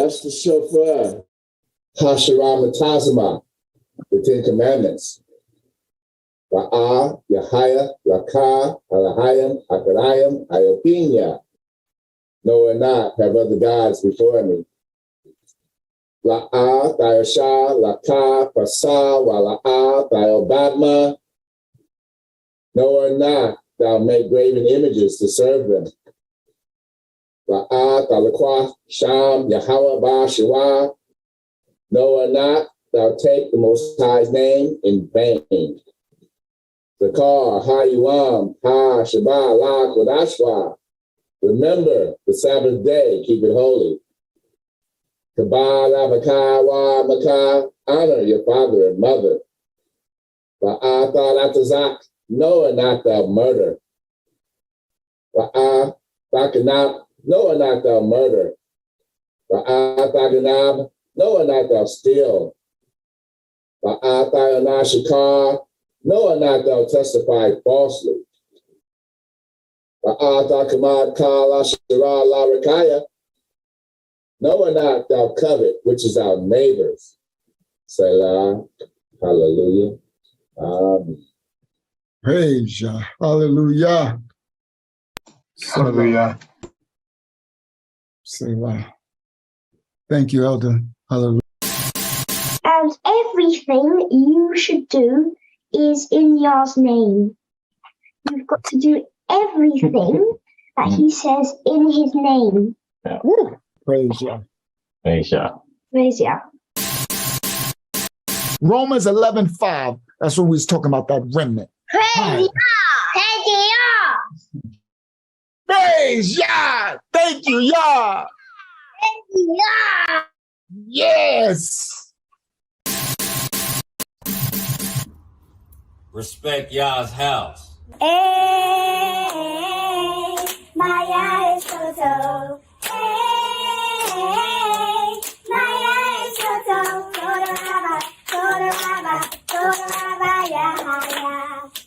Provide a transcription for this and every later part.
That's the shofar. Hasharam Tazama, the Ten Commandments. Ra'ah, Yahaya, Rakah, Alahayim, Akarayim, Iopinia. No or not have other gods before me. La'ah, Thayosha, Lakah, Pasah, Wala'ah, Thayobadma. No or not thou make graven images to serve them. La'ah, Thalakwa, Sham, Yahweh, Ba, Shua. No or not thou take the Most High's name in vain. Zakar, Ha-Yuam, Ha, Shabbat, La, Kodashwa. Remember the Sabbath day, keep it holy. Kabal, Avakah, Wa, Makah, honor your father and mother. Ba'ah, Atazak, no or not thou murder. Ba'ah, Bakanab, no or not thou murder. Ba'ah, Bakanab, no or not thou steal. Ba'ah, Thayonah, Shakar, no or not thou testify falsely. Ba'ah, Kamad, Kala, Shara, La, Rakaya. No or not thou covet, which is our neighbors. Selah, hallelujah. Amen. Praise Yah. Hallelujah. Hallelujah. Selah. Thank you, Elder. Hallelujah. And everything you should do is in Yah's name. You've got to do everything that he says in his name. Yeah. Praise Yah. Praise Yah. Praise Yah. Romans 11:5. That's what we was talking about, that remnant. Praise Yah. Praise Yah. Praise Yah. Thank you, Yah. Praise Yah. Yes. Respect Yah's house. Hey, Maya is Toto. Hey, Maya is Toto. Toraba, Toraba, Toraba, Yahaya.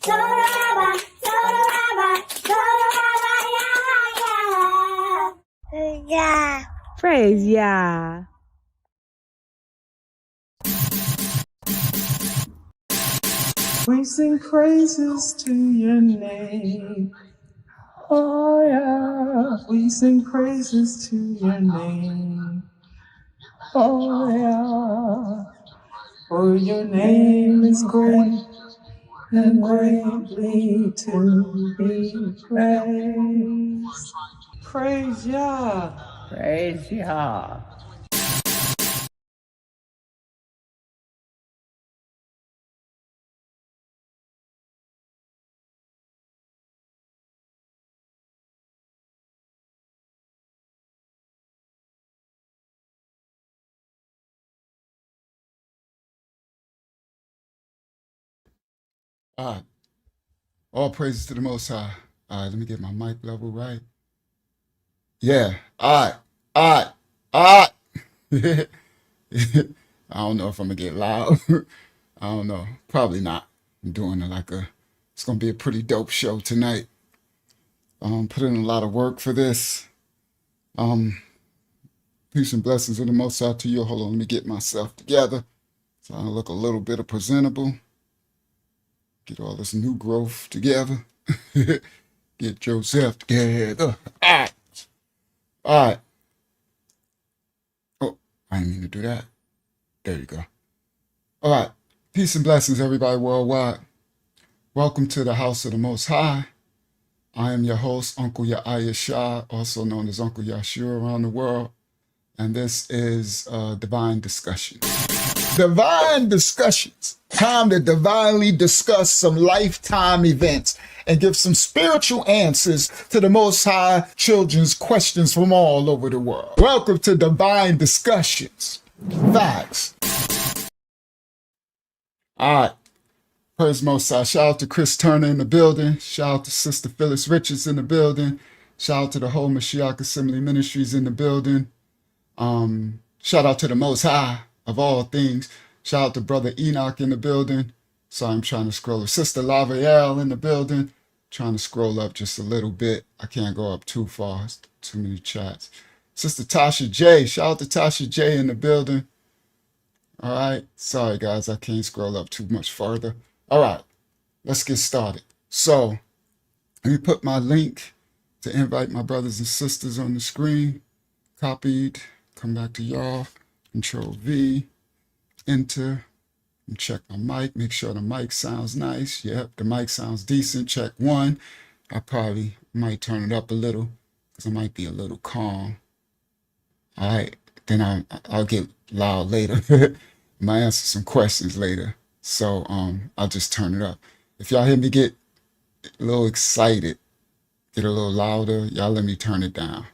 Toraba, Toraba, Toraba, Yahaya. Yeah. Praise Yah. We sing praises to your name. Oh yeah. We sing praises to your name. Oh yeah. For your name is great and greatly to be praised. Praise Yah. Praise Yah. All right. All praises to the Most High. All right, let me get my mic level right. Yeah. All right. All right. All right. I don't know if I'm going to get loud. I don't know. Probably not. I'm doing it's going to be a pretty dope show tonight. Put in a lot of work for this. Peace and blessings of the Most High to you. Hold on, let me get myself together so I look a little bit of presentable. Get all this new growth together. Get yourself together. All right. All right. Oh, I didn't mean to do that. There you go. All right. Peace and blessings, everybody worldwide. Welcome to the House of the Most High. I am your host, Uncle Yahya Shah, also known as Uncle Yahshua around the world. And this is Divine Discussions. Divine Discussions. Time to divinely discuss some lifetime events and give some spiritual answers to the Most High children's questions from all over the world. Welcome to Divine Discussions. Facts. All right. Praise Most High. Shout out to Chris Turner in the building. Shout out to Sister Phyllis Richards in the building. Shout out to the whole Mashiach Assembly Ministries in the building. Shout out to the Most High of all things. Shout out to Brother Enoch in the building. Sorry, I'm trying to scroll up. Sister Lavaelle in the building. Trying to scroll up just a little bit. I can't go up too far. Too many chats. Sister Tasha J. Shout out to Tasha J in the building. All right. Sorry, guys. I can't scroll up too much further. All right. Let's get started. So let me put my link to invite my brothers and sisters on the screen. Copied. Come back to y'all. Control V. Enter. And check my mic. Make sure the mic sounds nice. Yep, the mic sounds decent. Check one. I probably might turn it up a little because I might be a little calm. All right. Then I'll get loud later. Might answer some questions later. So I'll just turn it up. If y'all hear me get a little excited, get a little louder, y'all let me turn it down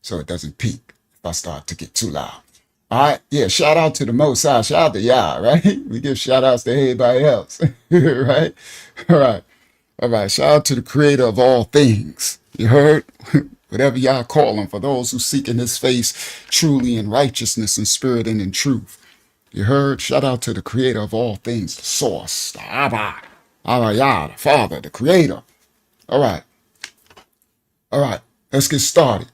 so it doesn't peak if I start to get too loud. All right, yeah, shout out to the Most High, shout out to y'all, right? We give shout outs to everybody else, right? All right, shout out to the creator of all things. You heard? Whatever y'all call him, for those who seek in his face truly in righteousness and spirit and in truth. You heard? Shout out to the creator of all things, the source, the Abba, Yah, the Father, the creator. All right, let's get started.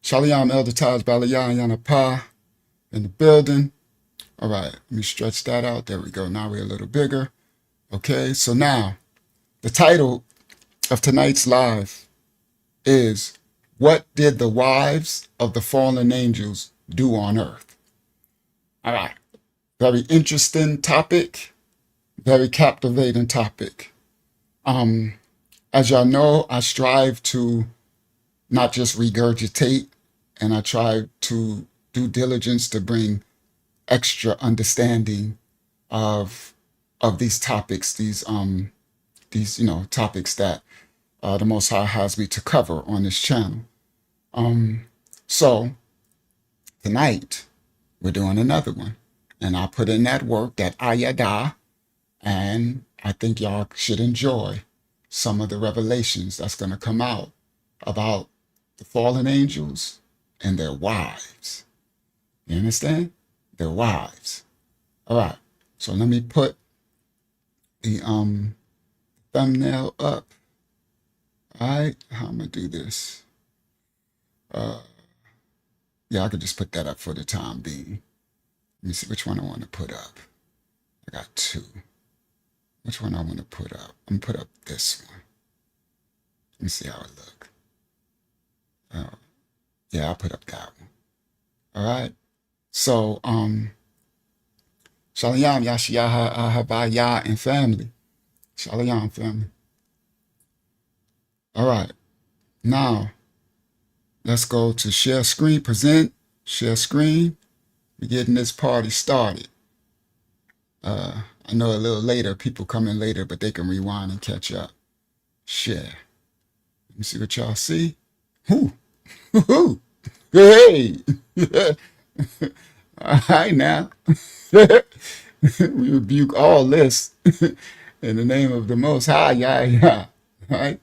Shalom Elder Taj Balayah Yanapah in the building. All right, let me stretch that out. There we go. Now we're a little bigger. Okay, so now the title of tonight's live is What Did the Wives of the Fallen Angels Do on Earth? All right, very interesting topic, very captivating topic. As y'all know, I strive to not just regurgitate, and I try to do diligence to bring extra understanding of these topics, these topics that the Most High has me to cover on this channel. So tonight we're doing another one, and I put in that work, that ayada, and I think y'all should enjoy some of the revelations that's going to come out about the fallen angels and their wives. You understand? Their wives. All right. So let me put the thumbnail up. All right. How am I gonna do this? Yeah, I could just put that up for the time being. Let me see which one I want to put up. I got two. Which one I want to put up? I'm gonna put up this one. Let me see how it look. Yeah, I'll put up that one. All right. So, Shalom, Yashiyaha, Ahabaya, and family. Shalom, family. All right. Now, let's go to share screen, present, share screen. We're getting this party started. I know a little later, people come in later, but they can rewind and catch up. Share. Let me see what y'all see. Whoo! Woo-hoo! Hey! All right now. We rebuke all this in the name of the Most High. Yeah. All right.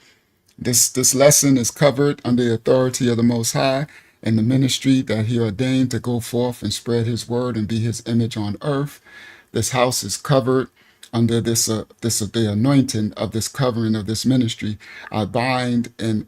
This lesson is covered under the authority of the Most High and the ministry that he ordained to go forth and spread his word and be his image on earth. This house is covered under the anointing of this covering of this ministry. I bind and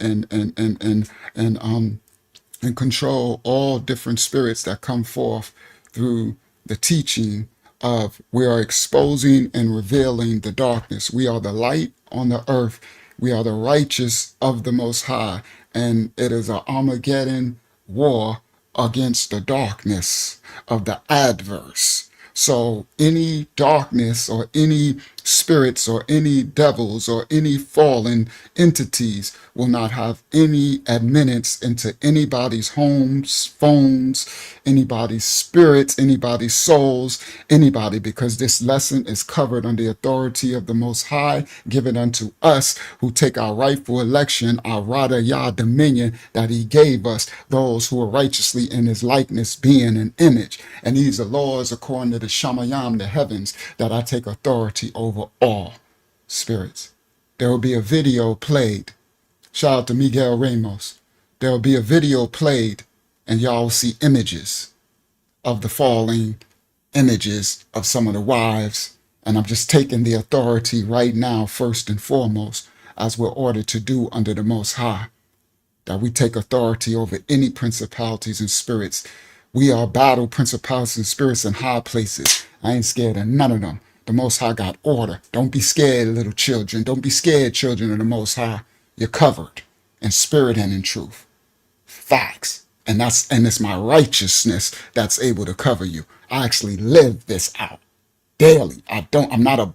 control all different spirits that come forth through the teaching of we are exposing and revealing the darkness. We are the light on the earth. We are the righteous of the Most High. And it is an Armageddon war against the darkness of the adverse. So any darkness or any spirits or any devils or any fallen entities will not have any admittance into anybody's homes, phones, anybody's spirits, anybody's souls, anybody, because this lesson is covered under the authority of the Most High, given unto us who take our rightful election, our Rada Yah dominion that he gave us, those who are righteously in his likeness, being an image. And these are laws according to the Shamayam, the heavens, that I take authority over all spirits. There will be a video played. Shout out to Miguel Ramos. There will be a video played and y'all will see images of the falling, images of some of the wives. And I'm just taking the authority right now, first and foremost. as we're ordered to do under the Most High, that we take authority over any principalities and spirits. We are battle principalities and spirits in high places. I ain't scared of none of them. The Most High got order. Don't be scared, little children. Don't be scared, children of the Most High. You're covered in spirit and in truth. Facts. And it's my righteousness that's able to cover you. I actually live this out daily. I'm not a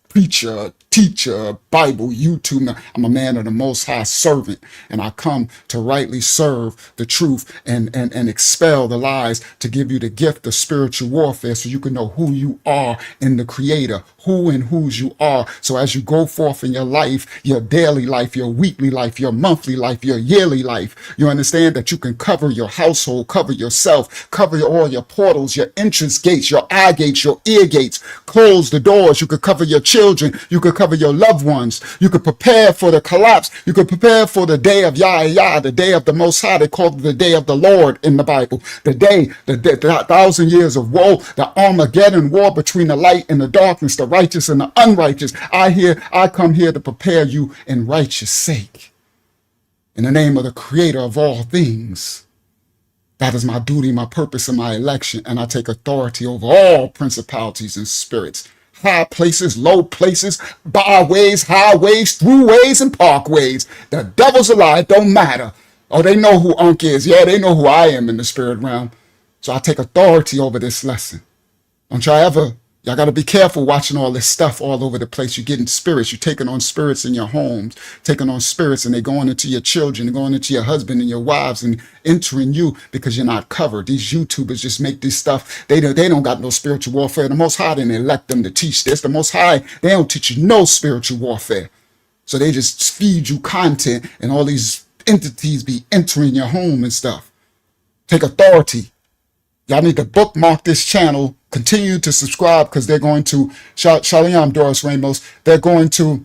preacher, teacher, Bible, YouTube. No, I'm a man of the Most High servant, and I come to rightly serve the truth and expel the lies, to give you the gift of spiritual warfare so you can know who you are in the Creator, who and whose you are. So as you go forth in your life, your daily life, your weekly life, your monthly life, your yearly life, you understand that you can cover your household, cover yourself, cover all your portals, your entrance gates, your eye gates, your ear gates, close the doors. You could cover your children. You could cover your loved ones. You could prepare for the collapse. You could prepare for the day of Yah, the day of the Most High. They call it the day of the Lord in the Bible. The 1,000 years of woe, the Armageddon war between the light and the darkness, the righteous and the unrighteous. I come here to prepare you in righteous sake. In the name of the Creator of all things. That is my duty, my purpose, and my election. And I take authority over all principalities and spirits. High places, low places, byways, highways, throughways, and parkways. The devil's a lie, it don't matter. Oh, they know who Unc is. Yeah, they know who I am in the spirit realm. So I take authority over this lesson. Don't y'all got to be careful watching all this stuff all over the place. You're getting spirits. You're taking on spirits in your homes, taking on spirits, and they're going into your children, they're going into your husband and your wives and entering you because you're not covered. These YouTubers just make this stuff. They don't got no spiritual warfare. The Most High didn't elect them to teach this. The Most High, they don't teach you no spiritual warfare. So they just feed you content, and all these entities be entering your home and stuff. Take authority. Y'all need to bookmark this channel. Continue to subscribe, because they're going to Shalom Doris Ramos. They're going to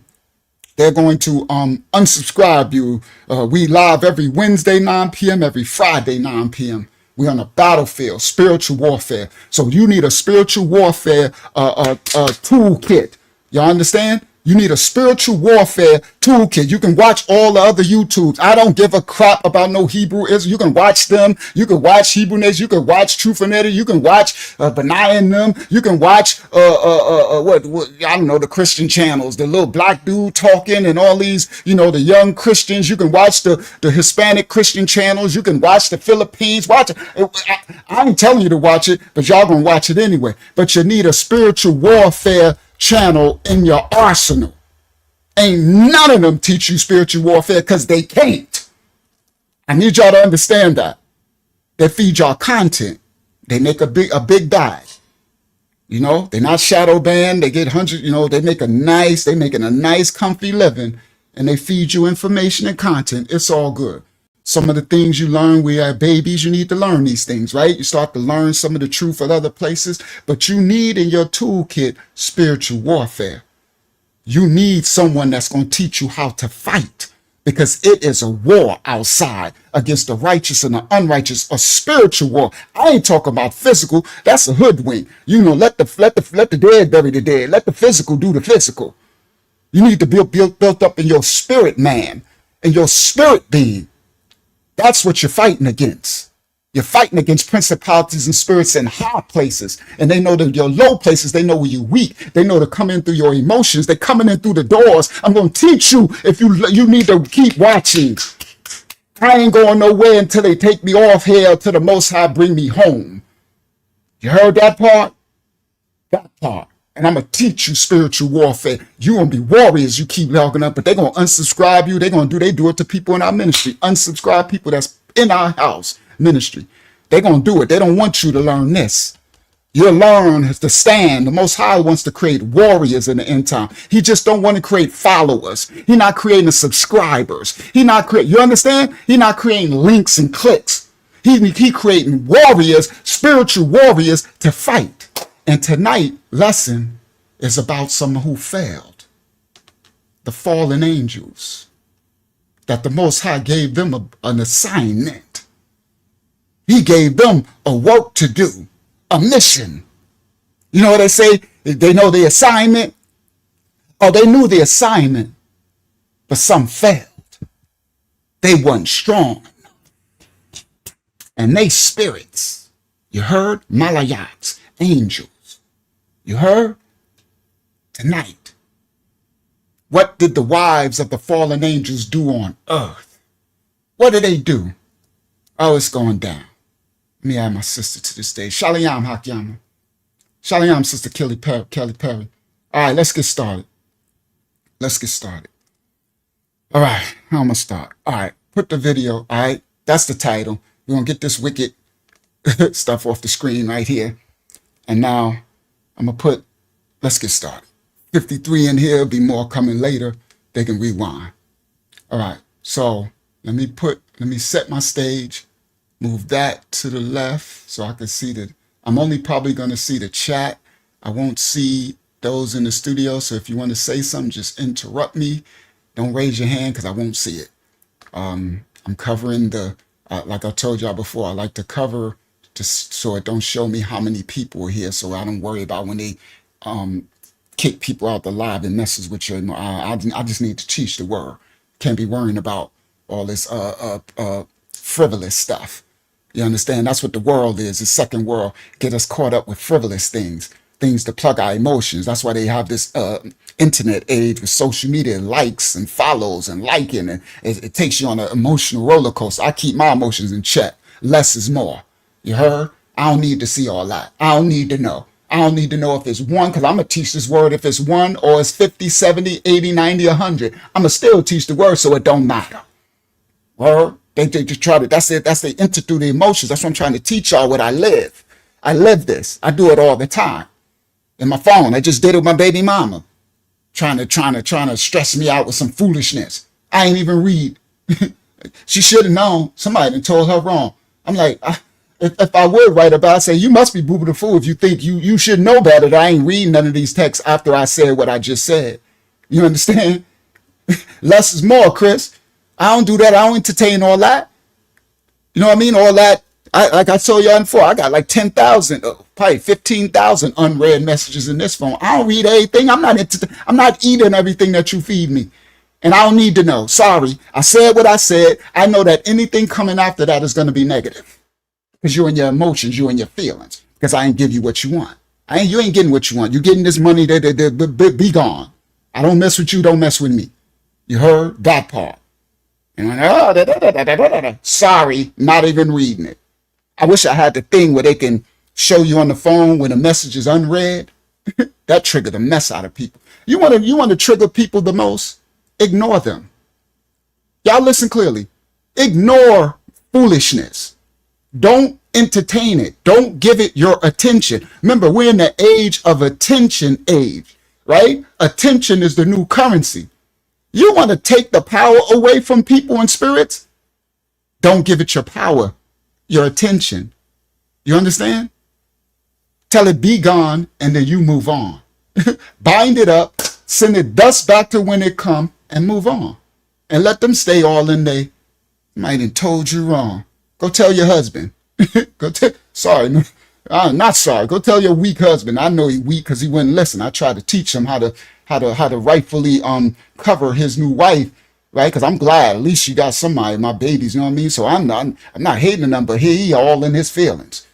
unsubscribe you. We live every Wednesday 9 p.m. every Friday 9 p.m. We're on a battlefield, spiritual warfare. So you need a spiritual warfare toolkit. Y'all understand? You need a spiritual warfare toolkit. You can watch all the other YouTubes. I don't give a crap about no Hebrew Israel. You can watch them. You can watch Hebrew Nation. You can watch Truth and Edit. You can watch Benai and them. You can watch what I don't know, the Christian channels, the little black dude talking and all these, the young Christians. You can watch the Hispanic Christian channels. You can watch the Philippines. Watch it. I ain't telling you to watch it, but y'all gonna watch it anyway. But you need a spiritual warfare channel in your arsenal. Ain't none of them teach you spiritual warfare, because they can't. I need y'all to understand that. They feed y'all content. They make a big bag. They're not shadow banned. They get hundreds, they making a nice comfy living, and they feed you information and content. It's all good. Some of the things you learn, we are babies, you need to learn these things, right? You start to learn some of the truth at other places, but you need in your toolkit spiritual warfare. You need someone that's going to teach you how to fight, because it is a war outside against the righteous and the unrighteous, a spiritual war. I ain't talking about physical. That's a hoodwink. Let the dead bury the dead. Let the physical do the physical. You need to be built up in your spirit, man, and your spirit being. That's what you're fighting against. You're fighting against principalities and spirits in high places. And they know that your low places, they know where you're weak. They know to come in through your emotions. They're coming in through the doors. I'm going to teach you if you need to keep watching. I ain't going nowhere until they take me off here, till the Most High bring me home. You heard that part? That part. And I'm going to teach you spiritual warfare. You're going to be warriors. You keep logging up, but they're going to unsubscribe you. They do it to people in our ministry. Unsubscribe people that's in our house ministry. They're going to do it. They don't want you to learn this. You'll learn to stand. The Most High wants to create warriors in the end time. He just don't want to create followers. He's not creating subscribers. You understand? He's not creating links and clicks. He creating warriors, spiritual warriors to fight. And tonight lesson is about someone who failed. The fallen angels. That the Most High gave them an assignment. He gave them a work to do. A mission. You know what they say? They know the assignment. Or they knew the assignment. but some failed. They weren't strong. And they spirits, you heard? Malayats, angels. You heard? Tonight, what did the wives of the fallen angels do on earth? What did they do? Oh, it's going down. Let me add my sister to the stage. Shalom, Hakyama. Shalom, Sister Kelly Perry. All right, let's get started. All right, how am I going to start? All right, put the video. All right, that's the title. We're going to get this wicked stuff off the screen right here. And now I'm going to put, let's get started. 53 in here, be more coming later. They can rewind. All right, so let me set my stage, move that to the left so I can see I'm only probably going to see the chat. I won't see those in the studio. So if you want to say something, just interrupt me. Don't raise your hand because I won't see it. I'm covering like I told y'all before, I like to cover just so it don't show me how many people are here, so I don't worry about when they kick people out the live and messes with you. I just need to teach the word. Can't be worrying about all this frivolous stuff. You understand? That's what the world is. The second world get us caught up with frivolous things to plug our emotions. That's why they have this internet age with social media, likes and follows and liking, and it takes you on an emotional roller coaster. I keep my emotions in check. Less is more. You heard? I don't need to see all that. I don't need to know. I don't need to know if it's one, because I'm going to teach this word if it's one or it's 50, 70, 80, 90, 100. I'm going to still teach the word so it don't matter. Word? They just try to, that's it. That's they enter through the emotions. That's what I'm trying to teach y'all what I live. I live this. I do it all the time. In my phone, I just did it with my baby mama. Trying to stress me out with some foolishness. I ain't even read. She should have known. Somebody done told her wrong. I'm like, if I would write about it, I'd say, you must be boo-boo the fool if you think you should know better that I ain't reading none of these texts after I said what I just said. You understand? Less is more, Chris. I don't do that. I don't entertain all that. You know what I mean? All that. Like I told y'all before, I got like 10,000, probably 15,000 unread messages in this phone. I don't read everything. I'm not eating everything that you feed me. And I don't need to know. Sorry. I said what I said. I know that anything coming after that is going to be negative. Because you're in your emotions, you're in your feelings. Because I ain't give you what you want. You ain't getting what you want. You're getting this money that be gone. I don't mess with you, don't mess with me. You heard that part. And sorry, not even reading it. I wish I had the thing where they can show you on the phone when a message is unread. That triggered the mess out of people. You want to trigger people the most? Ignore them. Y'all listen clearly. Ignore foolishness. Don't entertain it. Don't give it your attention. Remember, we're in the age of attention age, right? Attention is the new currency. You want to take the power away from people and spirits? Don't give it your power, your attention. You understand? Tell it be gone, and then you move on. Bind it up, send it dust back to when it come, and move on. And let them stay all in they might have told you wrong. Go tell your husband. Sorry, not sorry. Go tell your weak husband. I know he weak because he wouldn't listen. I tried to teach him how to rightfully cover his new wife, right? Because I'm glad at least she got somebody, my babies. You know what I mean? So I'm not hating them, but he all in his feelings.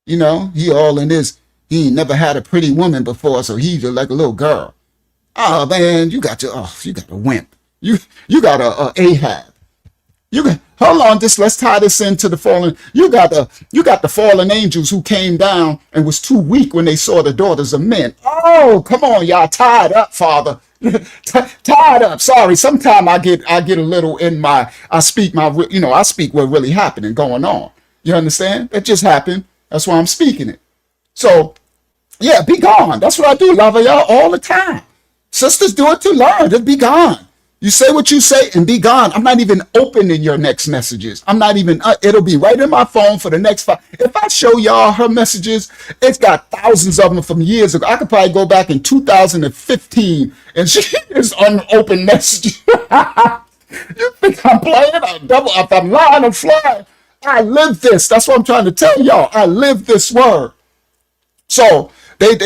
You know, he all in his. He ain't never had a pretty woman before, so he's like a little girl. Oh man, you got a wimp. You got a Ahab. Hold on, let's tie this into the fallen. You got the fallen angels who came down and was too weak when they saw the daughters of men. Oh, come on, y'all, tied up, Father. Tied up. Sorry, sometimes I get a little in I speak what really happened and going on. You understand? It just happened. That's why I'm speaking it. So, yeah, be gone. That's what I do, love y'all, all the time. Sisters do it to learn. Just be gone. You say what you say and be gone. I'm not even opening your next messages. I'm not even, it'll be right in my phone for the next 5. If I show y'all her messages, it's got thousands of them from years ago. I could probably go back in 2015 and she is unopened messages. You think I'm playing? If I'm lying, I'm flying. I live this. That's what I'm trying to tell y'all. I live this word. So what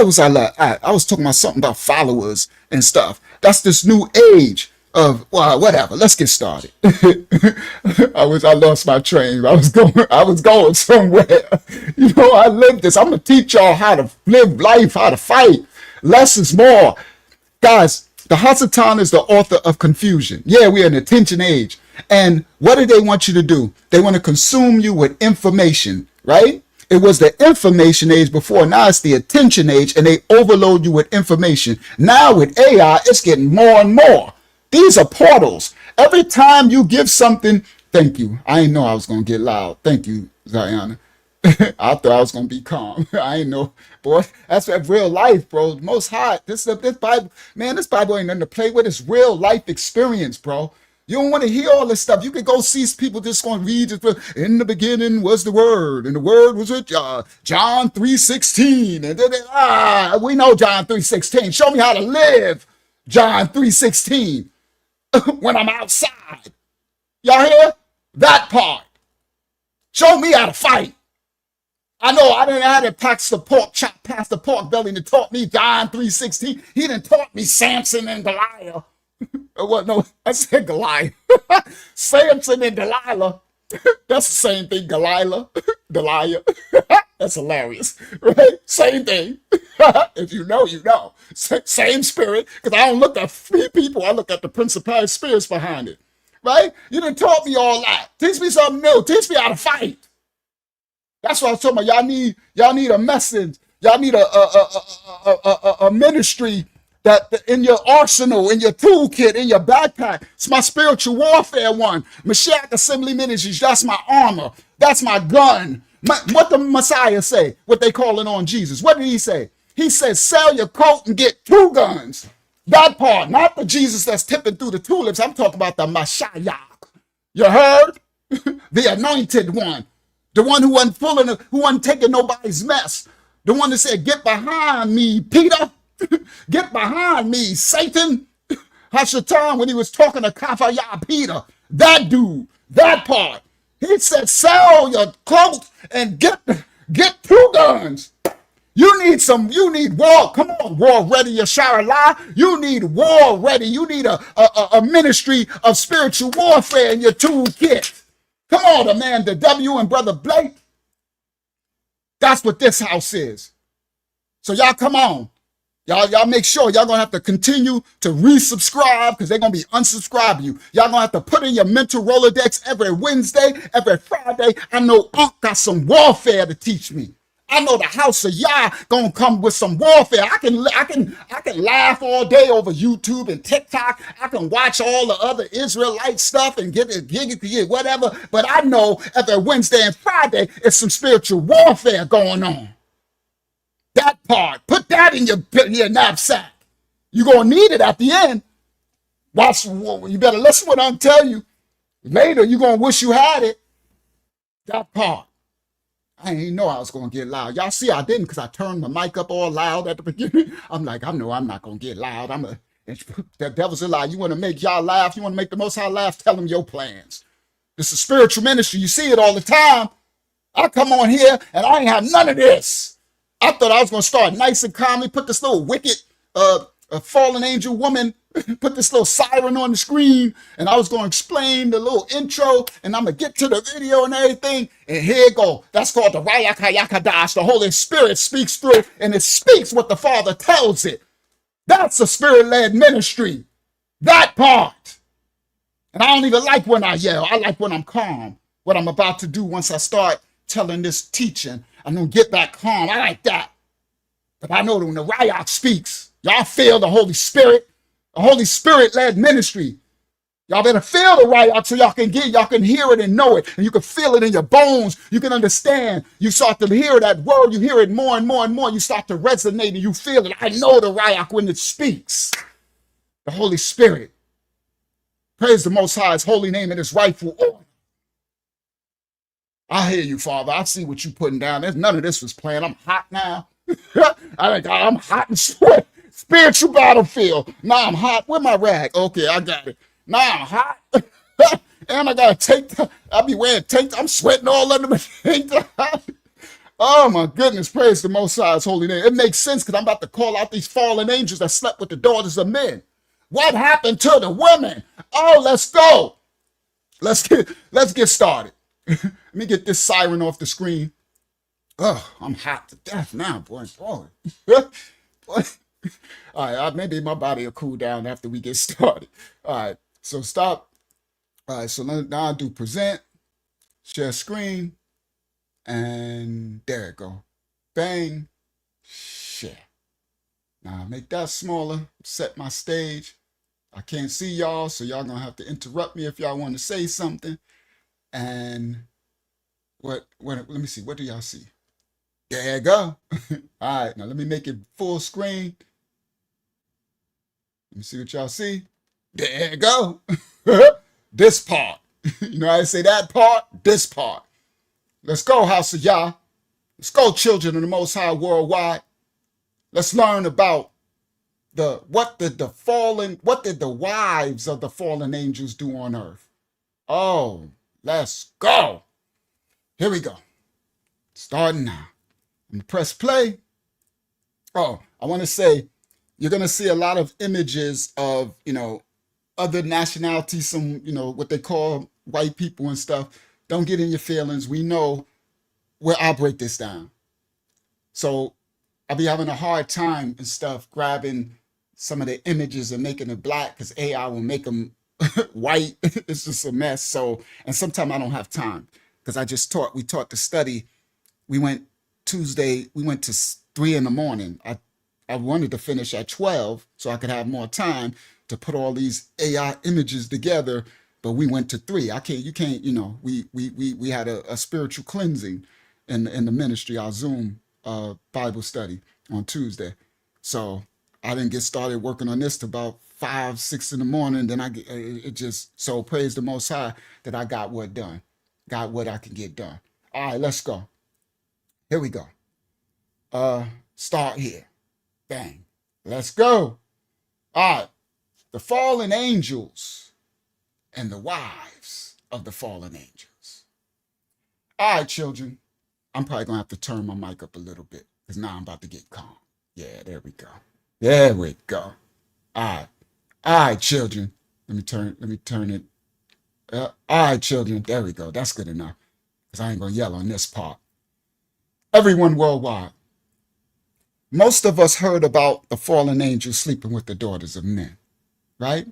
was I like? I was talking about something about followers and stuff. That's this new age of, well, whatever. Let's get started. I lost my train. I was going somewhere. I lived this. I'm gonna teach y'all how to live life, how to fight. Less is more. Guys, the Hasatan is the author of confusion. Yeah, we're in the attention age. And what do they want you to do? They want to consume you with information, right? It was the information age before. Now it's the attention age, and they overload you with information. Now with AI, it's getting more and more. These are portals. Every time you give something, thank you. I didn't know I was going to get loud. Thank you, Ziana. I thought I was going to be calm. I ain't know. Boy, that's real life, bro. Most High. This Bible, man, this Bible ain't nothing to play with. It's real life experience, bro. You don't want to hear all this stuff. You could go see people just going to read it. In the beginning was the Word, and the Word was with John 3:16. And then, we know John 3:16. Show me how to live John 3:16 when I'm outside. Y'all hear? That part. Show me how to fight. I know I didn't have to pass the pork belly to taught me John 3:16. He didn't taught me Samson and Goliath. What? No, I said Goliath. Samson and Delilah. That's the same thing. Delilah. That's hilarious, right? Same thing. If you know, you know. Same spirit. Because I don't look at people. I look at the principality spirits behind it, right? You done taught me all that. Teach me something new. Teach me how to fight. That's what I was talking about. Y'all need a message. Y'all need a ministry that in your arsenal, in your toolkit, in your backpack. It's my spiritual warfare one. Mashiach Assembly Ministries, that's my armor. That's my gun. What the Messiah say? What they calling on Jesus? What did he say? He said, sell your coat and get 2 guns. That part, not the Jesus that's tipping through the tulips. I'm talking about the Mashiach. You heard? The anointed one. The one who wasn't taking nobody's mess. The one that said, get behind me, Peter. Get behind me, Satan. Hashatan, when he was talking to Kafaya Peter, that dude, that part. He said, sell your cloak and get 2 guns. You need war. Come on, war ready, Yasharallah. You need war ready. You need a ministry of spiritual warfare in your toolkit. Come on, Amanda W. and Brother Blake. That's what this house is. So y'all come on. Y'all make sure y'all gonna have to continue to resubscribe because they're gonna be unsubscribing you. Y'all gonna have to put in your mental Rolodex every Wednesday, every Friday. I know Unc got some warfare to teach me. I know the house of Yah gonna come with some warfare. I can laugh all day over YouTube and TikTok. I can watch all the other Israelite stuff and get whatever. But I know every Wednesday and Friday it's some spiritual warfare going on. That part, put that in your knapsack. You're gonna need it at the end. You better listen to what I'm telling you. Later, you're gonna wish you had it. That part. I didn't know I was going to get loud. Y'all see I didn't because I turned the mic up all loud at the beginning. I'm like, I'm not going to get loud. The devil's a lie. You want to make y'all laugh? You want to make the Most High laugh? Tell them your plans. This is spiritual ministry. You see it all the time. I come on here and I ain't have none of this. I thought I was going to start nice and calmly, put this little wicked fallen angel woman, put this little siren on the screen, and I was going to explain the little intro, and I'm going to get to the video and everything, and here it go. That's called the Rayak HaYakadash. The Holy Spirit speaks through, and it speaks what the Father tells it. That's a spirit-led ministry. That part. And I don't even like when I yell. I like when I'm calm. What I'm about to do once I start telling this teaching, I'm going to get back calm. I like that. But I know that when the Rayak speaks, y'all feel the Holy Spirit. The Holy Spirit-led ministry. Y'all better feel the Rayak so y'all can hear it and know it. And you can feel it in your bones. You can understand. You start to hear that word. You hear it more and more and more. You start to resonate and you feel it. I know the Rayak when it speaks. The Holy Spirit. Praise the Most High's holy name and his rightful order. I hear you, Father. I see what you're putting down. None of this was planned. I'm hot now. I'm hot and sweat. Spiritual battlefield. Now I'm hot. Where my rag? Okay, I got it. Now I'm hot. And I got a tank top. I'll be wearing tank top. I'm sweating all under my tank top. Oh my goodness. Praise the Most High's holy name. It makes sense because I'm about to call out these fallen angels that slept with the daughters of men. What happened to the women? Oh, let's go. Let's get started. Let me get this siren off the screen. Oh, I'm hot to death now, boy. Boy. Boy. All right, maybe my body will cool down after we get started. All right, so stop. All right, so now I do present, share screen, and there it go. Bang, share. Now make that smaller, set my stage. I can't see y'all, so y'all gonna have to interrupt me if y'all want to say something. And what, let me see, what do y'all see? There you go. All right, now let me make it full screen. Let me see what y'all see. There you go. This part. You know how I say that part? This part. Let's go, House of Yah. Let's go, children of the Most High worldwide. Let's learn about what did the wives of the fallen angels do on earth? Oh, let's go. Here we go. Starting now. I'm gonna press play. Oh, I want to say you're gonna see a lot of images of, other nationalities, some, what they call white people and stuff. Don't get in your feelings. We know where I'll break this down. So I'll be having a hard time and stuff grabbing some of the images and making it black because AI will make them white. It's just a mess. So, and sometimes I don't have time because we taught the study. We went Tuesday, we went to 3 a.m. I wanted to finish at 12 so I could have more time to put all these AI images together, but we went to 3. You can't, we had a spiritual cleansing in the ministry, our Zoom Bible study on Tuesday. So I didn't get started working on this till about 5, 6 in the morning. Then so praise the Most High that I got what I can get done. All right, let's go. Here we go. Start here. Bang. Let's go. All right. The fallen angels and the wives of the fallen angels. All right, children. I'm probably going to have to turn my mic up a little bit because now I'm about to get calm. Yeah, there we go. There we go. All right, children. Let me turn it. All right, children. There we go. That's good enough because I ain't going to yell on this part. Everyone worldwide. Most of us heard about the fallen angels sleeping with the daughters of men, right?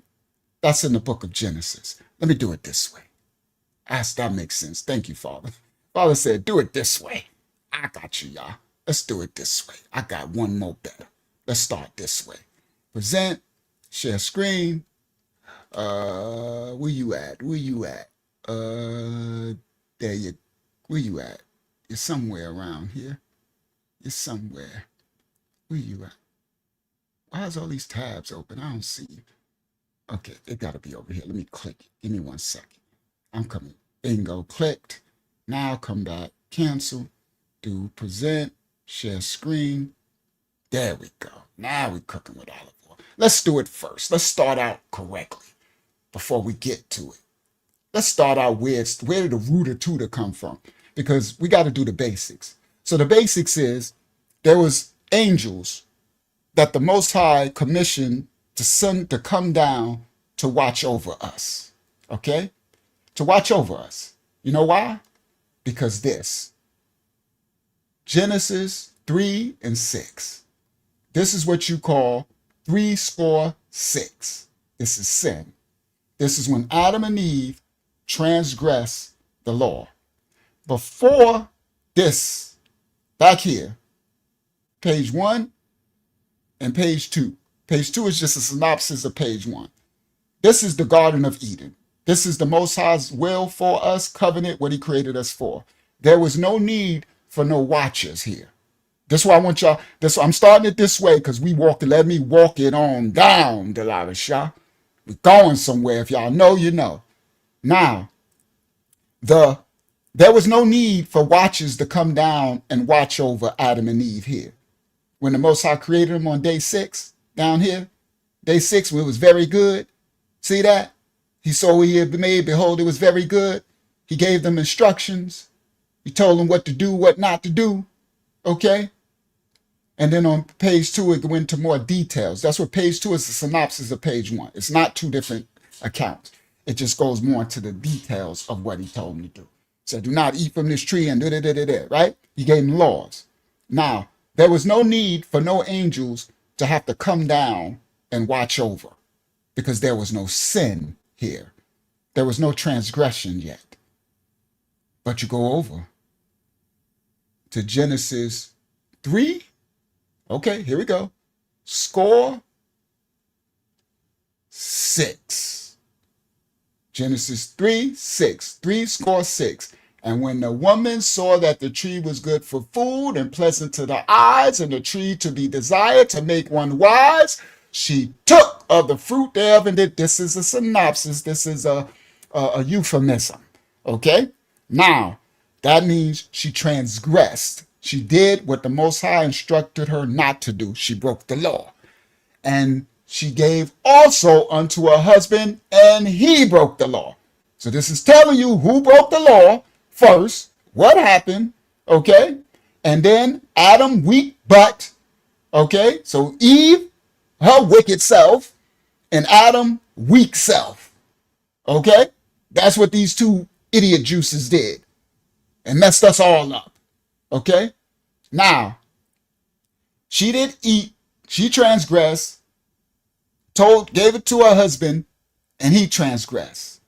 That's in the book of Genesis. Let me do it this way. That makes sense. Thank you, Father. Father said, do it this way. I got you, y'all. Let's do it this way. I got one more better. Let's start this way. Present, share screen. Where you at? Where you at? Where you at? You're somewhere around here. You're somewhere. Where you at? Why is all these tabs open? I don't see you. Okay, it got to be over here. Let me click it. Give me 1 second. I'm coming. Bingo, clicked. Now come back. Cancel. Do present. Share screen. There we go. Now we're cooking with olive oil. Let's do it first. Let's start out correctly before we get to it. Let's start out where did the rooter tutor come from? Because we got to do the basics. So the basics is there was angels that the Most High commissioned to come down to watch over us. Okay? To watch over us. You know why? Because Genesis 3 and 6. This is what you call 66. This is sin. This is when Adam and Eve transgress the law. Before this, back here, page 1 and page 2. Page 2 is just a synopsis of page 1. This is the Garden of Eden. This is the Most High's will for us, covenant, what he created us for. There was no need for no watchers here. That's why I want y'all, I'm starting it this way because let me walk it on down, Delilah Shah. We're going somewhere. If y'all know, you know. Now, there was no need for watchers to come down and watch over Adam and Eve here. When the Most High created them on day 6, down here, day 6, when it was very good. See that? He saw what he had made. Behold, it was very good. He gave them instructions. He told them what to do, what not to do. Okay? And then on page 2, it went into more details. That's what page 2 is, the synopsis of page 1. It's not 2 different accounts. It just goes more into the details of what he told him to do. So do not eat from this tree and da-da-da-da-da, right? He gave him laws. Now, there was no need for no angels to have to come down and watch over because there was no sin here. There was no transgression yet. But you go over to Genesis 3. Okay, here we go. Score 6. Genesis 3:6. 3 score 6. And when the woman saw that the tree was good for food and pleasant to the eyes, and the tree to be desired to make one wise, she took of the fruit thereof. And this is a synopsis. This is a euphemism. Okay? Now, that means she transgressed. She did what the Most High instructed her not to do. She broke the law. And she gave also unto her husband, and he broke the law. So this is telling you who broke the law first, what happened, okay? And then Adam, weak butt, okay? So Eve, her wicked self, and Adam, weak self, okay? That's what these two idiot juices did and messed us all up. Okay? Now, she did eat, she transgressed, gave it to her husband, and he transgressed.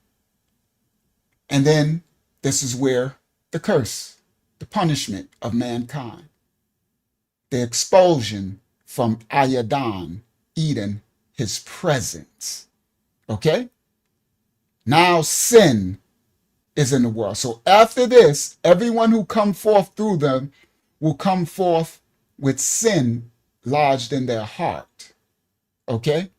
And then this is where the curse, the punishment of mankind, the expulsion from Ayadan, Eden, his presence. Okay? Now sin is in the world. So after this, everyone who come forth through them will come forth with sin lodged in their heart. Okay?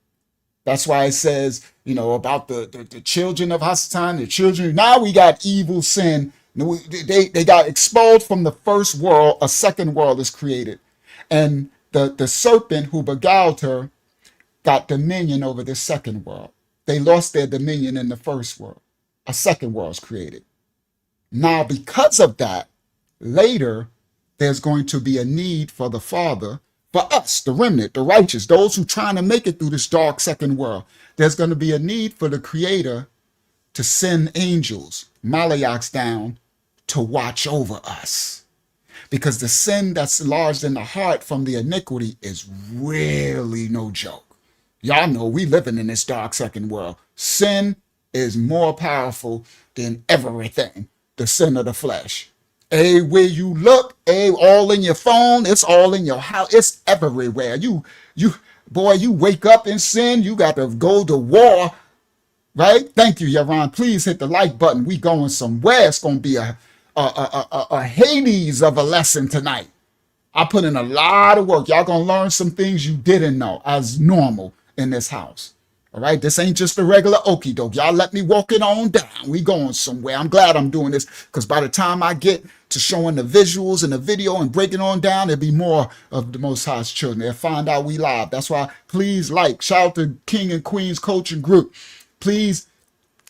That's why it says, about the children of Hasatan, the children. Now we got evil sin. They got expelled from the first world. A second world is created. And the serpent who beguiled her got dominion over the second world. They lost their dominion in the first world. A second world is created. Now, because of that, later, there's going to be a need for the Father, for us, the remnant, the righteous, those who trying to make it through this dark second world. There's going to be a need for the Creator to send angels, Malachites down to watch over us. Because the sin that's lodged in the heart from the iniquity is really no joke. Y'all know we living in this dark second world. Sin is more powerful than everything. The sin of the flesh. Where you look, all in your phone, it's all in your house, it's everywhere. You wake up in sin, you got to go to war, right? Thank you, Yaron. Please hit the like button. We going somewhere. It's going to be a Hades of a lesson tonight. I put in a lot of work. Y'all going to learn some things you didn't know as normal in this house. All right, this ain't just a regular okie doke. Y'all let me walk it on down. We going somewhere. I'm glad I'm doing this because by the time I get to showing the visuals and the video and breaking on down, there'll be more of the Most High's children. They'll find out we live. That's why please shout out to King and Queens Coaching Group. Please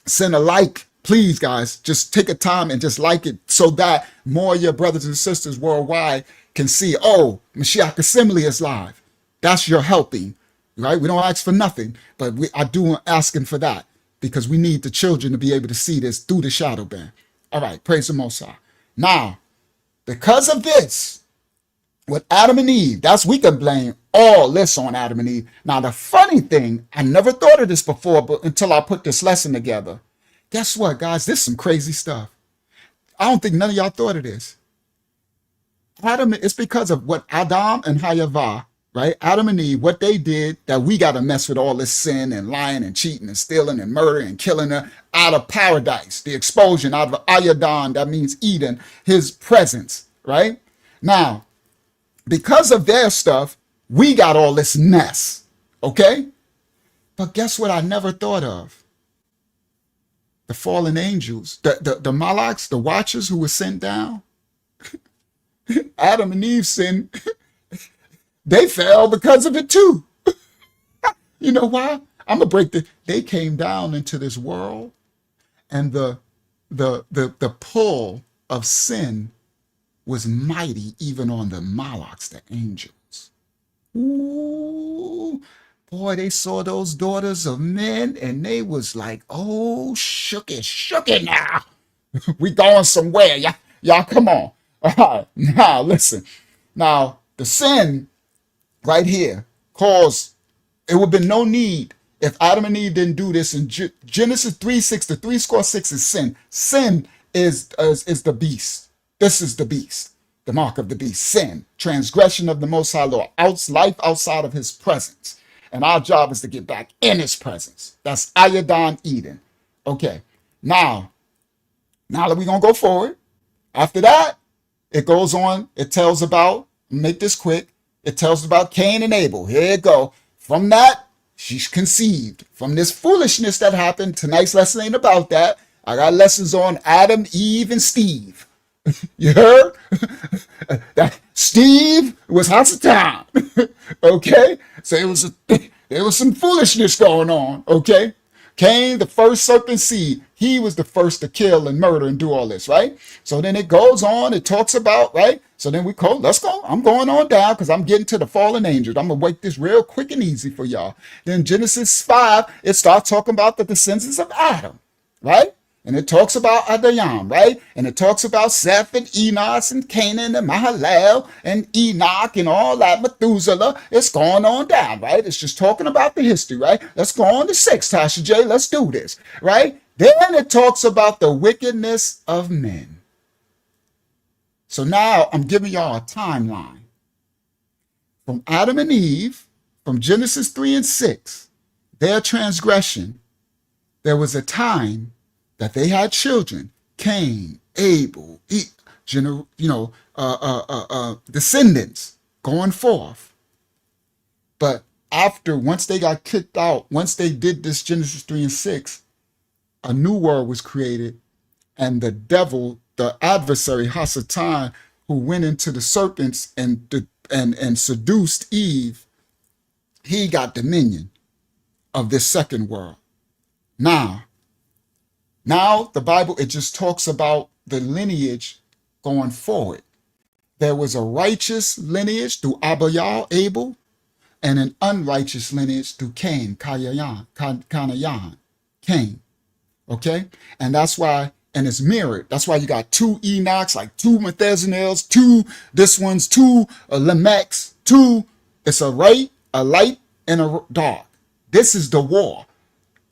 send a like. Please, guys, just take a time and just like it so that more of your brothers and sisters worldwide can see, oh, Mashiach Assembly is live. That's your helping. Right? We don't ask for nothing, but I do asking for that because we need the children to be able to see this through the shadow band. All right, praise the Most High. Now, because of this, with Adam and Eve, we can blame all this on Adam and Eve. Now, the funny thing, I never thought of this before, but until I put this lesson together. Guess what, guys? This is some crazy stuff. I don't think none of y'all thought of this. It's because of what Adam and Hayavah, right? Adam and Eve, what they did, that we got to mess with all this sin and lying and cheating and stealing and murder and killing her out of paradise, the expulsion out of Ayadan, that means Eden, his presence, right? Now, because of their stuff, we got all this mess, okay? But guess what I never thought of? The fallen angels, the Malaks, the watchers who were sent down. Adam and Eve sinned. They fell because of it too. You know why? I'm gonna they came down into this world, and the pull of sin was mighty even on the Malaks, the angels. Ooh, boy, they saw those daughters of men and they was like, oh, shook it now. We going somewhere. Y'all come on. All right. Now, listen. Now, the sin right here caused, it would have been no need if Adam and Eve didn't do this in Genesis 3:6. The 3 score 6 is sin. Sin is the beast. This is the beast, the mark of the beast. Sin, transgression of the Most High Lord, life outside of his presence. And our job is to get back in his presence. That's Iodine Eden. Okay, now that we're going to go forward, after that, it goes on. It tells about, make this quick, it tells about Cain and Abel. Here it go. From that, she's conceived. From this foolishness that happened, tonight's lesson ain't about that. I got lessons on Adam, Eve, and Steve. You heard? That Steve was Hasatan. Okay? So there was some foolishness going on. Okay? Cain, the first serpent seed, he was the first to kill and murder and do all this, right? So then it goes on, it talks about, right? So then we go, let's go. I'm going on down because I'm getting to the fallen angels. I'm going to make this real quick and easy for y'all. Then Genesis 5, it starts talking about the descendants of Adam, right? And it talks about Adam, right? And it talks about Seth and Enos and Canaan and Mahalalel and Enoch and all that, Methuselah. It's going on down, right? It's just talking about the history, right? Let's go on to 6, Tasha J. Let's do this, right? Then it talks about the wickedness of men. So now I'm giving y'all a timeline. From Adam and Eve, from Genesis 3 and 6, their transgression, there was a time that they had children, Cain, Abel, descendants going forth. But once they got kicked out, once they did this Genesis 3 and 6, a new world was created, and the devil, the adversary, Hasatan, who went into the serpents and seduced Eve, he got dominion of this second world. Now, the Bible, it just talks about the lineage going forward. There was a righteous lineage through Abel, and an unrighteous lineage through Cain, Cain. Okay? And that's why, and it's mirrored. That's why you got 2 Enochs, like 2 Methuselahs, 2 this one's, 2 Lamechs, 2. It's a light, and a dark. This is the war.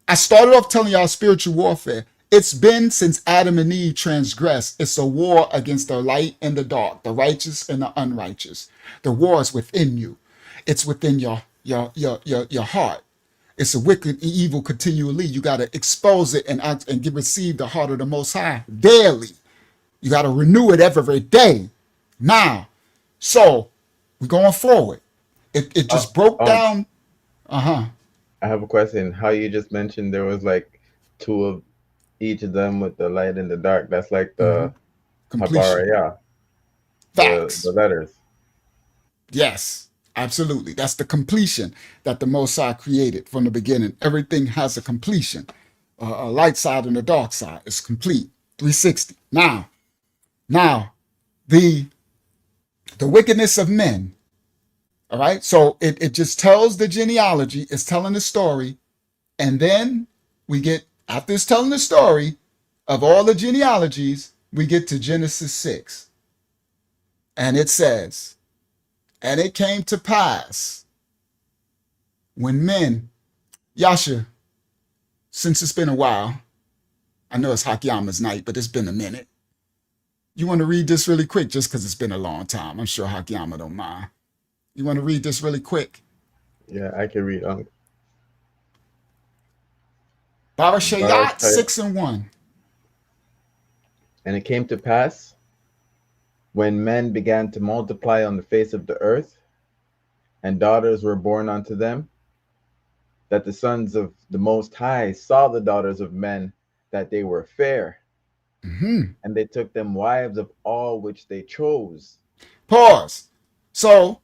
I started off telling y'all spiritual warfare. It's been since Adam and Eve transgressed. It's a war against the light and the dark, the righteous and the unrighteous. The war is within you. It's within your heart. It's a wicked and evil continually. You got to expose it and receive the heart of the Most High daily. You got to renew it every day. Now, so we're going forward. It just broke down. I have a question. How you just mentioned there was like 2 of each of them with the light and the dark. That's like the Habaraya, Facts. the letters. Yes, absolutely. That's the completion that the Most High created from the beginning. Everything has a completion. A light side and a dark side is complete. 360. Now, the wickedness of men. All right. So it just tells the genealogy. It's telling the story. And then we get, after it's telling the story of all the genealogies, we get to Genesis 6. And it says, and it came to pass when men, Yasha, since it's been a while, I know it's Hakiyama's night, but it's been a minute. You want to read this really quick just because it's been a long time. I'm sure Hakiyama don't mind. You want to read this really quick? Yeah, I can read. Barashayat 6 and 1. And it came to pass when men began to multiply on the face of the earth, and daughters were born unto them, that the sons of the Most High saw the daughters of men, that they were fair, and they took them wives of all which they chose. Pause. So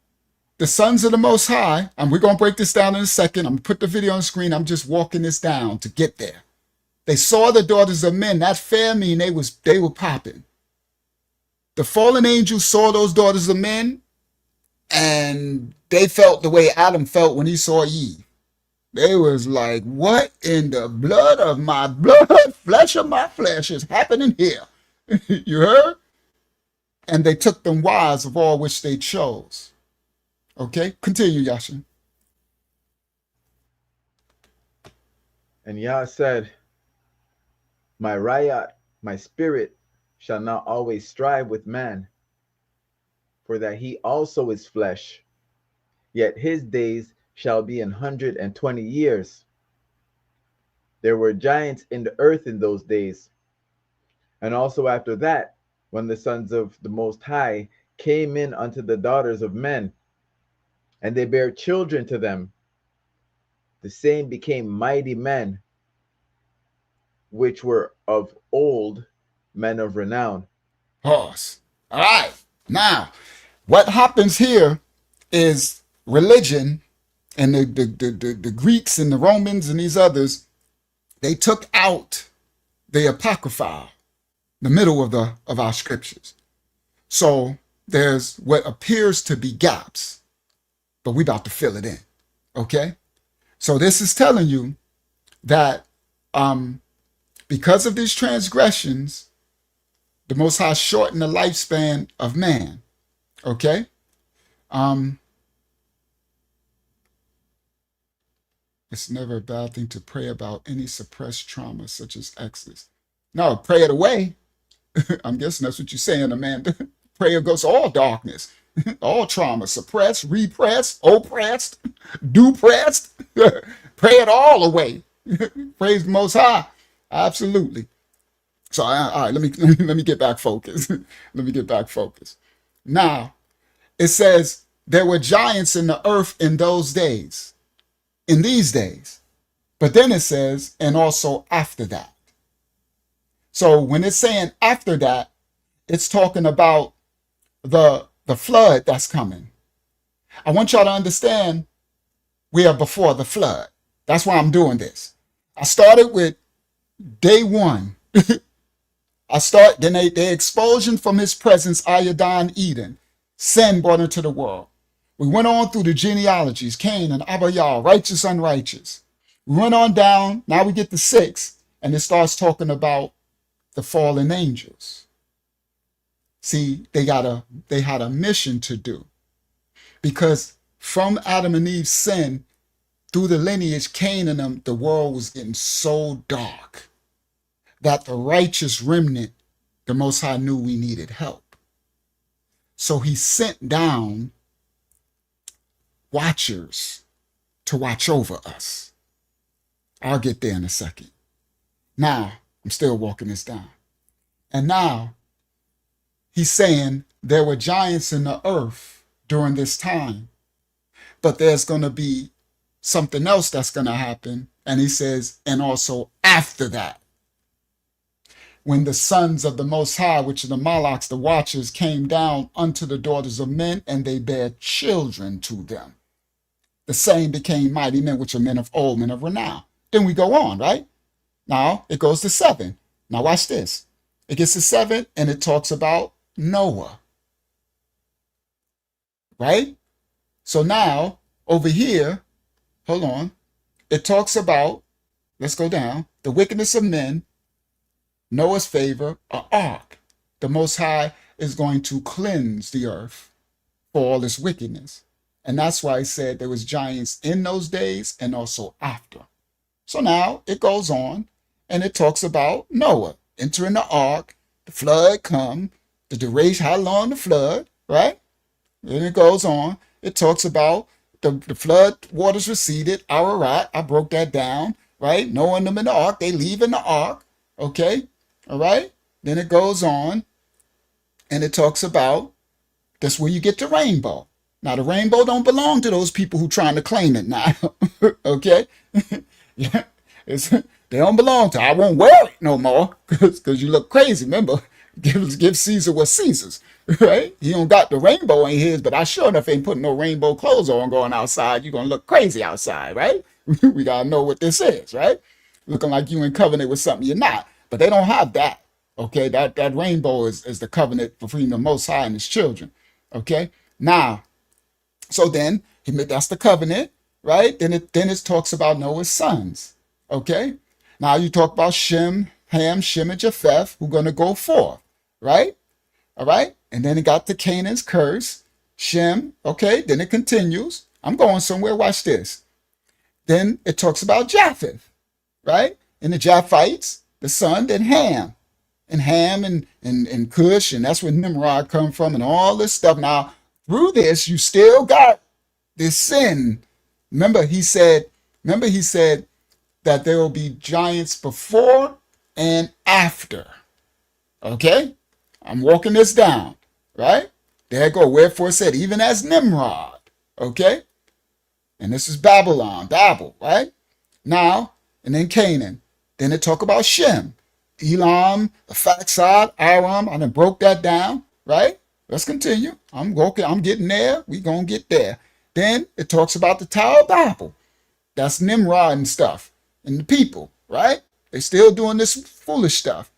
the sons of the Most High, and we're going to break this down in a second. I'm going to put the video on the screen. I'm just walking this down to get there. They saw the daughters of men. That fair mean they were popping. The fallen angels saw those daughters of men, And they felt the way Adam felt when he saw Eve. They was like, what in the blood of my blood, flesh of my flesh is happening here? You heard? And they took them wives of all which they chose. Okay, continue, Yashin. And Yah said, my Rayat, my spirit, shall not always strive with man, for that he also is flesh, yet his days shall be 120 years. There were giants in the earth in those days, and also after that, when the sons of the Most High came in unto the daughters of men, and they bare children to them, the same became mighty men, which were of old men of renown. Pause. All right. Now, what happens here is religion and the Greeks and the Romans and these others, they took out the apocrypha, the middle of our scriptures. So there's what appears to be gaps, but we about to fill it in. Okay? So this is telling you that because of these transgressions, the Most High shortened the lifespan of man. Okay? It's never a bad thing to pray about any suppressed trauma such as Exodus. No, pray it away. I'm guessing that's what you're saying, Amanda. Prayer goes all darkness, all trauma, suppressed, repressed, oppressed, depressed. Pray it all away. Praise the Most High. Absolutely. So, all right, let me get back focused. Let me get back focused. Now, it says there were giants in the earth in those days, in these days. But then it says, and also after that. So when it's saying after that, it's talking about the flood that's coming. I want y'all to understand we are before the flood. That's why I'm doing this. I started with day one. Then the expulsion from his presence, Iodine, Eden, sin brought into the world. We went on through the genealogies, Cain and Abayah, righteous, unrighteous. We went on down, now we get to 6, and it starts talking about the fallen angels. See, they had a mission to do. Because from Adam and Eve's sin, through the lineage, Cain and them, the world was getting so dark that the righteous remnant, the Most High knew we needed help. So he sent down watchers to watch over us. I'll get there in a second. Now, I'm still walking this down. And now, he's saying there were giants in the earth during this time, but there's going to be something else that's going to happen. And he says, and also after that, when the sons of the Most High, which are the Malaks, the watchers, came down unto the daughters of men, and they bare children to them. The same became mighty men, which are men of old, men of renown. Then we go on, right? Now it goes to 7. Now watch this. It gets to 7, and it talks about Noah. Right? So now, over here, hold on. It talks about, let's go down, the wickedness of men, Noah's favor, an ark. The Most High is going to cleanse the earth for all its wickedness. And that's why he said there was giants in those days and also after. So now it goes on and it talks about Noah entering the ark, the flood come, the duration, how long the flood, right? And it goes on. It talks about the flood waters receded, Ararat, I broke that down, right? Noah and them in the ark, they leave in the ark, okay? All right? Then it goes on and it talks about, that's where you get the rainbow. Now, the rainbow don't belong to those people who trying to claim it now, okay? Yeah, they don't belong to, I won't wear it no more because you look crazy. Remember, give Caesar what's Caesar's, right? He don't got the rainbow in his, but I sure enough ain't putting no rainbow clothes on going outside. You're going to look crazy outside, right? We got to know what this is, right? Looking like you in covenant with something you're not. But they don't have that, okay? That rainbow is the covenant between the Most High and his children, okay? Now, So then that's the covenant, right? Then it talks about Noah's sons. Okay. Now you talk about Shem, Ham, Shem, and Japheth, who are going to go forth, right? All right. And then it got to Canaan's curse, Shem. Okay. Then it continues. I'm going somewhere. Watch this. Then it talks about Japheth, right? And the Japhites, the son, then Ham. And Ham and Cush, and that's where Nimrod come from, and all this stuff. Now, through this, you still got this sin. Remember, he said that there will be giants before and after. Okay? I'm walking this down, right? There you go. Wherefore it said, even as Nimrod. Okay? And this is Babel, right? Now, and then Canaan. Then it talk about Shem, Elam, Faxad, Aram. I done broke that down, right? Let's continue. I'm getting there. We gonna get there. Then it talks about the Tower of Babel. That's Nimrod and stuff. And the people, right? They still doing this foolish stuff.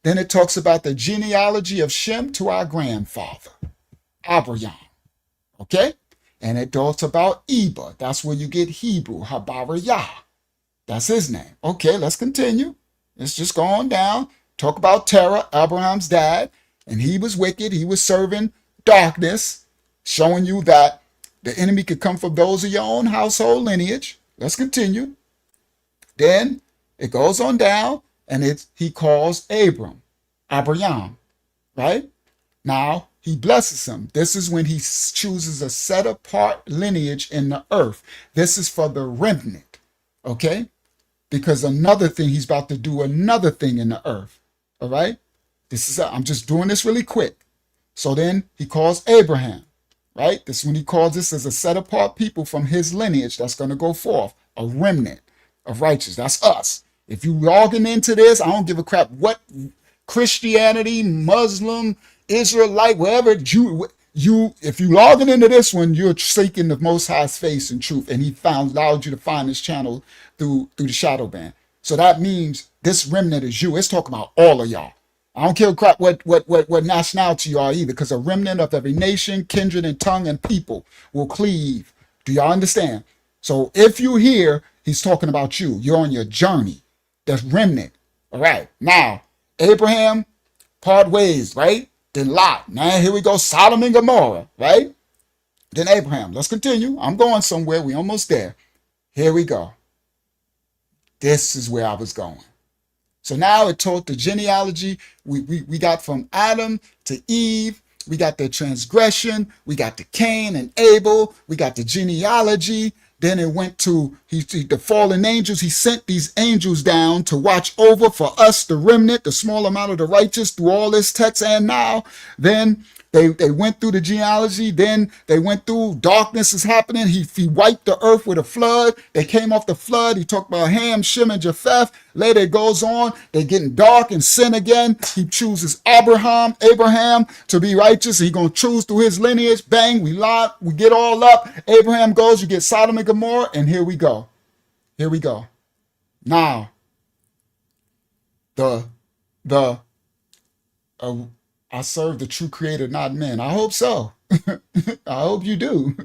Then it talks about the genealogy of Shem to our grandfather, Abraham. Okay? And it talks about Eber. That's where you get Hebrew, Habariyah. That's his name. Okay, let's continue. Let's just go on down. Talk about Terah, Abraham's dad. And he was wicked. He was serving darkness, showing you that the enemy could come from those of your own household lineage. Let's continue. Then it goes on down, and he calls Abraham, right? Now, he blesses him. This is when he chooses a set apart lineage in the earth. This is for the remnant, okay? Because another thing, he's about to do another thing in the earth, all right? I'm just doing this really quick. So then he calls Abraham, right? This is when he calls this as a set apart people from his lineage that's going to go forth, a remnant of righteous. That's us. If you logging into this, I don't give a crap what Christianity, Muslim, Israelite, wherever if you logging into this one, you're seeking the Most High's face and truth, and he allowed you to find this channel through the shadow band. So that means this remnant is you. It's talking about all of y'all. I don't care crap what nationality you are either, because a remnant of every nation, kindred, and tongue and people will cleave. Do y'all understand? So if you hear, he's talking about you. You're on your journey. That's remnant. All right. Now, Abraham part ways, right? Then Lot. Now here we go. Sodom and Gomorrah, right? Then Abraham. Let's continue. I'm going somewhere. We almost there. Here we go. This is where I was going. So now it told the genealogy. We got from Adam to Eve. We got the transgression. We got the Cain and Abel. We got the genealogy. Then it went to the fallen angels. He sent these angels down to watch over for us, the remnant, the small amount of the righteous through all this text. And now, then they went through the genealogy. Then they went through darkness is happening. He wiped the earth with a flood. They came off the flood. He talked about Ham, Shem, and Japheth. Later it goes on. They're getting dark and sin again. He chooses Abraham to be righteous. He's going to choose through his lineage. Bang, we get all up. Abraham goes, you get Sodom and Gomorrah, and here we go. Here we go. Now, I serve the true creator, not men. I hope so. I hope you do.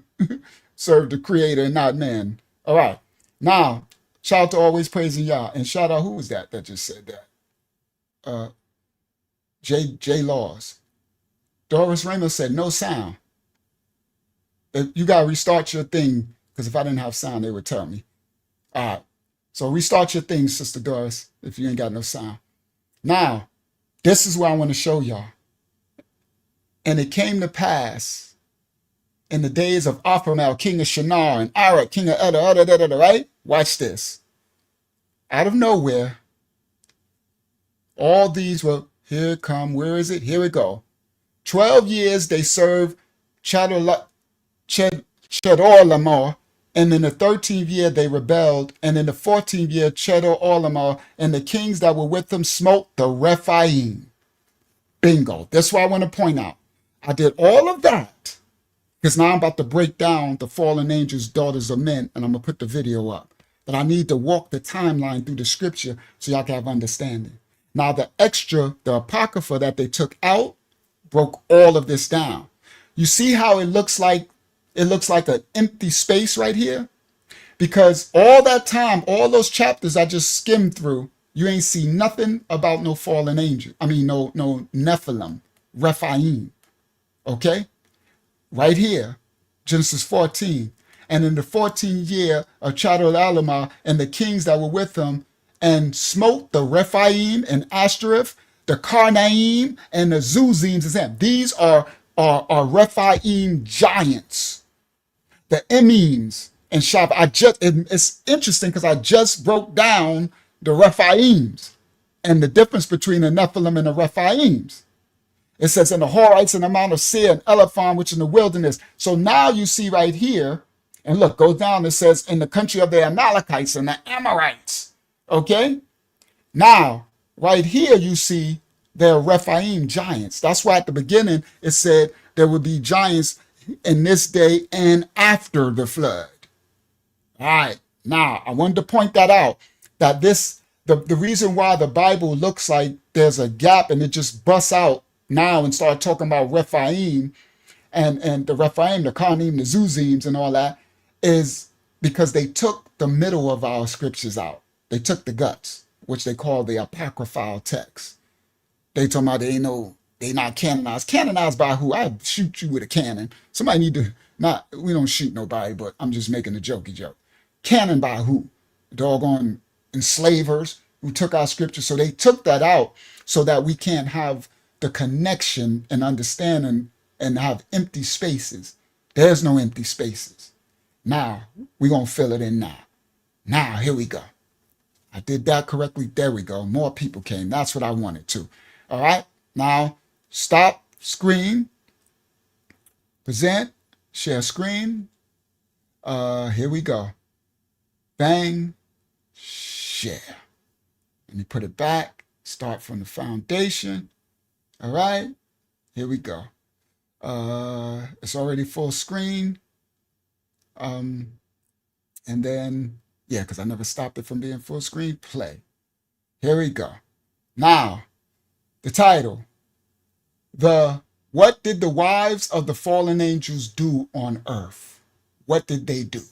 Serve the creator, not men. All right. Now, shout out to Always Praising Yah. And shout out, who was that just said that? J Laws. Doris Ramos said, no sound. You got to restart your thing, because if I didn't have sound, they would tell me. All right. So restart your thing, Sister Doris, if you ain't got no sound. Now, this is what I want to show y'all. And it came to pass in the days of Ophramel, king of Shinar, and Arak, king of Edda, right? Watch this. Out of nowhere, all these were, here come, where is it? Here we go. 12 years they served Chedorlaomer, and in the 13th year they rebelled, and in the 14th year Chedorlaomer and the kings that were with them smote the Rephaim. Bingo. That's what I want to point out. I did all of that because now I'm about to break down the fallen angels, daughters of men, and I'm going to put the video up. But I need to walk the timeline through the scripture so y'all can have understanding. Now, the Apocrypha that they took out broke all of this down. You see how it looks like it looks like an empty space right here? Because all that time, all those chapters I just skimmed through, you ain't see nothing about no fallen angel. I mean, no Nephilim, Rephaim. Okay? Right here, Genesis 14. And in the 14th year of Chedorlaomer and the kings that were with him, and smote the Rephaim and Ashtoreth, the Karnaim and the Zuzims. These are Rephaim giants. The Emims and Shab. It's interesting because I just broke down the Rephaims and the difference between the Nephilim and the Rephaims. It says, in the Horites and the Mount of Seir and Elephon, which in the wilderness. So now you see right here, and look, goes down, it says, in the country of the Amalekites and the Amorites. Okay? Now, right here you see there are Rephaim giants. That's why at the beginning it said there would be giants in this day and after the flood. All right. Now, I wanted to point that out, that the reason why the Bible looks like there's a gap and it just busts out now and start talking about Rephaim and the Rephaim, the Karnim, the Zuzims and all that is because they took the middle of our scriptures out. They took the guts, which they call the apocryphal text. They talking about they not canonized. Canonized by who? I shoot you with a cannon. Somebody need to we don't shoot nobody, but I'm just making a jokey joke. Canon by who? Doggone enslavers who took our scripture. So they took that out so that we can't have the connection and understanding and have empty spaces. There's no empty spaces. Now, we're going to fill it in now. Now, here we go. I did that correctly. There we go. More people came. That's what I wanted to. All right. Now, stop screen. Present. Share screen. Here we go. Bang. Share. Let me put it back. Start from the foundation. All right. Here we go. It's already full screen. And then, yeah, because I never stopped it from being full screen. Play. Here we go. Now, the title. What did the wives of the fallen angels do on earth? What did they do?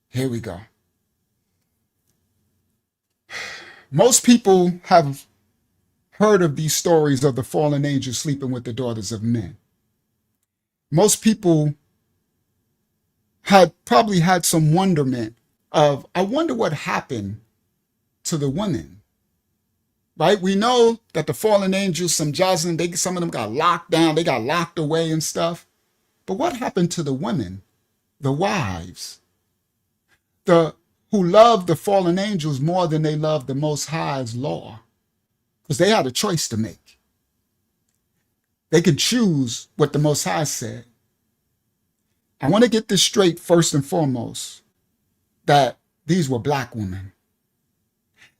Here we go. Most people have heard of these stories of the fallen angels sleeping with the daughters of men. Most people had probably had some wonderment of, I wonder what happened to the women, right? We know that the fallen angels, some of them got locked down, they got locked away and stuff. But what happened to the women, the wives, who loved the fallen angels more than they loved the Most High's law? Because they had a choice to make. They could choose what the Most High said. I want to get this straight first and foremost, that these were black women.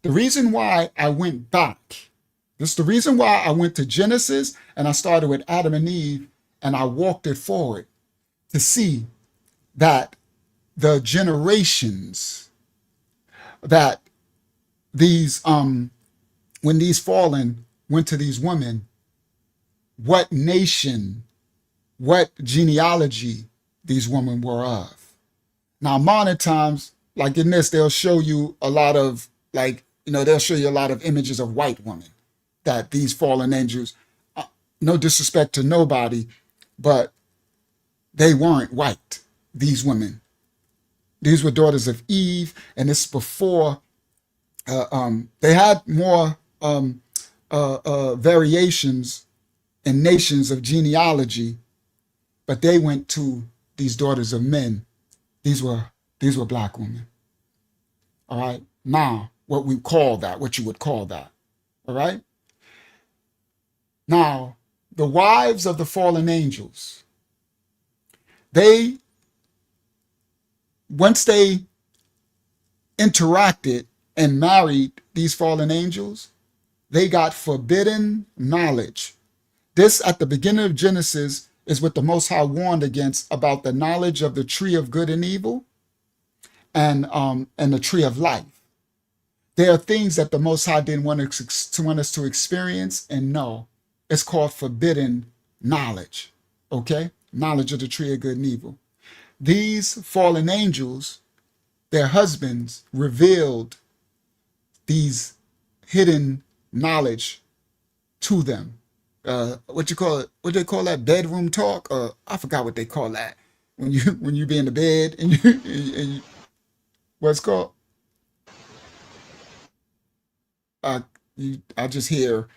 The reason why I went back, this is the reason why I went to Genesis and I started with Adam and Eve and I walked it forward to see that the generations that these, when these fallen went to these women, what nation, what genealogy these women were of. Now, modern times, like in this, they'll show you a lot of, they'll show you a lot of images of white women, that these fallen angels, no disrespect to nobody, but they weren't white, these women. These were daughters of Eve, and this before, they had more variations and nations of genealogy, but they went to these daughters of men. These were black women. All right. Now, what you would call that. All right. Now, the wives of the fallen angels, once they interacted and married these fallen angels, they got forbidden knowledge. This, at the beginning of Genesis, is what the Most High warned against about the knowledge of the tree of good and evil and the tree of life. There are things that the Most High didn't want us to experience and know. It's called forbidden knowledge, okay? Knowledge of the tree of good and evil. these fallen angels, their husbands, revealed these hidden knowledge to them. What you call it? What they call that? Bedroom talk? I forgot what they call that. When you be in the bed and you what's it called? I I just hear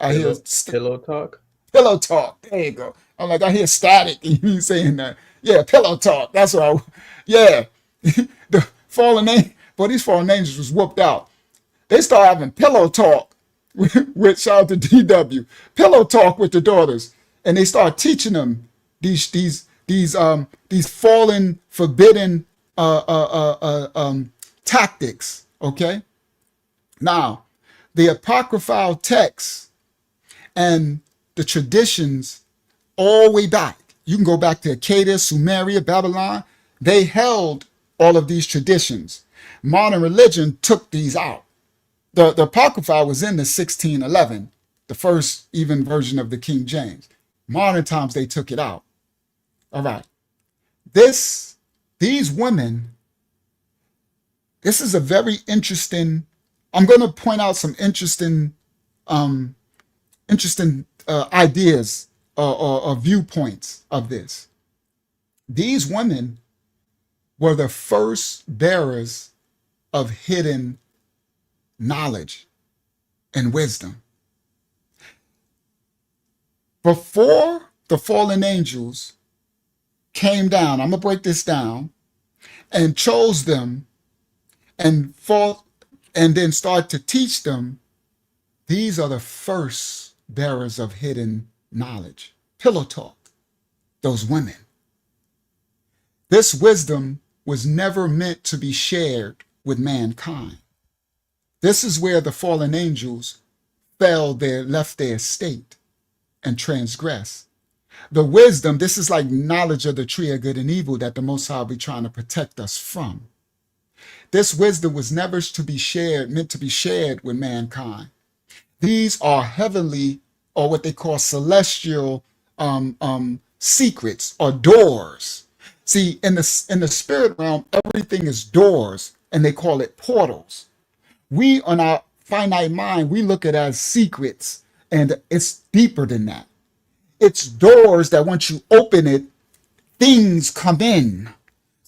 I hear Pillow talk. pillow talk. There you go. I'm like I hear static and you saying that. Yeah, pillow talk. That's what yeah. The fallen angel, boy, these fallen angels was whooped out. They start having pillow talk with shout out to DW. Pillow talk with the daughters. And they start teaching them these fallen, forbidden tactics. Okay? Now, the apocryphal texts and the traditions all the way back. You can go back to Akkadian, Sumeria, Babylon. They held all of these traditions. Modern religion took these out. The Apocrypha was in the 1611, the first even version of the King James. Modern times, they took it out. All right. These women, this is a very interesting, I'm going to point out some interesting ideas or viewpoints of this. These women were the first bearers of hidden knowledge and wisdom. Before the fallen angels came down, I'm going to break this down, and chose them and then start to teach them, these are the first bearers of hidden knowledge. Pillow talk, those women. This wisdom was never meant to be shared with mankind. This is where the fallen angels left their state and transgressed. The wisdom, this is like knowledge of the tree of good and evil that the Most High will be trying to protect us from. This wisdom was never meant to be shared with mankind. These are heavenly, or what they call celestial secrets or doors. See, in the spirit realm, everything is doors, and they call it portals. We, on our finite mind, we look at it as secrets, and it's deeper than that. It's doors that once you open it, things come in.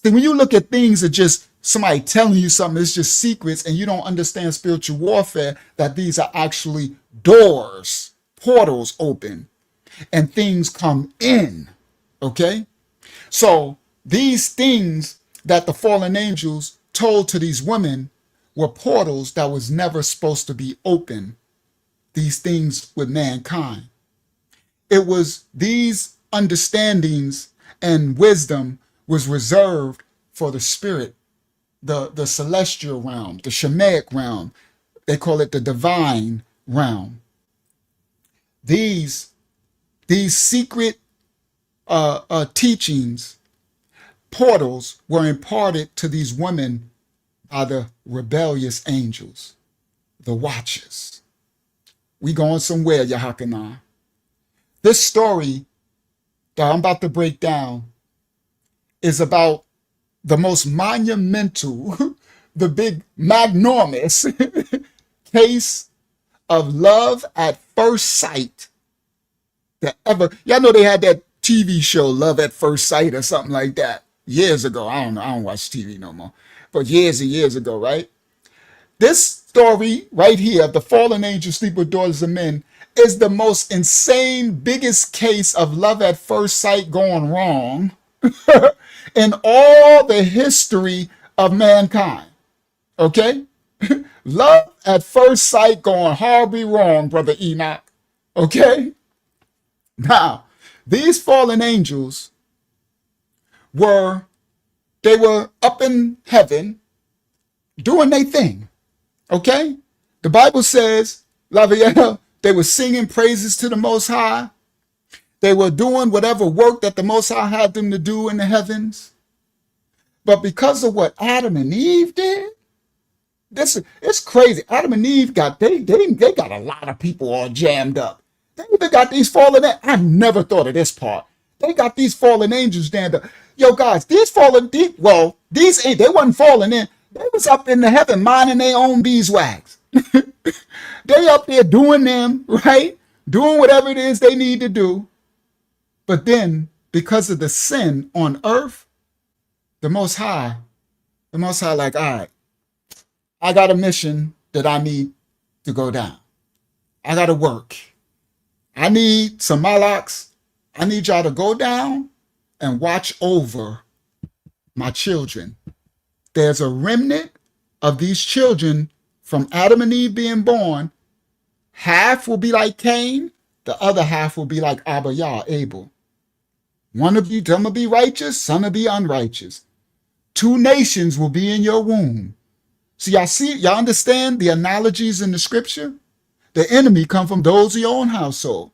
See, when you look at things that just somebody telling you something, it's just secrets, and you don't understand spiritual warfare, that these are actually doors, portals open, and things come in. Okay? So these things that the fallen angels told to these women were portals that was never supposed to be open, these things with mankind. It was these understandings and wisdom was reserved for the spirit, the celestial realm, the Shemaic realm. They call it the divine realm. These secret teachings, portals, were imparted to these women by the rebellious angels, the watchers. We going somewhere, Yahakanah. This story that I'm about to break down is about the most monumental, the big magnormous case of love at first sight that ever. Y'all know they had that TV show, Love at First Sight, or something like that, years ago. I don't know. I don't watch TV no more. But years and years ago, right? This story right here of the fallen angels sleep with daughters of men is the most insane, biggest case of love at first sight going wrong in all the history of mankind. Okay? Love at first sight going horribly wrong, Brother Enoch. Okay? Now, these fallen angels were up in heaven doing their thing. Okay? The Bible says, Lavielle, they were singing praises to the Most High. They were doing whatever work that the Most High had them to do in the heavens. But because of what Adam and Eve did, it's crazy. Adam and Eve got a lot of people all jammed up. They even got these fallen angels. I never thought of this part. They got these fallen angels jammed up. Yo, guys, these ain't, they wasn't falling in. They was up in the heaven minding their own beeswax. They up there doing them, right? Doing whatever it is they need to do. But then, because of the sin on earth, the Most High, like, all right, I got a mission that I need to go down. I got to work. I need some Malaks. I need y'all to go down and watch over my children. There's a remnant of these children from Adam and Eve being born. Half will be like Cain. The other half will be like Abba Yah, Abel. One of you, some will be righteous, some will be unrighteous. 2 nations will be in your womb. So y'all understand the analogies in the scripture? The enemy come from those of your own household.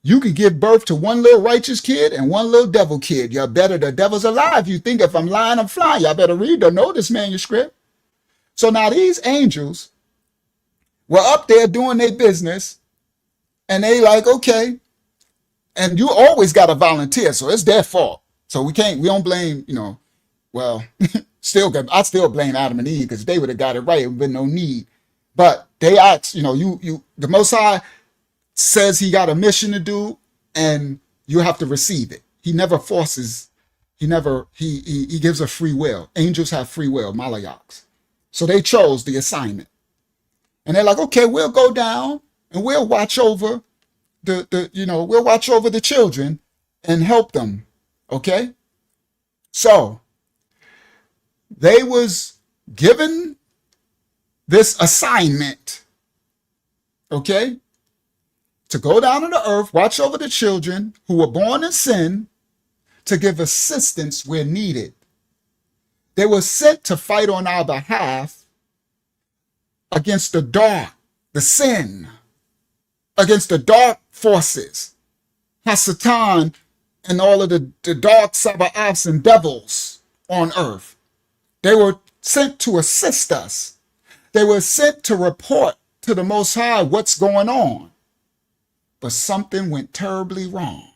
You could give birth to one little righteous kid and one little devil kid. You're better, the devil's alive. You think if I'm lying, I'm flying. Y'all better read or know this manuscript. So now these angels were up there doing their business, and they like, okay, and you always got to volunteer, so it's their fault. So we don't blame, well, I still blame Adam and Eve because they would have got it right. It would have been no need. But they asked, the Most High says he got a mission to do, and you have to receive it. He never forces. He gives a free will. Angels have free will, Malachites. So they chose the assignment, and they're like, okay, we'll go down and we'll watch over we'll watch over the children and help them. Okay, so they was given this assignment, okay, to go down to the earth, watch over the children who were born in sin, to give assistance where needed. They were sent to fight on our behalf against the dark, the sin, against the dark forces, Hasatan, and all of the dark Sabaoths and devils on earth. They were sent to assist us. They were sent to report to the Most High what's going on. But something went terribly wrong.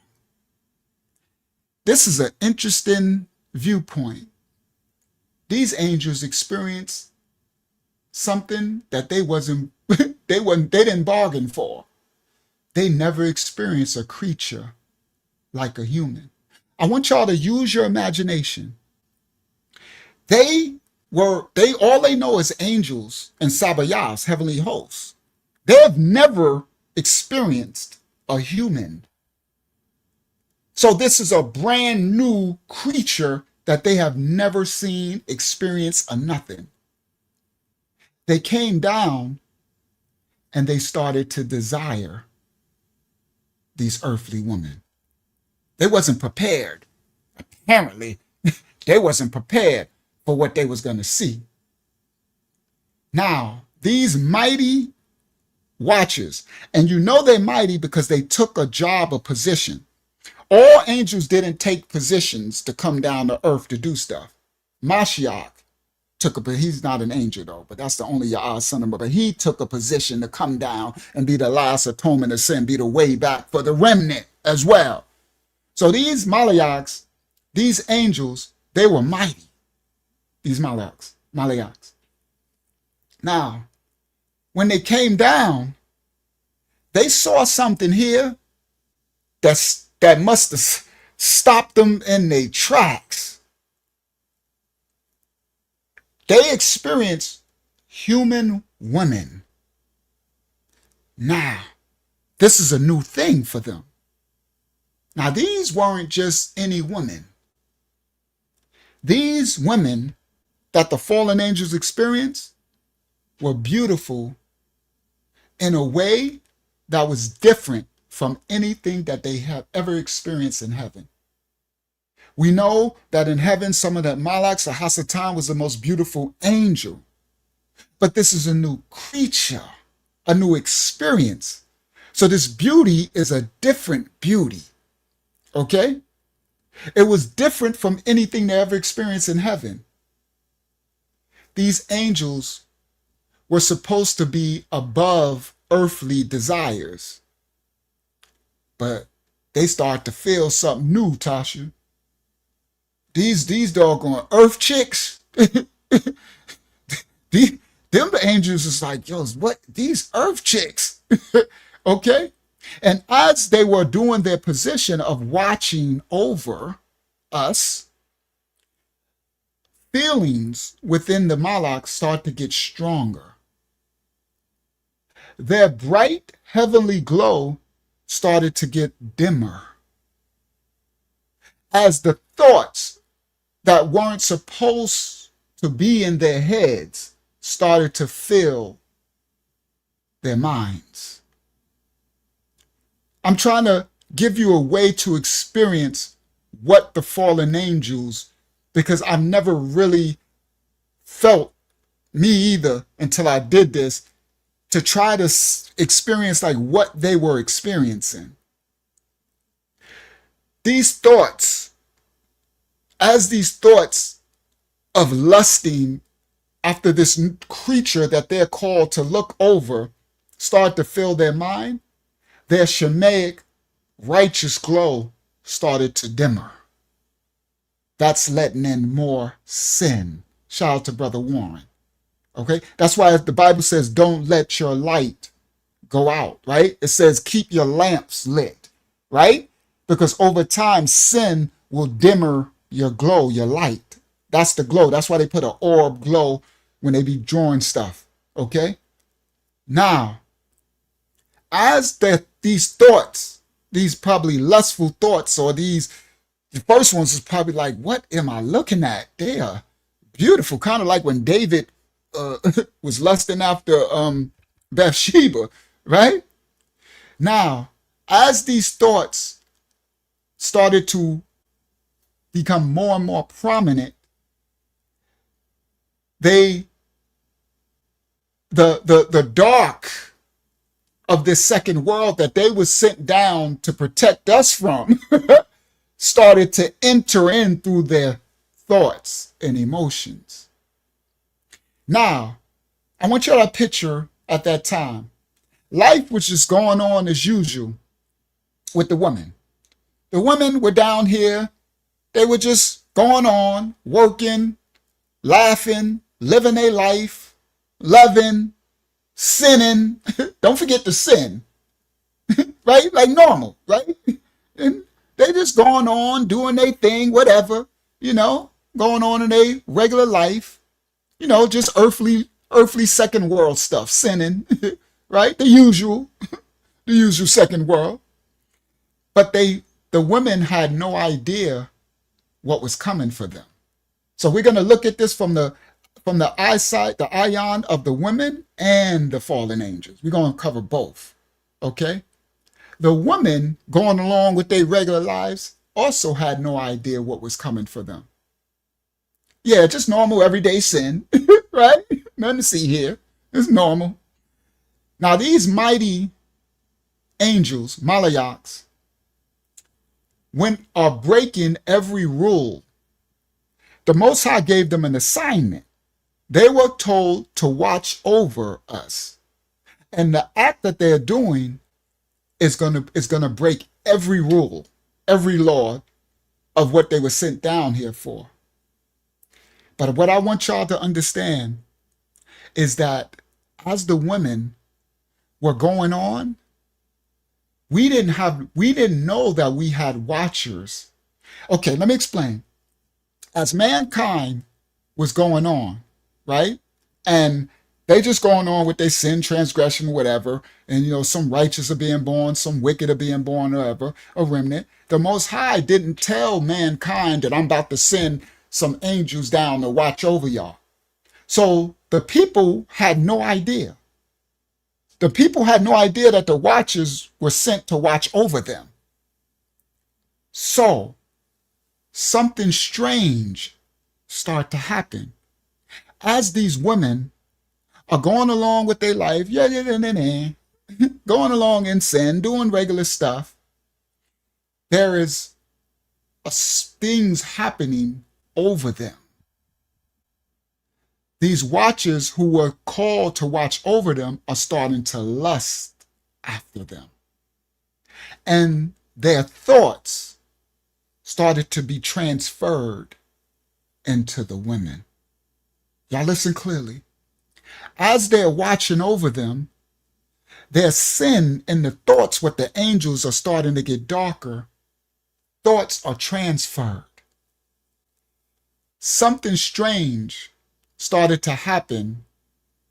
This is an interesting viewpoint. These angels experienced something that they didn't bargain for. They never experienced a creature like a human. I want y'all to use your imagination. All they know is angels and Sabayas, heavenly hosts. They have never experienced a human. So this is a brand new creature that they have never seen, experienced, or nothing. They came down and they started to desire these earthly women. They wasn't prepared. Apparently, they wasn't prepared for what they was going to see. Now, these mighty watchers, and they're mighty because they took a job, a position. All angels didn't take positions to come down to earth to do stuff. Mashiach but he's not an angel though, but that's the only Yah's son of, but he took a position to come down and be the last atonement of sin, be the way back for the remnant as well. So these Malachites, these angels, they were mighty. These Malachites. Now, when they came down, they saw something here that must have stopped them in their tracks. They experienced human women. Now, this is a new thing for them. Now, these weren't just any women. These women that the fallen angels experienced were beautiful in a way that was different from anything that they have ever experienced in heaven. We know that in heaven, some of that Malaks or Hasatan was the most beautiful angel. But this is a new creature, a new experience. So this beauty is a different beauty, okay? It was different from anything they ever experienced in heaven. These angels were supposed to be above earthly desires. But they start to feel something new, Tasha. these doggone earth chicks, the, them the angels is like, yo, what these earth chicks? Okay? And as they were doing their position of watching over us, feelings within the Malak start to get stronger. Their bright heavenly glow started to get dimmer as the thoughts that weren't supposed to be in their heads started to fill their minds. I'm trying to give you a way to experience what the fallen angels, because I've never really felt, me either, until I did this, to try to experience like what they were experiencing. These thoughts, as these thoughts of lusting after this creature that they're called to look over start to fill their mind, their Shemaic righteous glow started to dimmer. That's letting in more sin. Shout out to Brother Warren. Okay? That's why the Bible says, don't let your light go out, right? It says, keep your lamps lit, right? Because over time, sin will dimmer your glow, your light. That's the glow. That's why they put an orb glow when they be drawing stuff, okay? Now, as these thoughts, these probably lustful thoughts, or the first ones is probably like, what am I looking at? They are beautiful, kind of like when David was lusting after Bathsheba, right? Now, as these thoughts started to become more and more prominent, the dark of this second world that they were sent down to protect us from started to enter in through their thoughts and emotions. Now, I want y'all to picture at that time, life was just going on as usual with the women. The women were down here. They were just going on, working, laughing, living their life, loving, sinning. Don't forget to sin, right? Like normal, right? And they just going on, doing their thing, whatever, going on in their regular life, just earthly second world stuff, sinning, right? The usual second world. But the women had no idea what was coming for them. So we're going to look at this from the eyesight, the ion of the women and the fallen angels. We're going to cover both, okay? The women going along with their regular lives also had no idea what was coming for them. Yeah, just normal everyday sin, right? Nothing to see here. It's normal. Now these mighty angels, Malayaks, are breaking every rule. The Most High gave them an assignment. They were told to watch over us. And the act that they're doing is gonna break every rule, every law of what they were sent down here for. But what I want y'all to understand is that as the women were going on, we didn't know that we had watchers. Okay, let me explain. As mankind was going on, right? And they just going on with their sin, transgression, whatever. And, some righteous are being born, some wicked are being born, whatever, a remnant. The Most High didn't tell mankind that I'm about to send some angels down to watch over y'all. So the people had no idea. The people had no idea that the watchers were sent to watch over them. So something strange started to happen. As these women are going along with their life, going along in sin, doing regular stuff, there is things happening over them. These watchers who were called to watch over them are starting to lust after them. And their thoughts started to be transferred into the women. Y'all listen clearly. As they're watching over them, their sin and the thoughts, what the angels are starting to get darker, thoughts are transferred. Something strange started to happen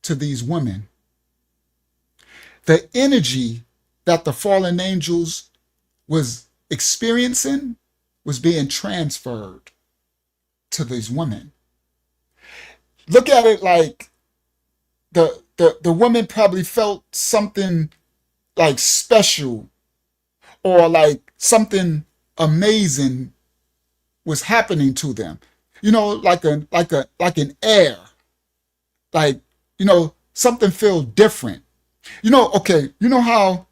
to these women. The energy that the fallen angels was experiencing was being transferred to these women. Look at it like the women probably felt something like special or like something amazing was happening to them. You know, like an air, like, you know, something feel different. You know, okay, you know how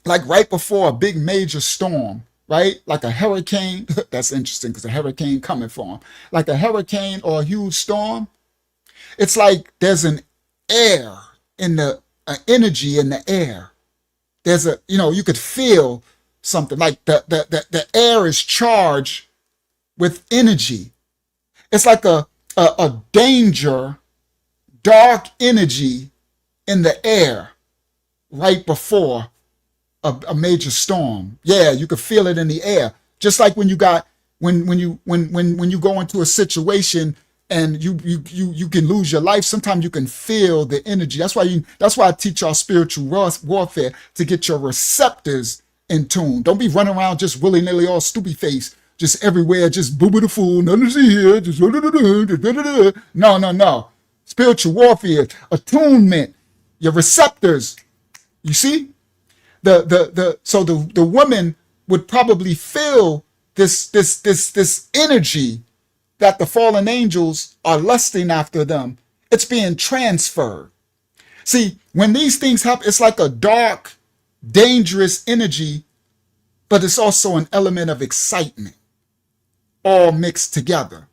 like right before a big major storm, right? Like a hurricane, that's interesting because a hurricane coming for them. Like a hurricane or a huge storm, it's like there's an air in the energy in the air. There's a, you know, you could feel something like the air is charged with energy. It's like a danger, dark energy in the air right before a major storm. Yeah, you could feel it in the air. Just like when you got when you go into a situation and you can lose your life. Sometimes you can feel the energy. That's why I teach y'all spiritual warfare, to get your receptors in tune. Don't be running around just willy-nilly all stupid face, just everywhere, just boo boo the fool, nothing to see here, just no. Spiritual warfare, attunement, your receptors. You see? So the woman would probably feel this energy that the fallen angels are lusting after them. It's being transferred. See, when these things happen, it's like a dark, dangerous energy, but it's also an element of excitement, all mixed together.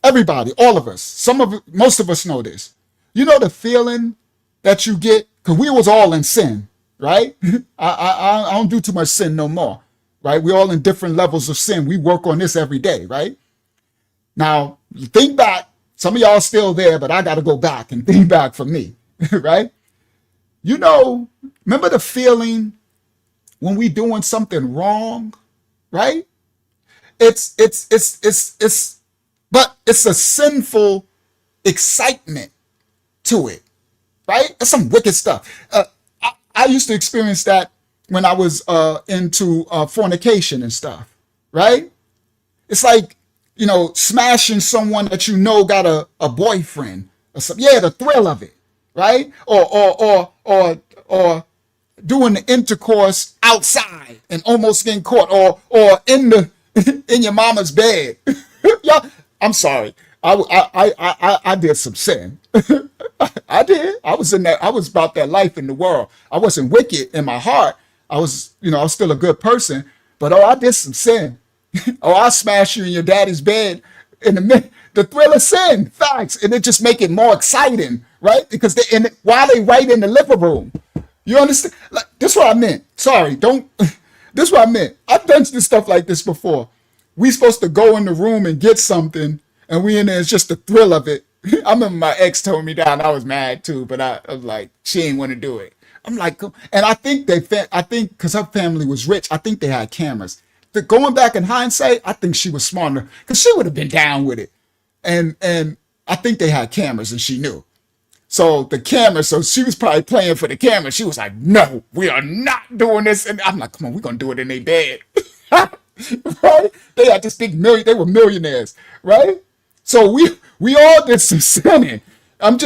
Everybody, all of us, most of us know this. You know the feeling that you get, because we was all in sin, right? I don't do too much sin no more, right? We're all in different levels of sin. We work on this every day, right? Now, think back. Some of y'all still there, but I got to go back and think back for me, right? You know, remember the feeling when we doing something wrong, right? But it's a sinful excitement to it, right? It's some wicked stuff. I used to experience that when I was into fornication and stuff, right? It's like, you know, smashing someone that you know got a boyfriend or something. Yeah, the thrill of it, right? Or doing the intercourse outside and almost getting caught, or in the in your mama's bed. Yeah, I'm sorry. I did some sin. I did. I was in that. I was about that life in the world. I wasn't wicked in my heart. I was, you know, I was still a good person. But I did some sin. I smash you in your daddy's bed in the thrill of sin, facts, and it just make it more exciting, right? Because while they right in the living room, you understand? Like, this is what I meant. Sorry, don't. This is what I meant. I've done this stuff like this before. We supposed to go in the room and get something, and we in there. It's just the thrill of it. I remember my ex told me that, and I was mad too, but I was like, she ain't want to do it. I'm like, and I think because her family was rich, I think they had cameras. Going back in hindsight, I think she was smarter because she would have been down with it. And I think they had cameras and she knew. So she was probably playing for the camera. She was like, no, we are not doing this. And I'm like, come on, we're going to do it in their bed. Right? They had this big they were millionaires, right? So we all did some sinning. I'm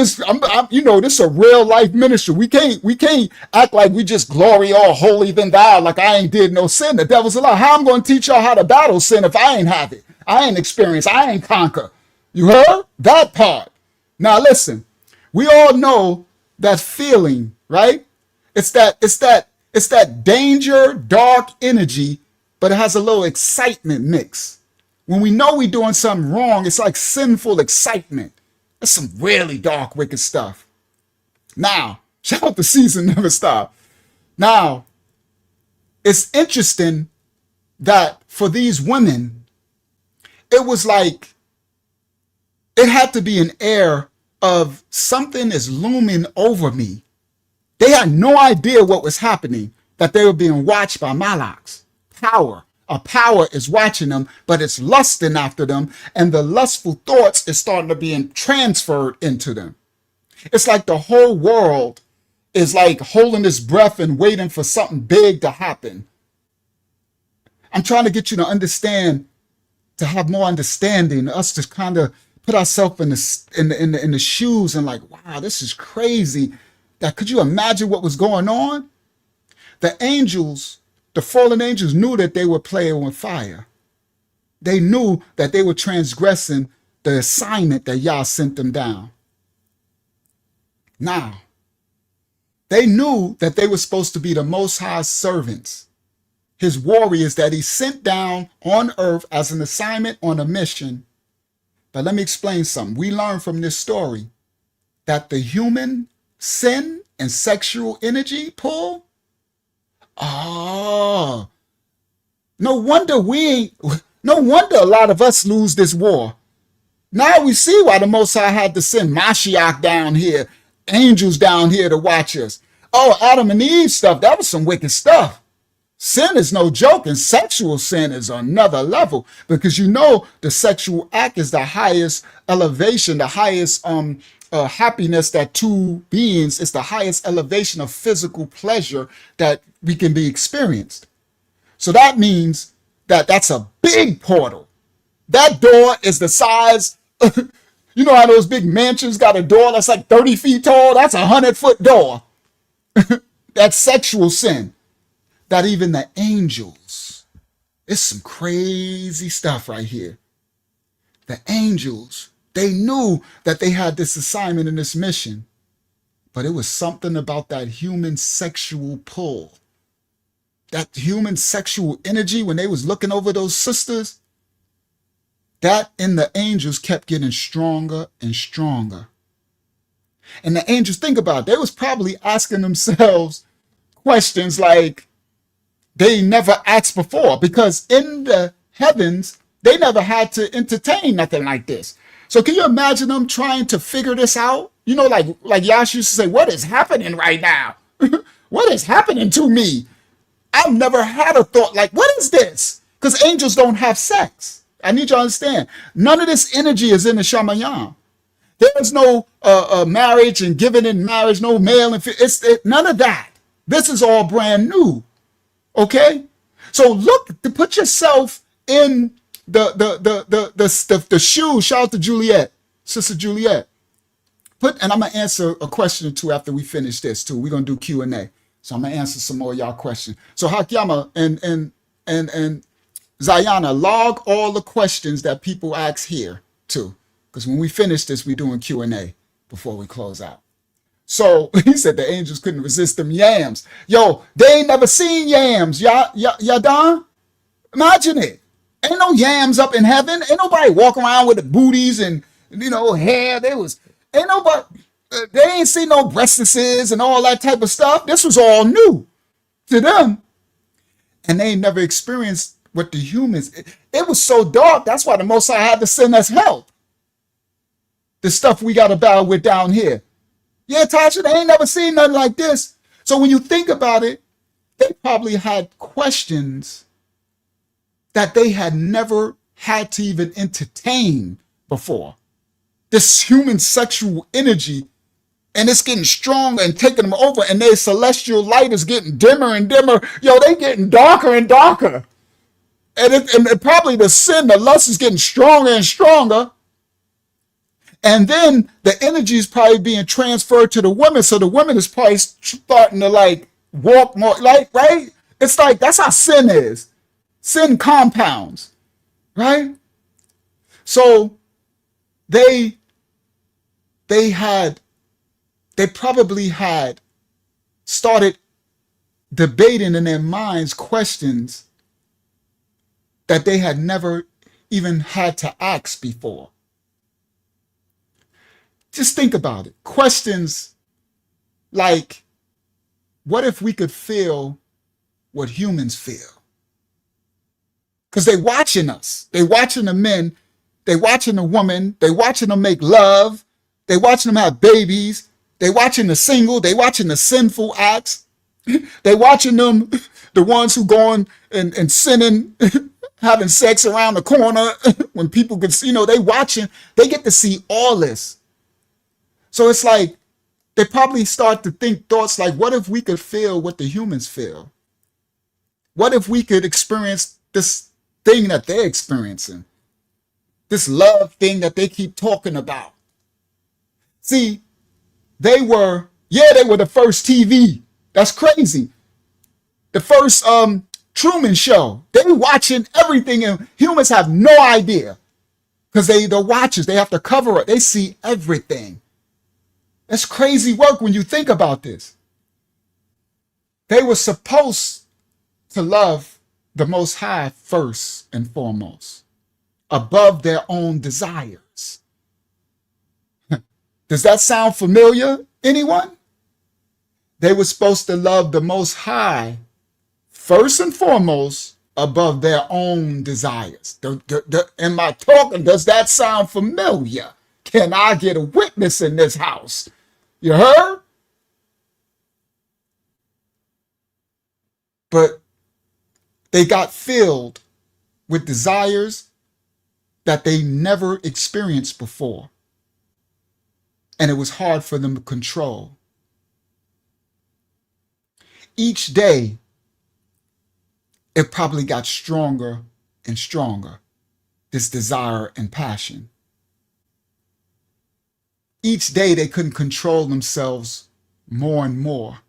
you know, this is a real life ministry. We can't act like we just glory all holy than thou, like I ain't did no sin. The devil's a lie. How I'm going to teach y'all how to battle sin if I ain't have it? I ain't experienced. I ain't conquer. You heard that part? Now listen, we all know that feeling, right? It's that danger, dark energy, but it has a little excitement mix. When we know we're doing something wrong, it's like sinful excitement. That's some really dark, wicked stuff. Now, shout out to Season Never Stop. Now, it's interesting that for these women, it was like It had to be an air of something is looming over me. They had no idea what was happening, that they were being watched by Malaks. Power. A power is watching them, but it's lusting after them, and the lustful thoughts is starting to be transferred into them. It's like the whole world is like holding its breath and waiting for something big to happen. I'm trying to get you to understand, to have more understanding, us to kind of put ourselves in the shoes and like, wow, this is crazy. That could you imagine what was going on? The angels, the fallen angels knew that they were playing with fire. They knew that they were transgressing the assignment that Yah sent them down. Now, they knew that they were supposed to be the Most High's servants, his warriors that he sent down on earth as an assignment on a mission. But let me explain something. We learn from this story that the human sin and sexual energy pull, no wonder a lot of us lose this war. Now we see why the Most High had to send Mashiach down here, angels down here to watch us. Oh, Adam and Eve stuff, that was some wicked stuff. Sin is no joke, and sexual sin is another level, because you know the sexual act is the highest elevation, the highest happiness that two beings, is the highest elevation of physical pleasure that we can be experienced. So that means that that's a big portal. That door is the size, you know how those big mansions got a door that's like 30 feet tall? That's a 100-foot door. That's sexual sin. That even the angels, it's some crazy stuff right here. The angels, they knew that they had this assignment and this mission, but it was something about that human sexual pull, that human sexual energy when they was looking over those sisters, that in the angels kept getting stronger and stronger. And the angels, think about it, they was probably asking themselves questions like, they never asked before, because in the heavens, they never had to entertain nothing like this. So can you imagine them trying to figure this out? You know, like Yash used to say, what is happening right now? What is happening to me? I've never had a thought like, what is this? Because angels don't have sex. I need you to understand. None of this energy is in the Shamayam. There's no marriage and giving in marriage, no male and female. None of that. This is all brand new. Okay, so look to put yourself in the shoes. Shout out to Juliet, Sister Juliet. And I'm gonna answer a question or two after we finish this too. We're gonna do Q&A, so I'm gonna answer some more of y'all questions. So Hakyama and Zayana, log all the questions that people ask here too, because when we finish this, we're doing Q&A before we close out. So he said the angels couldn't resist them yams. Yo, they ain't never seen yams. Y'all done? Imagine it. Ain't no yams up in heaven. Ain't nobody walking around with the booties and, you know, hair. They ain't seen no breastises and all that type of stuff. This was all new to them. And they ain't never experienced what the humans, it was so dark. That's why the Most High had to send us help. The stuff we got to battle with down here. Yeah, Tasha, they ain't never seen nothing like this. So when you think about it, they probably had questions that they had never had to even entertain before. This human sexual energy, and it's getting stronger and taking them over, and their celestial light is getting dimmer and dimmer. Yo, they getting darker and darker. And probably the sin, the lust is getting stronger and stronger. And then the energy is probably being transferred to the women. So the women is probably starting to like walk more, like, right? It's like, that's how sin is. Sin compounds, right? So they probably had started debating in their minds questions that they had never even had to ask before. Just think about it. Questions like, what if we could feel what humans feel? Because they're watching us. They're watching the men They watching a woman. They watching them make love. They watching them have babies. They watching the single. They watching the sinful acts. They watching them, the ones who going and sinning, having sex around the corner when people can see, they watching. They get to see all this. So it's like they probably start to think thoughts like, what if we could feel what the humans feel? What if we could experience this thing that they're experiencing? This love thing that they keep talking about. See, they were the first TV. That's crazy. The first Truman Show. They watching everything, and humans have no idea because they're watchers. They have to cover it. They see everything. That's crazy work when you think about this. They were supposed to love the Most High first and foremost, above their own desires. Does that sound familiar? Anyone? They were supposed to love the Most High first and foremost above their own desires. Am I talking? Does that sound familiar? Can I get a witness in this house? You heard? But they got filled with desires that they never experienced before. And it was hard for them to control. Each day, it probably got stronger and stronger, this desire and passion. Each day, they couldn't control themselves more and more.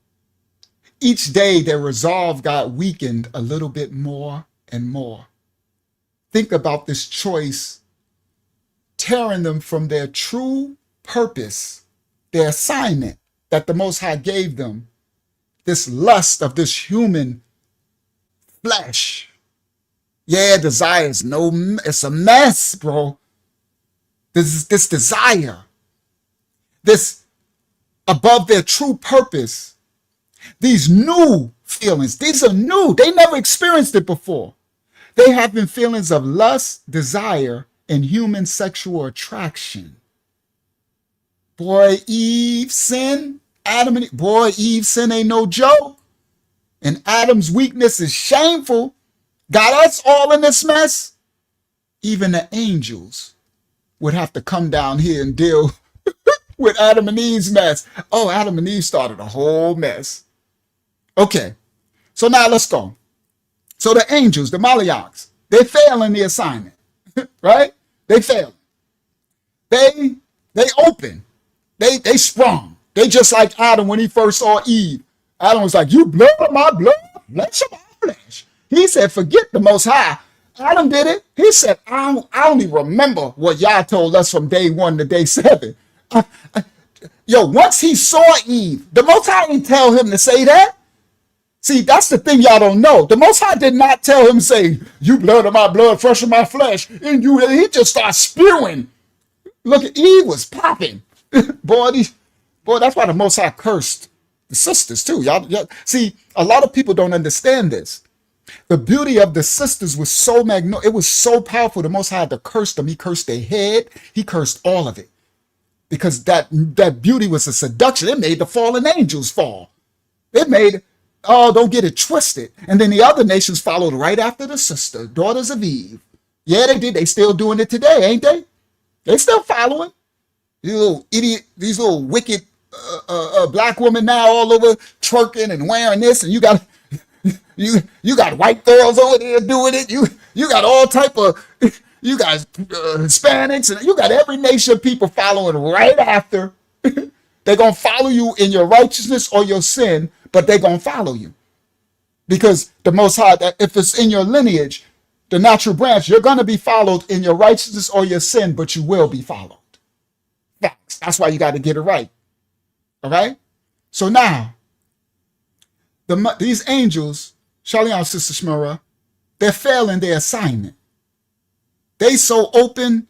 Each day, their resolve got weakened a little bit more and more. Think about this choice tearing them from their true purpose, their assignment that the Most High gave them, this lust of this human flesh. Yeah, desire is it's a mess, bro. This desire, this above their true purpose, these new feelings, these are new. They never experienced it before. They have been feelings of lust, desire, and human sexual attraction. Boy, Eve sin, Adam and boy, Eve sin ain't no joke. And Adam's weakness is shameful. Got us all in this mess. Even the angels would have to come down here and deal with Adam and Eve's mess. Oh, Adam and Eve started a whole mess. Okay, so now let's go. So the angels, the Malachites, they fail in the assignment, right? They fail. They open. They sprung. They just like Adam when he first saw Eve. Adam was like, you blood of my blood, flesh of my flesh. He said, forget the Most High. Adam did it. He said, I don't even remember what y'all told us from day 1 to day 7. Once he saw Eve, the Most High didn't tell him to say that. See, that's the thing y'all don't know. The Most High did not tell him, say, you blood of my blood, flesh of my flesh. And he just started spewing. Look, Eve was popping. Boy, that's why the Most High cursed the sisters too. Y'all, see, a lot of people don't understand this. The beauty of the sisters was so it was so powerful. The Most High had to curse them. He cursed their head. He cursed all of it. Because that beauty was a seduction. It made the fallen angels fall. It made, don't get it twisted. And then the other nations followed right after the sister, daughters of Eve. Yeah, they did. They still doing it today, ain't they? They still following. These little idiot, these little wicked black women now all over twerking and wearing this, and you got white girls over there doing it. You got all type of, you got Hispanics, and you got every nation of people following right after. They're gonna follow you in your righteousness or your sin, but they're gonna follow you because the Most High, if it's in your lineage, the natural branch, you're gonna be followed in your righteousness or your sin, but you will be followed. Facts. That's why you got to get it right. All right. So now, these angels, Shalom, Sister Shmura, they're failing their assignment. They so open,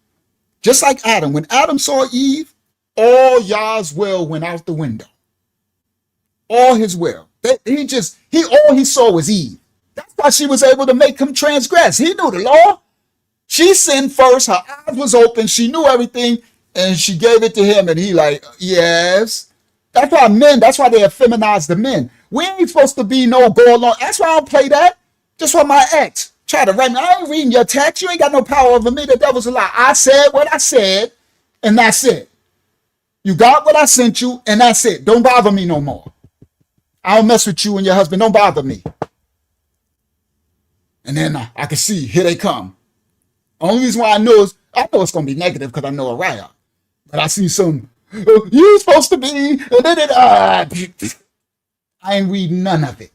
just like Adam. When Adam saw Eve, all Yah's will went out the window. All his will. All he saw was Eve. That's why she was able to make him transgress. He knew the law. She sinned first. Her eyes was open. She knew everything, and she gave it to him. And he like, yes. That's why men. That's why they effeminize the men. We ain't supposed to be no go along. That's why I don't play that. Just for my ex try to write me. I ain't reading your text. You ain't got no power over me. The devil's a lie. I said what I said, and that's it. You got what I sent you, and that's it. Don't bother me no more. I don't mess with you and your husband. Don't bother me. And then I can see, here they come. Only reason why I know it's going to be negative because I know a riot. But I see some, you supposed to be, I ain't reading none of it.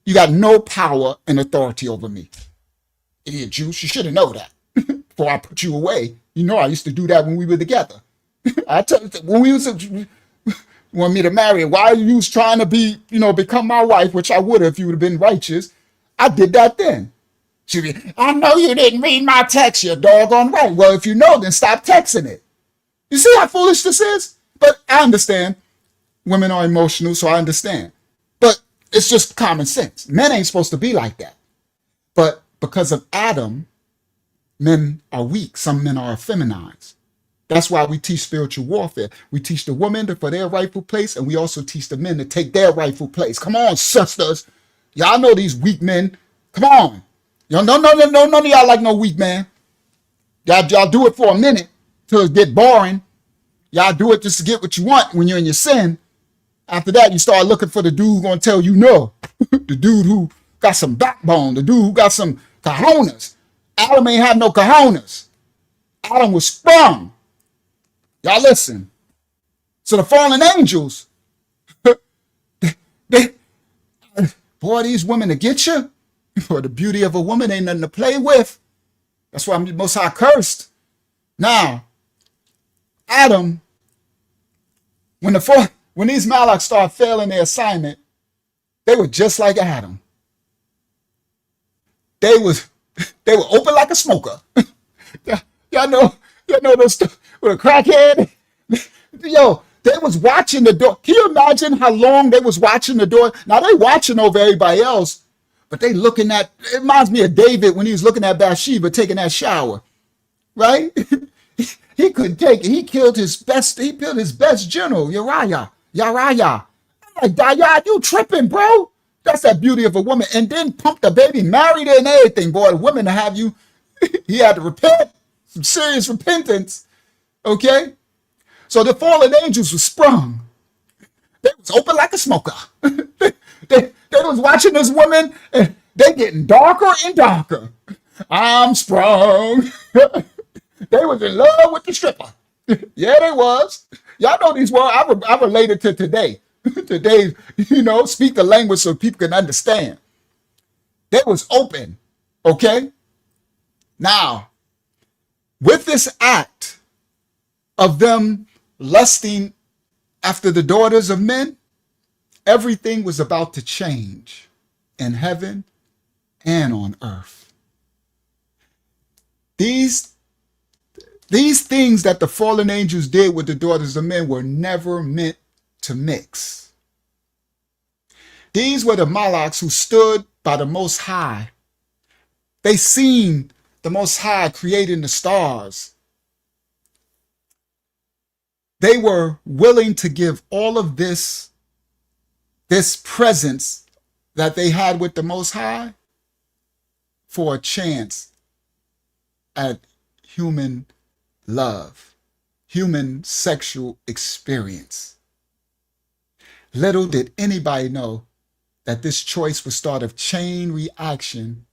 You got no power and authority over me. Idiot Juice, you should have known that before I put you away. You know I used to do that when we were together. I tell you, when we was want me to marry her, while you was trying to be, become my wife, which I would have if you would have been righteous, I did that then. She'd be, I know you didn't read my text, you're doggone right. Well, if you know, then stop texting it. You see how foolish this is? But I understand. Women are emotional, so I understand. But it's just common sense. Men ain't supposed to be like that. But because of Adam, men are weak. Some men are effeminized. That's why we teach spiritual warfare. We teach the women for their rightful place, and we also teach the men to take their rightful place. Come on, sisters. Y'all know these weak men. Come on. Y'all, no, none of y'all like no weak man. Y'all do it for a minute till it get boring. Y'all do it just to get what you want when you're in your sin. After that, you start looking for the dude who's going to tell you no. The dude who got some backbone. The dude who got some cojones. Adam ain't have no cojones. Adam was sprung. Y'all listen. So the fallen angels, boy, these women to get you. For the beauty of a woman ain't nothing to play with. That's why I'm Most High cursed. Now, Adam, when these Malaks start failing their assignment, they were just like Adam. They were open like a smoker. y'all know those with a crackhead. Yo, they was watching the door. Can you imagine how long they was watching the door? Now they watching over everybody else, but they looking at. It reminds me of David when he was looking at Bathsheba taking that shower, right? He couldn't take it. He killed his best general, Uriah. I'm like, Dayah, you tripping, bro? That's that beauty of a woman. And then pump the baby, married her and everything, boy. The women to have you. He had to repent, some serious repentance. Okay? So the fallen angels were sprung. They was open like a smoker. they was watching this woman, and they getting darker and darker. I'm sprung. They was in love with the stripper. Yeah, they was. Y'all know these words. I related to today. Today, speak the language so people can understand. They was open. Okay? Now, with this act of them lusting after the daughters of men, everything was about to change in heaven and on earth. These things that the fallen angels did with the daughters of men were never meant to mix. These were the Malaks who stood by the Most High. They seen the Most High creating the stars. They were willing to give all of this presence that they had with the Most High for a chance at human love, human sexual experience. Little did anybody know that this choice would start a chain reaction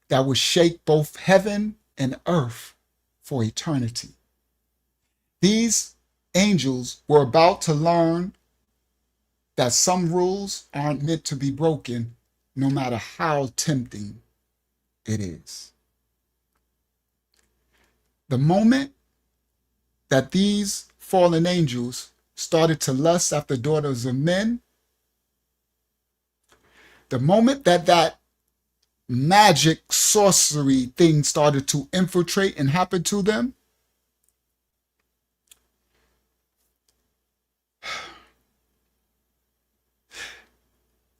that would shake both heaven and earth for eternity. These angels were about to learn that some rules aren't meant to be broken, no matter how tempting it is. The moment that these fallen angels started to lust after daughters of men, the moment that magic sorcery thing started to infiltrate and happen to them,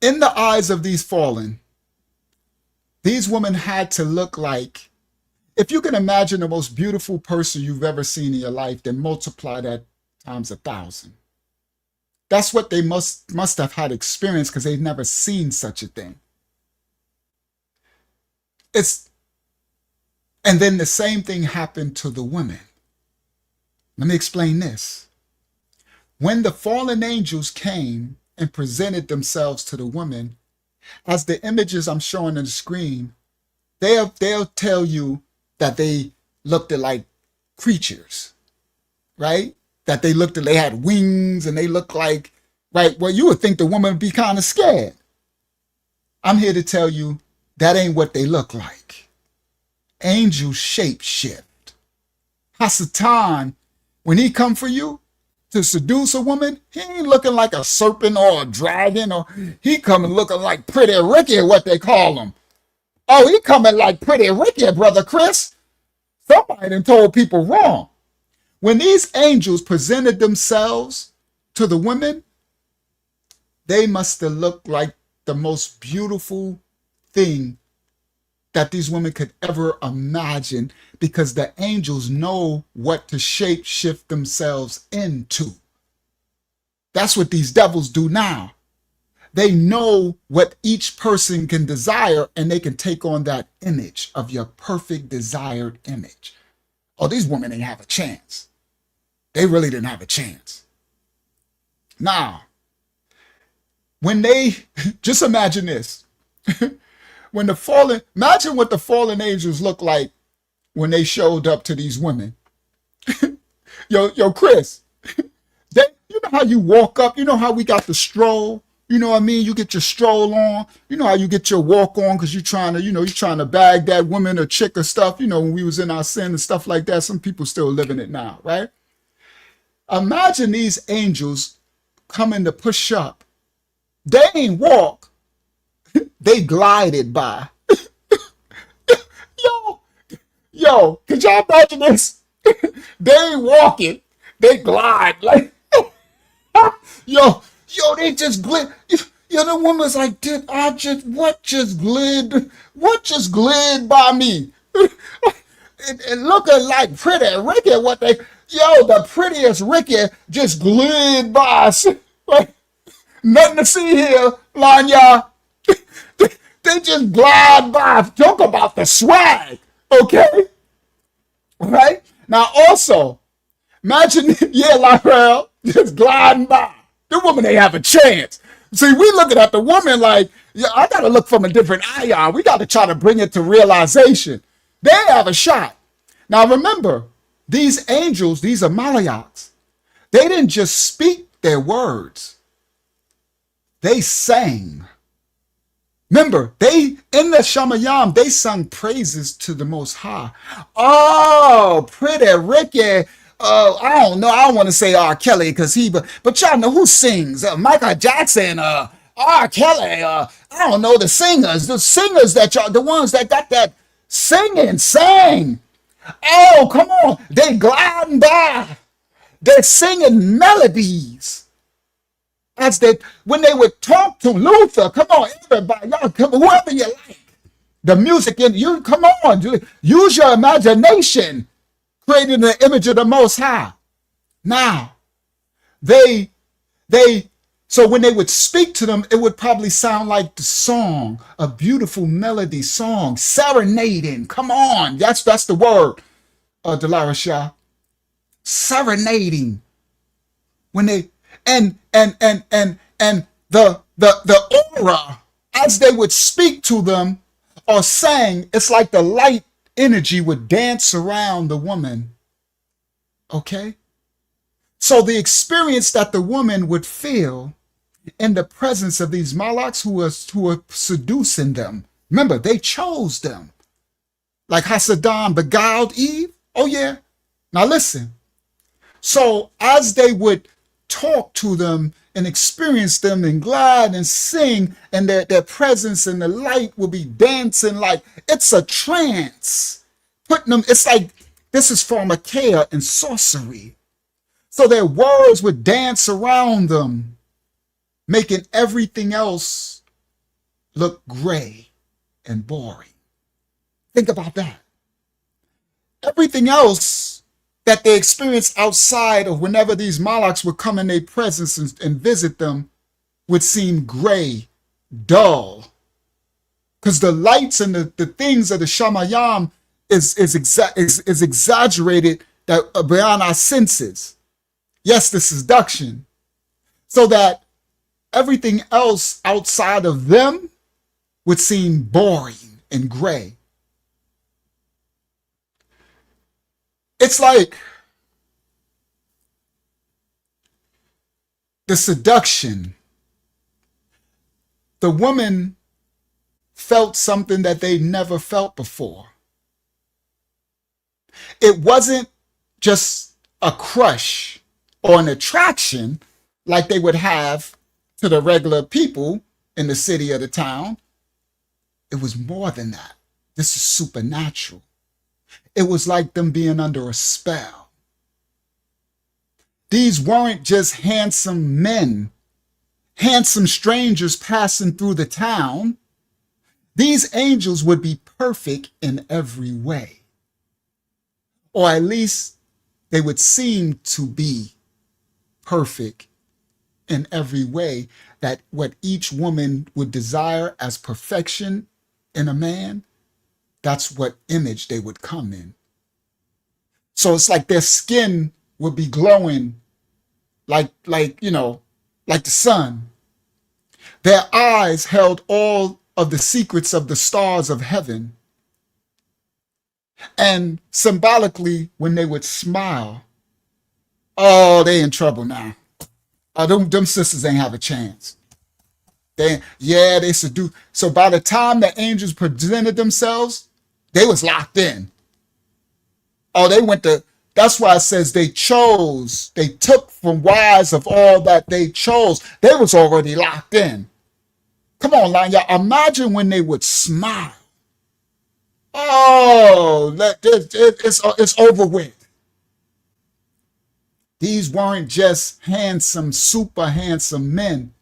in the eyes of these fallen, these women had to look like If you can imagine the most beautiful person you've ever seen in your life, then multiply that times 1,000. That's what they must have had experience, because they've never seen such a thing. And then the same thing happened to the women. Let me explain this. When the fallen angels came and presented themselves to the women, as the images I'm showing on the screen, they'll tell you that they looked like creatures, right? That they had wings and they looked like, right? Well, you would think the woman would be kind of scared. I'm here to tell you that ain't what they look like. Angels shape shift. Hasatan, when he come for you to seduce a woman, he ain't looking like a serpent or a dragon, or he coming looking like Pretty Ricky, what they call him. Oh, he coming like Pretty Ricky, Brother Chris. Somebody done told people wrong. When these angels presented themselves to the women, they must have looked like the most beautiful thing that these women could ever imagine, because the angels know what to shape shift themselves into. That's what these devils do now. They know what each person can desire, and they can take on that image of your perfect desired image. Oh, these women didn't have a chance. They really didn't have a chance. Now, when they, just imagine this. Imagine what the fallen angels looked like when they showed up to these women. Yo, Chris, you know how you walk up, you know how we got the stroll, you know what I mean? You get your stroll on, you know how you get your walk on because you're trying to bag that woman or chick or stuff, when we was in our sin and stuff like that. Some people still living it now, right? Imagine these angels coming to push up. They ain't walk, they glided by. Yo, could y'all imagine this? They ain't walking, they glide like, yo, they just glid. The woman's like, what just glid by me? It looking like Pretty Ricky, the prettiest Ricky just glid by us. Like, nothing to see here, Lanya. They just glide by. Talk about the swag, okay? Right? Now also, imagine, Lyrel just gliding by. The woman ain't have a chance. See, we looking at the woman like, I gotta look from a different eye. We gotta try to bring it to realization. They have a shot. Now remember, these angels, these Amalekites, they didn't just speak their words. They sang. Remember, in the Shamayam, they sung praises to the Most High. Oh, Pretty Ricky. I don't know. I don't want to say R. Kelly because but y'all know who sings. Michael Jackson, R. Kelly. I don't know the singers that the ones that got that sang. Oh, come on. They gliding by. They're singing melodies. When they would talk to Luther, come on, everybody, y'all, whoever you like, the music in you, come on, use your imagination, creating the image of the Most High. Now, so when they would speak to them, it would probably sound like the song, a beautiful melody song, serenading. Come on, that's the word, Delara Shah, serenading. When they and the aura, as they would speak to them or sang, it's like the light energy would dance around the woman. Okay? So the experience that the woman would feel in the presence of these Malaks who were seducing them. Remember, they chose them. Like Hasadan beguiled Eve. Oh yeah. Now listen. So as they would talk to them and experience them and glide and sing, and their presence and the light will be dancing like it's a trance. It's like this is pharmakeia and sorcery. So their words would dance around them, making everything else look gray and boring. Think about that. Everything else that they experienced outside of whenever these Malaks would come in their presence and visit them would seem gray, dull. Because the lights and the things of the Shamayam is exaggerated that beyond our senses. Yes, the seduction. So that everything else outside of them would seem boring and gray. It's like the seduction. The woman felt something that they never felt before. It wasn't just a crush or an attraction like they would have to the regular people in the city or the town. It was more than that. This is supernatural. It was like them being under a spell. These weren't just handsome men, handsome strangers passing through the town. These angels would be perfect in every way. Or at least they would seem to be perfect in every way, that what each woman would desire as perfection in a man, that's what image they would come in. So it's like their skin would be glowing like the sun. Their eyes held all of the secrets of the stars of heaven. And symbolically, when they would smile, oh, they in trouble now. Them sisters ain't have a chance. They seduce. So by the time the angels presented themselves, they was locked in. Oh, that's why it says they took from wives of all that they chose. They was already locked in. Come on, line, y'all. Imagine when they would smile. Oh, it's over with. These weren't just handsome, super handsome men.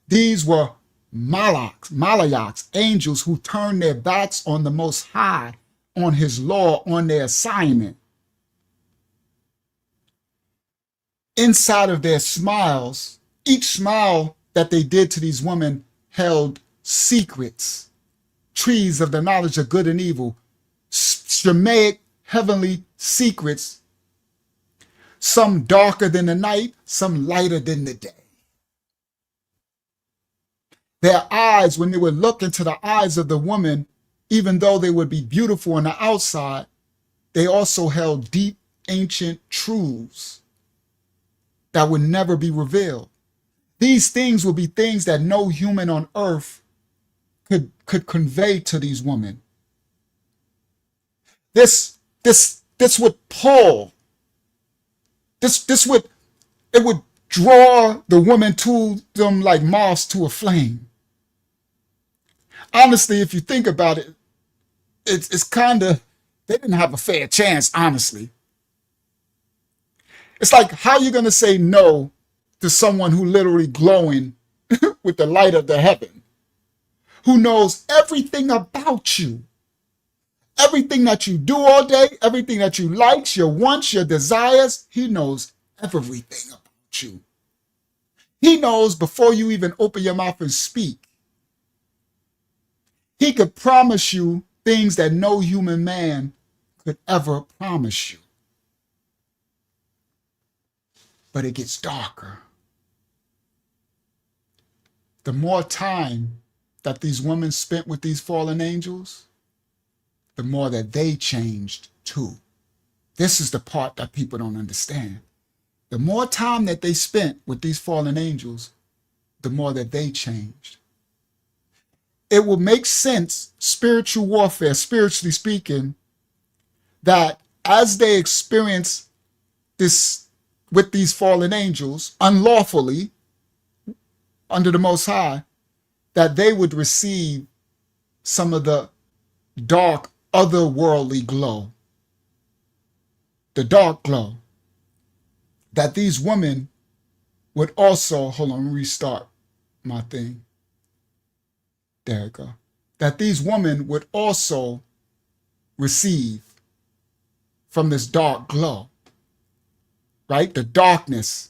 These were Malayaks, angels who turned their backs on the Most High, on his law, on their assignment. Inside of their smiles, each smile that they did to these women held secrets, trees of the knowledge of good and evil, Shemaic heavenly secrets, some darker than the night, some lighter than the day. Their eyes, when they would look into the eyes of the woman, even though they would be beautiful on the outside, they also held deep, ancient truths that would never be revealed. These things would be things that no human on earth could convey to these women. This would pull. It would draw the woman to them like moths to a flame. Honestly, if you think about it, it's kind of, they didn't have a fair chance, honestly. It's like, how you going to say no to someone who literally glowing with the light of the heaven, who knows everything about you, everything that you do all day, everything that you like, your wants, your desires. He knows everything about you. He knows before you even open your mouth and speak. He could promise you things that no human man could ever promise you. But it gets darker. The more time that these women spent with these fallen angels, the more that they changed too. This is the part that people don't understand. The more time that they spent with these fallen angels, the more that they changed. It will make sense, spiritual warfare, spiritually speaking, that as they experience this with these fallen angels unlawfully under the Most High, that they would receive some of the dark, otherworldly glow, the dark glow, that these women would also, hold on, let me restart my thing. There we go. That these women would also receive from this dark glow, right? The darkness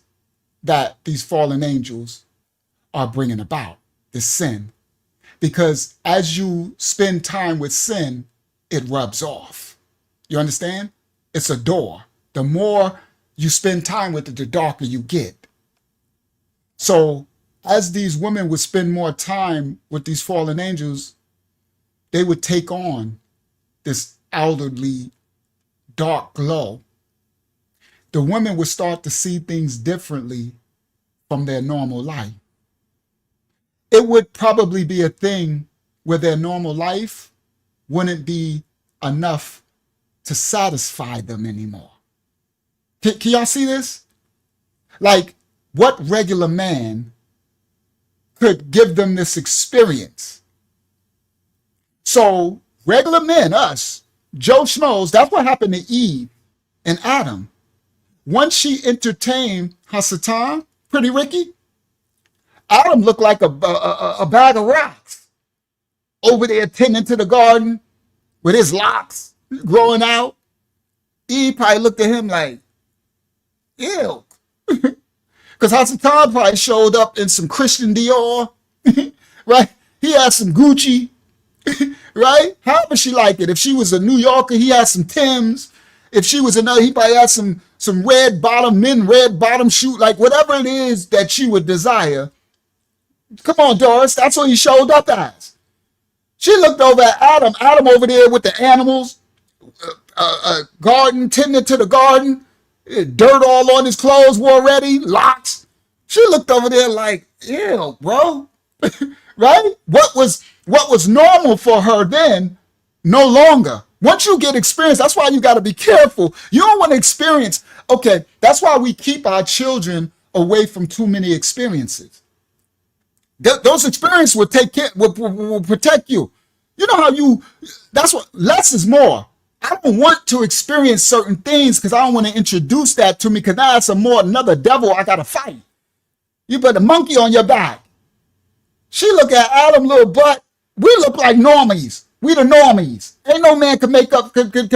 that these fallen angels are bringing about, the sin. Because as you spend time with sin, it rubs off. You understand? It's a door. The more you spend time with it, the darker you get. So as these women would spend more time with these fallen angels, they would take on this outwardly dark glow. The women would start to see things differently from their normal life. It would probably be a thing where their normal life wouldn't be enough to satisfy them anymore. Can y'all see this? Like, what regular man could give them this experience? So, regular men, us, Joe Schmoes, that's what happened to Eve and Adam. Once she entertained Hasatan, Pretty Ricky, Adam looked like a bag of rocks over there tending to the garden with his locks growing out. Eve probably looked at him like, ew. Because Hasatan probably showed up in some Christian Dior, right? He had some Gucci, right? However she liked it. If she was a New Yorker, he had some Timbs. If she was another, he probably had some red bottom shoe, like whatever it is that she would desire. Come on, Doris, that's what he showed up as. She looked over at Adam over there with the animals, garden, tending to the garden, dirt all on his clothes already, locks. She looked over there like, ew, bro, right? What was normal for her then, no longer. Once you get experience, that's why you got to be careful. You don't want to experience. Okay, that's why we keep our children away from too many experiences. Those experiences will take care, will protect you. You know how that's what, less is more. I don't want to experience certain things because I don't want to introduce that to me because now it's another devil I got to fight. You put a monkey on your back. She look at Adam little butt. We look like normies. We the normies. Ain't no man can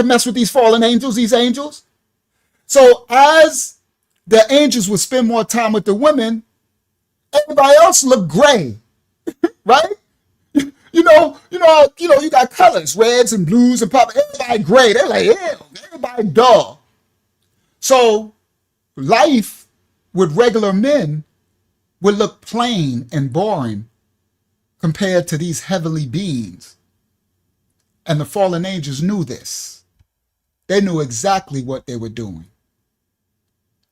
mess with these fallen angels, these angels. So as the angels would spend more time with the women, everybody else look gray, right? You got colors, reds and blues and purple. Everybody gray. They're like, ew, everybody dull. So life with regular men would look plain and boring compared to these heavenly beings. And the fallen angels knew this. They knew exactly what they were doing.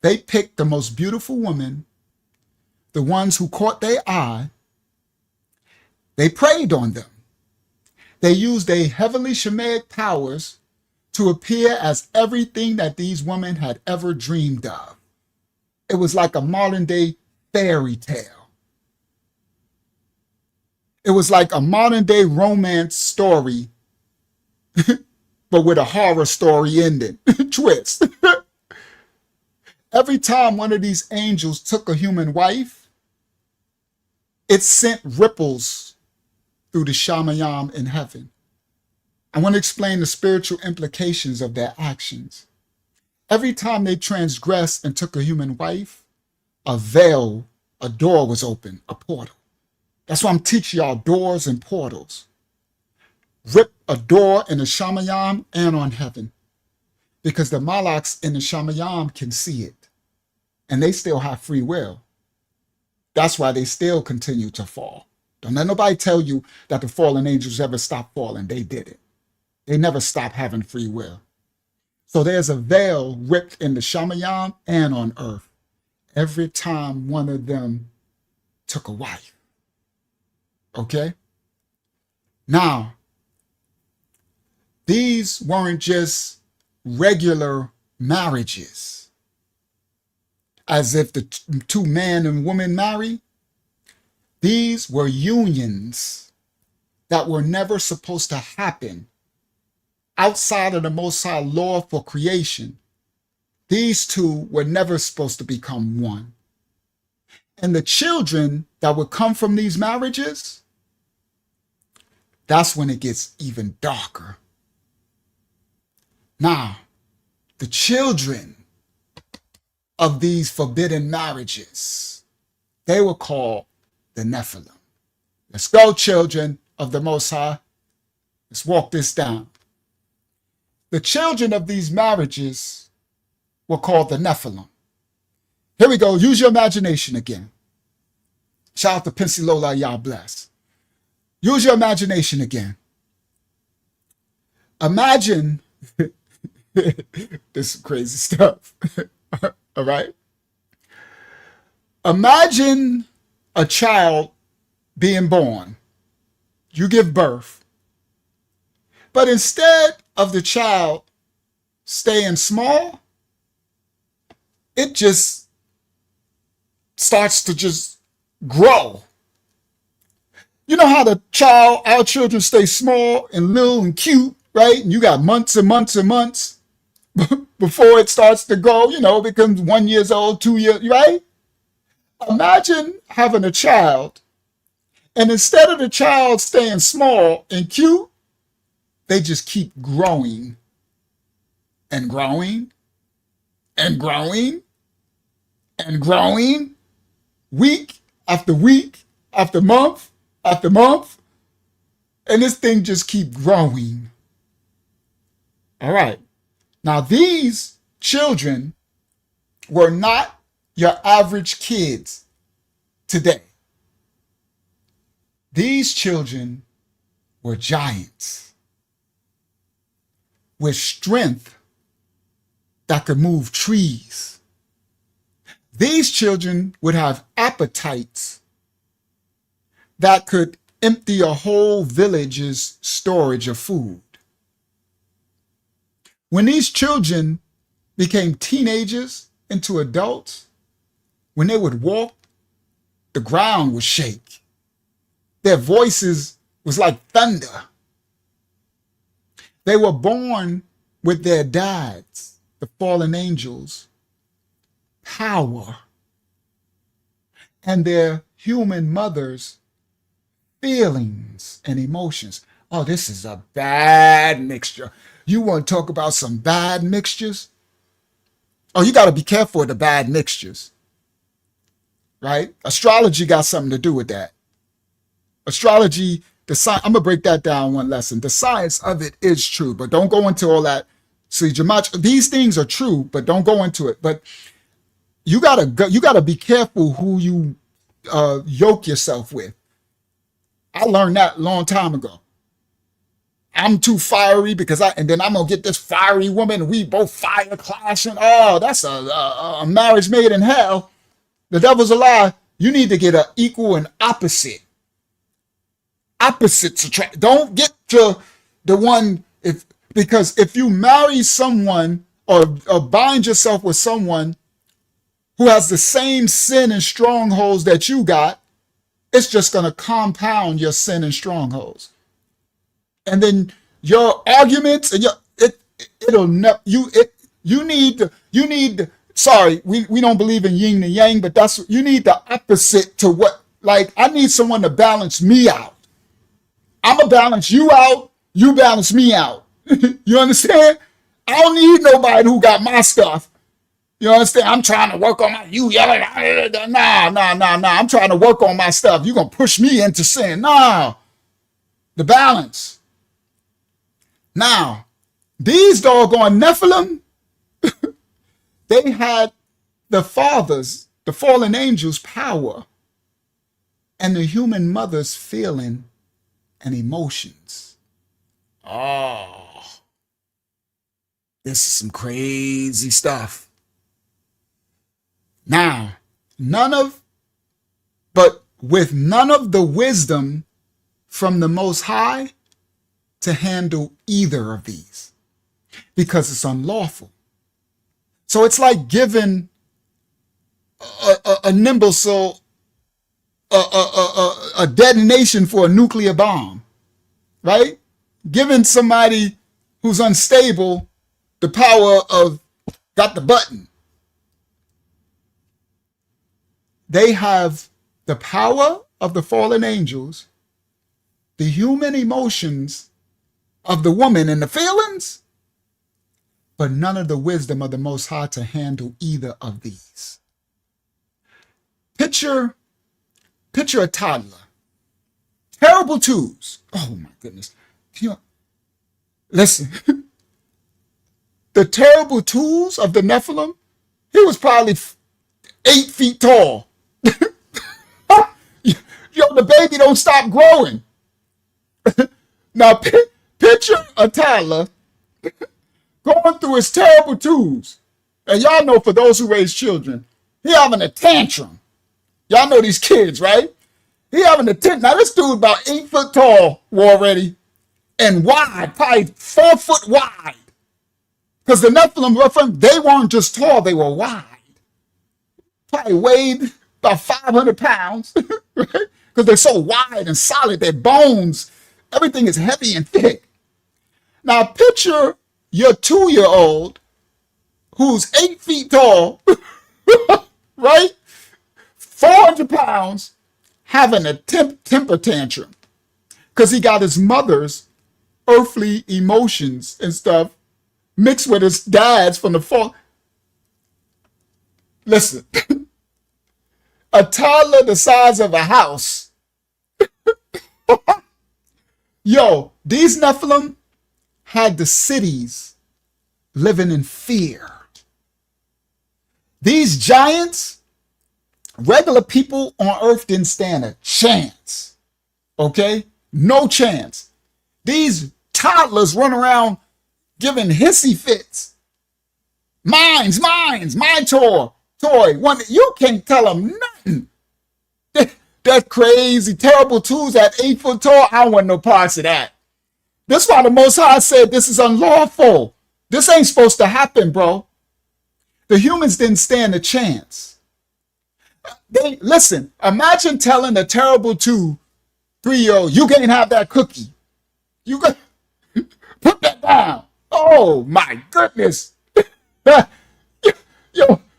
They picked the most beautiful women, the ones who caught their eye. They preyed on them. They used their heavenly Shemaic powers to appear as everything that these women had ever dreamed of. It was like a modern day fairy tale. It was like a modern day romance story, but with a horror story ending. Twist. Every time one of these angels took a human wife, it sent ripples through the Shamayam in heaven. I want to explain the spiritual implications of their actions. Every time they transgressed and took a human wife, a veil, a door was open, a portal. That's why I'm teaching y'all doors and portals. Rip a door in the Shamayam and on heaven. Because the Malaks in the Shamayam can see it. And they still have free will. That's why they still continue to fall. Don't let nobody tell you that the fallen angels ever stopped falling. They did it. They never stopped having free will. So there's a veil ripped in the Shamayam and on earth every time one of them took a wife. Okay? Now, these weren't just regular marriages, as if the two man and woman marry. These were unions that were never supposed to happen outside of the Most High law for creation. These two were never supposed to become one. And the children that would come from these marriages, that's when it gets even darker. Now, the children of these forbidden marriages, they were called the Nephilim. Let's go, children of the Most High. Let's walk this down. The children of these marriages were called the Nephilim. Here we go. Use your imagination again. Shout out to Pensilola, y'all bless. Use your imagination again. Imagine, this is crazy stuff. All right. Imagine a child being born. You give birth. But instead of the child staying small, it just starts to just grow. You know how our children stay small and little and cute, right? And you got months and months and months before it starts to grow, it becomes 1 year old, 2 years, right? Imagine having a child, and instead of the child staying small and cute, they just keep growing and growing and growing and growing, week after week after month after month, and this thing just keep growing. All right. Now, these children were not your average kids today. These children were giants with strength that could move trees. These children would have appetites that could empty a whole village's storage of food. When these children became teenagers into adults, when they would walk, the ground would shake. Their voices was like thunder. They were born with their dads, the fallen angels, power, and their human mothers, feelings and emotions. Oh, this is a bad mixture. You want to talk about some bad mixtures? Oh, you got to be careful of the bad mixtures, right? Astrology got something to do with that. Astrology, I'm going to break that down one lesson. The science of it is true, but don't go into all that. See, these things are true, but don't go into it. But you gotta be careful who you yoke yourself with. I learned that a long time ago. I'm too fiery and then I'm gonna get this fiery woman, and we both fire clashing. Oh, that's a marriage made in hell. The devil's a lie. You need to get an equal and opposite. Opposites attract. Don't get to the one because if you marry someone or bind yourself with someone who has the same sin and strongholds that you got, it's just going to compound your sin and strongholds. And then your arguments and sorry, we don't believe in yin and yang, but you need the opposite to what, like, I need someone to balance me out. I'm going to balance you out. You balance me out. You understand? I don't need nobody who got my stuff. You understand? I'm trying to work on you yelling. Nah. I'm trying to work on my stuff. You're going to push me into sin. Nah. The balance. Now, these doggone Nephilim, they had the fathers, the fallen angels' power, and the human mother's feeling and emotions. Oh, this is some crazy stuff. Now, with none of the wisdom from the Most High to handle either of these, because it's unlawful. So it's like giving a nimbusel a detonation for a nuclear bomb, right? Giving somebody who's unstable the power of got the button. They have the power of the fallen angels, the human emotions of the woman and the feelings, but none of the wisdom of the Most High to handle either of these. Picture a toddler. Terrible twos. Oh my goodness. Listen, the terrible twos of the Nephilim, he was probably 8 feet tall. Yo, the baby don't stop growing. Now, picture a toddler going through his terrible twos. And y'all know, for those who raise children, he having a tantrum. Y'all know these kids, right? He having a tantrum. Now, this dude about 8 foot tall already and wide, probably 4 foot wide. Because the Nephilim, they weren't just tall, they were wide. Probably weighed about 500 pounds, right? Because they're so wide and solid, their bones, everything is heavy and thick. Now picture your 2-year-old who's 8 feet tall, right? 400 pounds, having a temper tantrum because he got his mother's earthly emotions and stuff mixed with his dad's from the fall. Listen, a toddler the size of a house. Yo, these Nephilim had the cities living in fear. These giants, regular people on earth didn't stand a chance. Okay? No chance. These toddlers run around giving hissy fits. Mine's my toy. You can't tell them nothing. That crazy, terrible twos at 8 foot tall, I don't want no parts of that. That's why the Most High said this is unlawful. This ain't supposed to happen, bro. The humans didn't stand a chance. Listen, imagine telling a terrible 3-year-old, you can't have that cookie. You got put that down. Oh my goodness.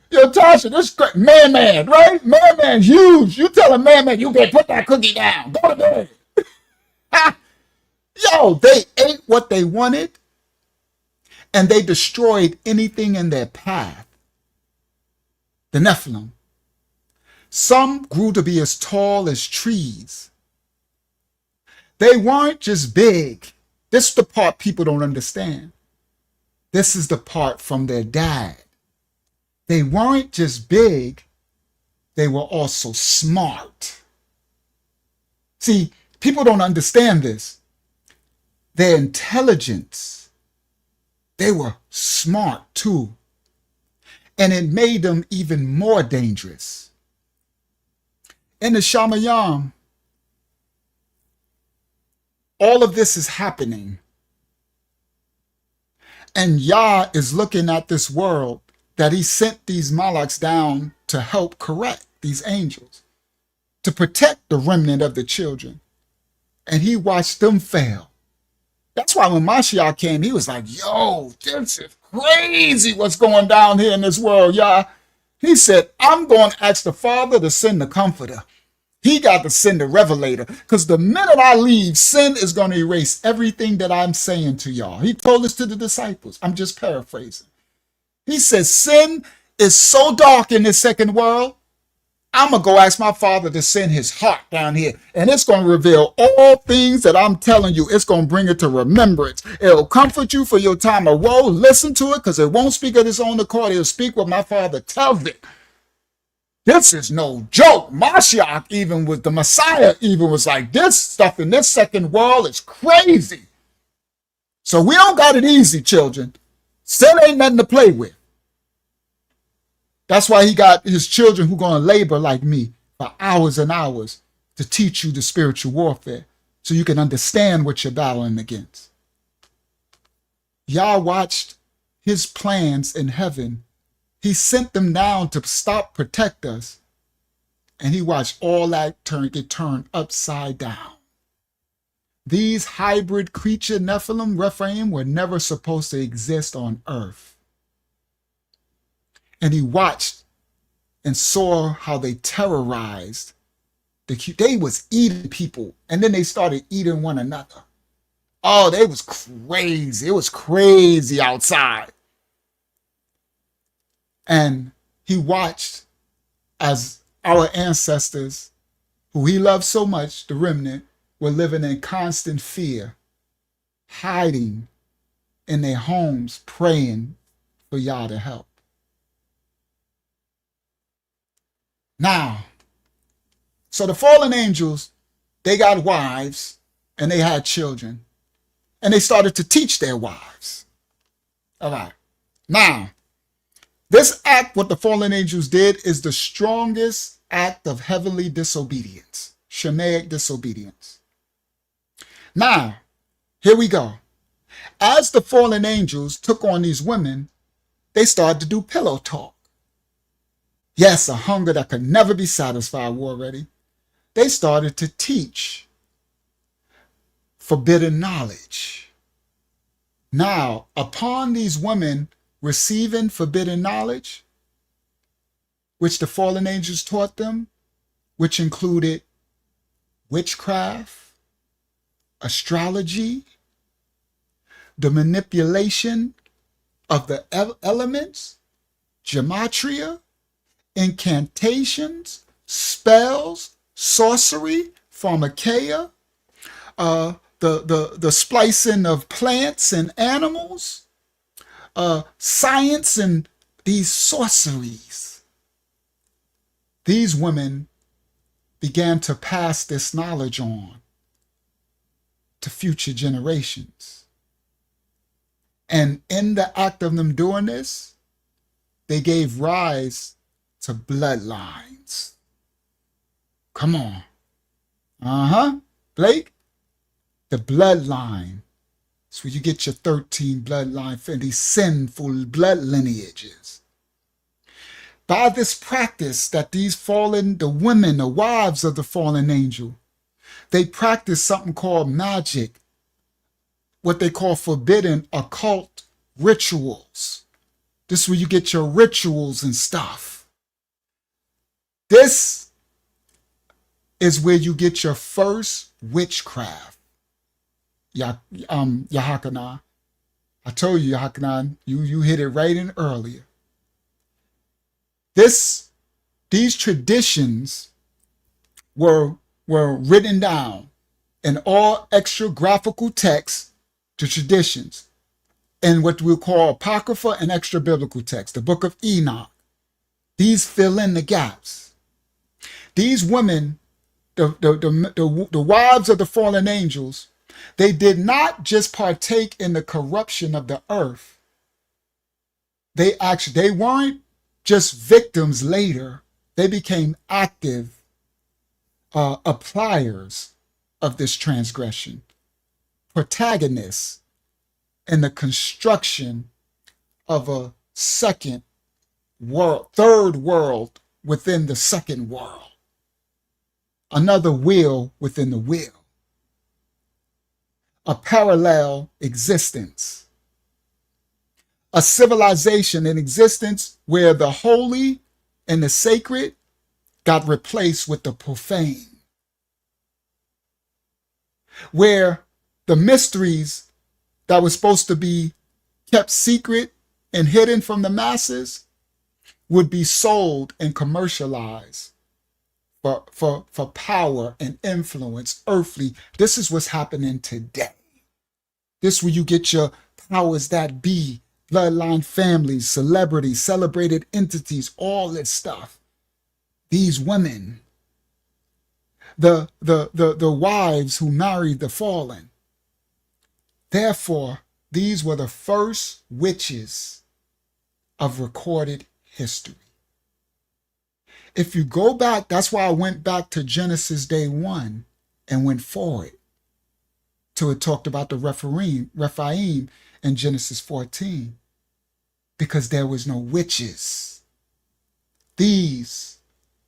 Yo, Tasha, this man, right? Man, huge. You tell a man, you can't put that cookie down. Go to bed. Yo, they ate what they wanted and they destroyed anything in their path. The Nephilim. Some grew to be as tall as trees. They weren't just big. This is the part people don't understand. This is the part from their dad. They weren't just big, they were also smart. See, people don't understand this. Their intelligence, they were smart too. And it made them even more dangerous. In the Shamayam, all of this is happening. And Yah is looking at this world that he sent these Malaks down to help correct these angels, to protect the remnant of the children. And he watched them fail. That's why when Mashiach came, he was like, yo, this is crazy what's going down here in this world, Yah. He said, I'm going to ask the Father to send the Comforter. He got to send the Revelator, because the minute I leave, sin is going to erase everything that I'm saying to y'all. He told this to the disciples. I'm just paraphrasing. He says, sin is so dark in this second world, I'm going to go ask my Father to send his heart down here. And it's going to reveal all things that I'm telling you. It's going to bring it to remembrance. It'll comfort you for your time of woe. Listen to it, because it won't speak of its own accord. It'll speak what my Father tells it. This is no joke. Mashiach, even with the Messiah, even was like, this stuff in this second world is crazy. So we don't got it easy, children. Sin ain't nothing to play with. That's why he got his children who going to labor like me for hours and hours to teach you the spiritual warfare so you can understand what you're battling against. Yah watched his plans in heaven. He sent them down to protect us. And he watched all that get turned upside down. These hybrid creature Nephilim, Rephaim, were never supposed to exist on earth. And he watched and saw how they terrorized. They was eating people, and then they started eating one another. Oh, they was crazy. It was crazy outside. And he watched as our ancestors, who he loved so much, the remnant, were living in constant fear, hiding in their homes, praying for Yah to help. Now, so the fallen angels, they got wives and they had children, and they started to teach their wives. All right. Now, this act, what the fallen angels did, is the strongest act of heavenly disobedience, Shemaic disobedience. Now, here we go. As the fallen angels took on these women, they started to do pillow talk. Yes, a hunger that could never be satisfied already. They started to teach forbidden knowledge. Now, upon these women receiving forbidden knowledge, which the fallen angels taught them, which included witchcraft, astrology, the manipulation of the elements, gematria, incantations, spells, sorcery, pharmakeia, the splicing of plants and animals, science and these sorceries. These women began to pass this knowledge on to future generations. And in the act of them doing this, they gave rise to bloodlines. Come on. Blake? The bloodline. That's where you get your 13 bloodline for these sinful blood lineages. By this practice that these fallen, the women, the wives of the fallen angel, they practice something called magic, what they call forbidden occult rituals. This is where you get your rituals and stuff. This is where you get your first witchcraft. Yahakanah. I told you, Yahakanah, you hit it right in earlier. These traditions were written down in all extra graphical texts, the traditions, in what we'll call apocrypha and extra biblical texts, the Book of Enoch. These fill in the gaps. These women, the wives of the fallen angels, they did not just partake in the corruption of the earth. They weren't just victims later. They became active appliers of this transgression, protagonists in the construction of a second world, third world within the second world, another wheel within the wheel, a parallel existence, a civilization in existence where the holy and the sacred got replaced with the profane, where the mysteries that were supposed to be kept secret and hidden from the masses would be sold and commercialized for power and influence, earthly. This is what's happening today. This is where you get your powers that be, bloodline families, celebrities, celebrated entities, all this stuff. These women, the wives who married the fallen. Therefore, these were the first witches of recorded history. If you go back, that's why I went back to Genesis day 1 and went forward till it talked about the Rephaim in Genesis 14, because there was no witches. These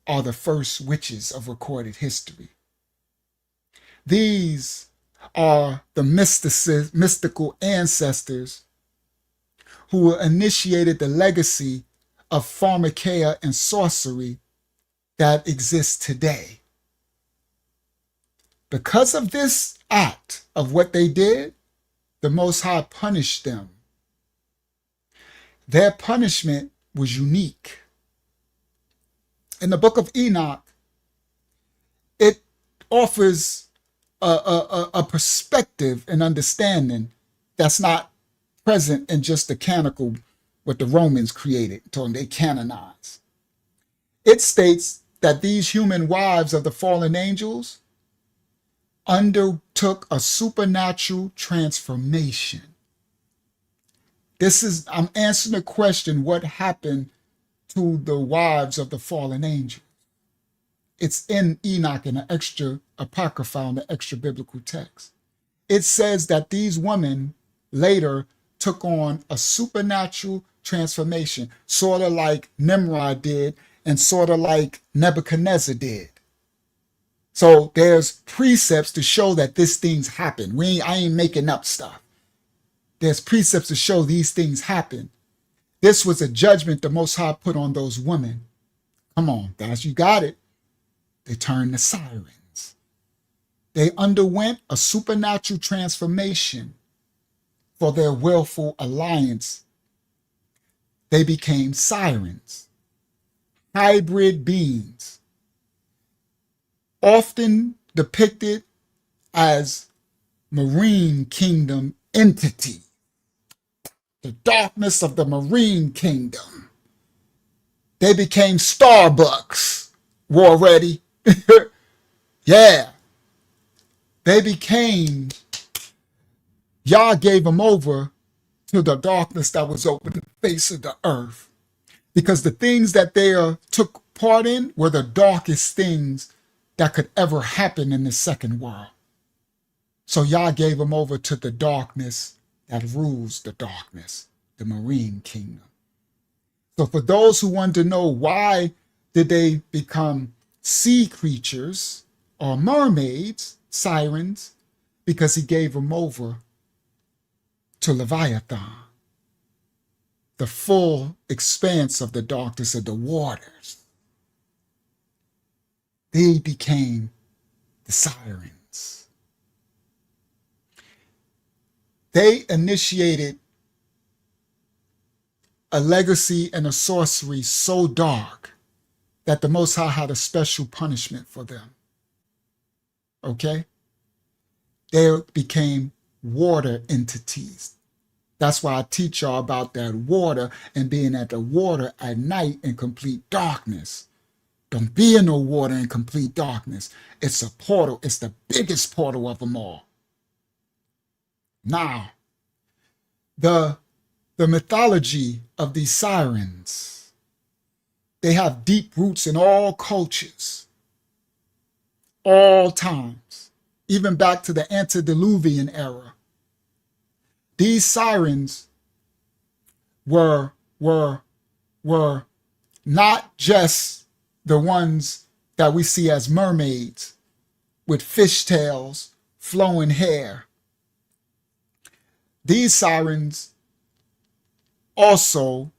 are the first witches of recorded history. These are the mystical ancestors who initiated the legacy of pharmakeia and sorcery that exists today. Because of this act of what they did, the Most High punished them. Their punishment was unique. In the Book of Enoch, it offers a perspective and understanding that's not present in just the canonical, what the Romans created, told them they canonized. It states that these human wives of the fallen angels undertook a supernatural transformation. I'm answering the question, what happened to the wives of the fallen angels? It's in Enoch in the extra apocrypha, in the extra biblical text. It says that these women later took on a supernatural transformation, sort of like Nimrod did and sort of like Nebuchadnezzar did. So there's precepts to show that these things happen. I ain't making up stuff. There's precepts to show these things happen. This was a judgment the Most High put on those women. Come on, guys, you got it. They turned to sirens. They underwent a supernatural transformation for their willful alliance. They became sirens, hybrid beings, often depicted as marine kingdom entity. The darkness of the marine kingdom. They became Starbucks. War ready. Yeah. They became, Yah gave them over to the darkness that was over the face of the earth. Because the things that they took part in were the darkest things that could ever happen in the second world. So Yah gave them over to the darkness that rules the darkness, the marine kingdom. So for those who want to know why did they become sea creatures or mermaids, sirens, because he gave them over to Leviathan, the full expanse of the darkness of the waters. They became the sirens. They initiated a legacy and a sorcery so dark that the Most High had a special punishment for them. Okay? They became water entities. That's why I teach y'all about that water and being at the water at night in complete darkness. Don't be in no water in complete darkness. It's a portal. It's the biggest portal of them all. Now, the mythology of these sirens, they have deep roots in all cultures, all times, even back to the antediluvian era. These sirens were not just the ones that we see as mermaids with fishtails, flowing hair. These sirens also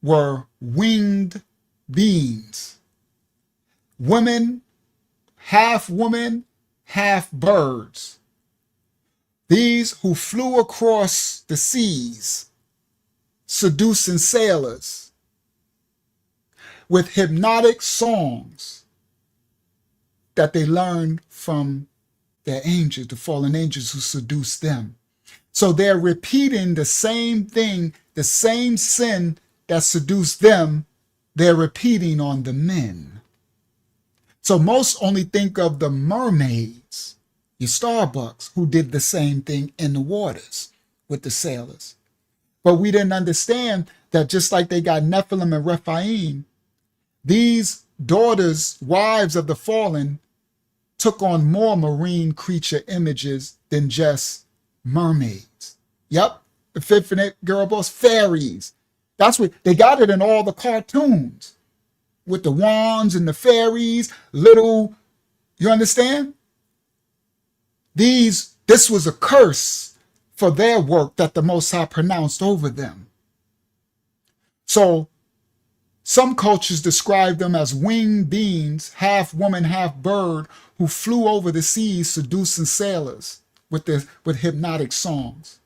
were winged beings. Women, half birds. These who flew across the seas, seducing sailors with hypnotic songs that they learned from their angels, the fallen angels who seduced them. So they're repeating the same thing, the same sin that seduced them, they're repeating on the men. So most only think of the mermaids, your Starbucks, who did the same thing in the waters with the sailors. But we didn't understand that just like they got Nephilim and Rephaim, these daughters, wives of the fallen, took on more marine creature images than just mermaids. Yep, the Fifth Girl Boss, fairies. That's what they got it in all the cartoons with the wands and the fairies, little, you understand? This was a curse for their work that the Most High pronounced over them. So some cultures describe them as winged beings, half woman, half bird, who flew over the seas seducing sailors with hypnotic songs.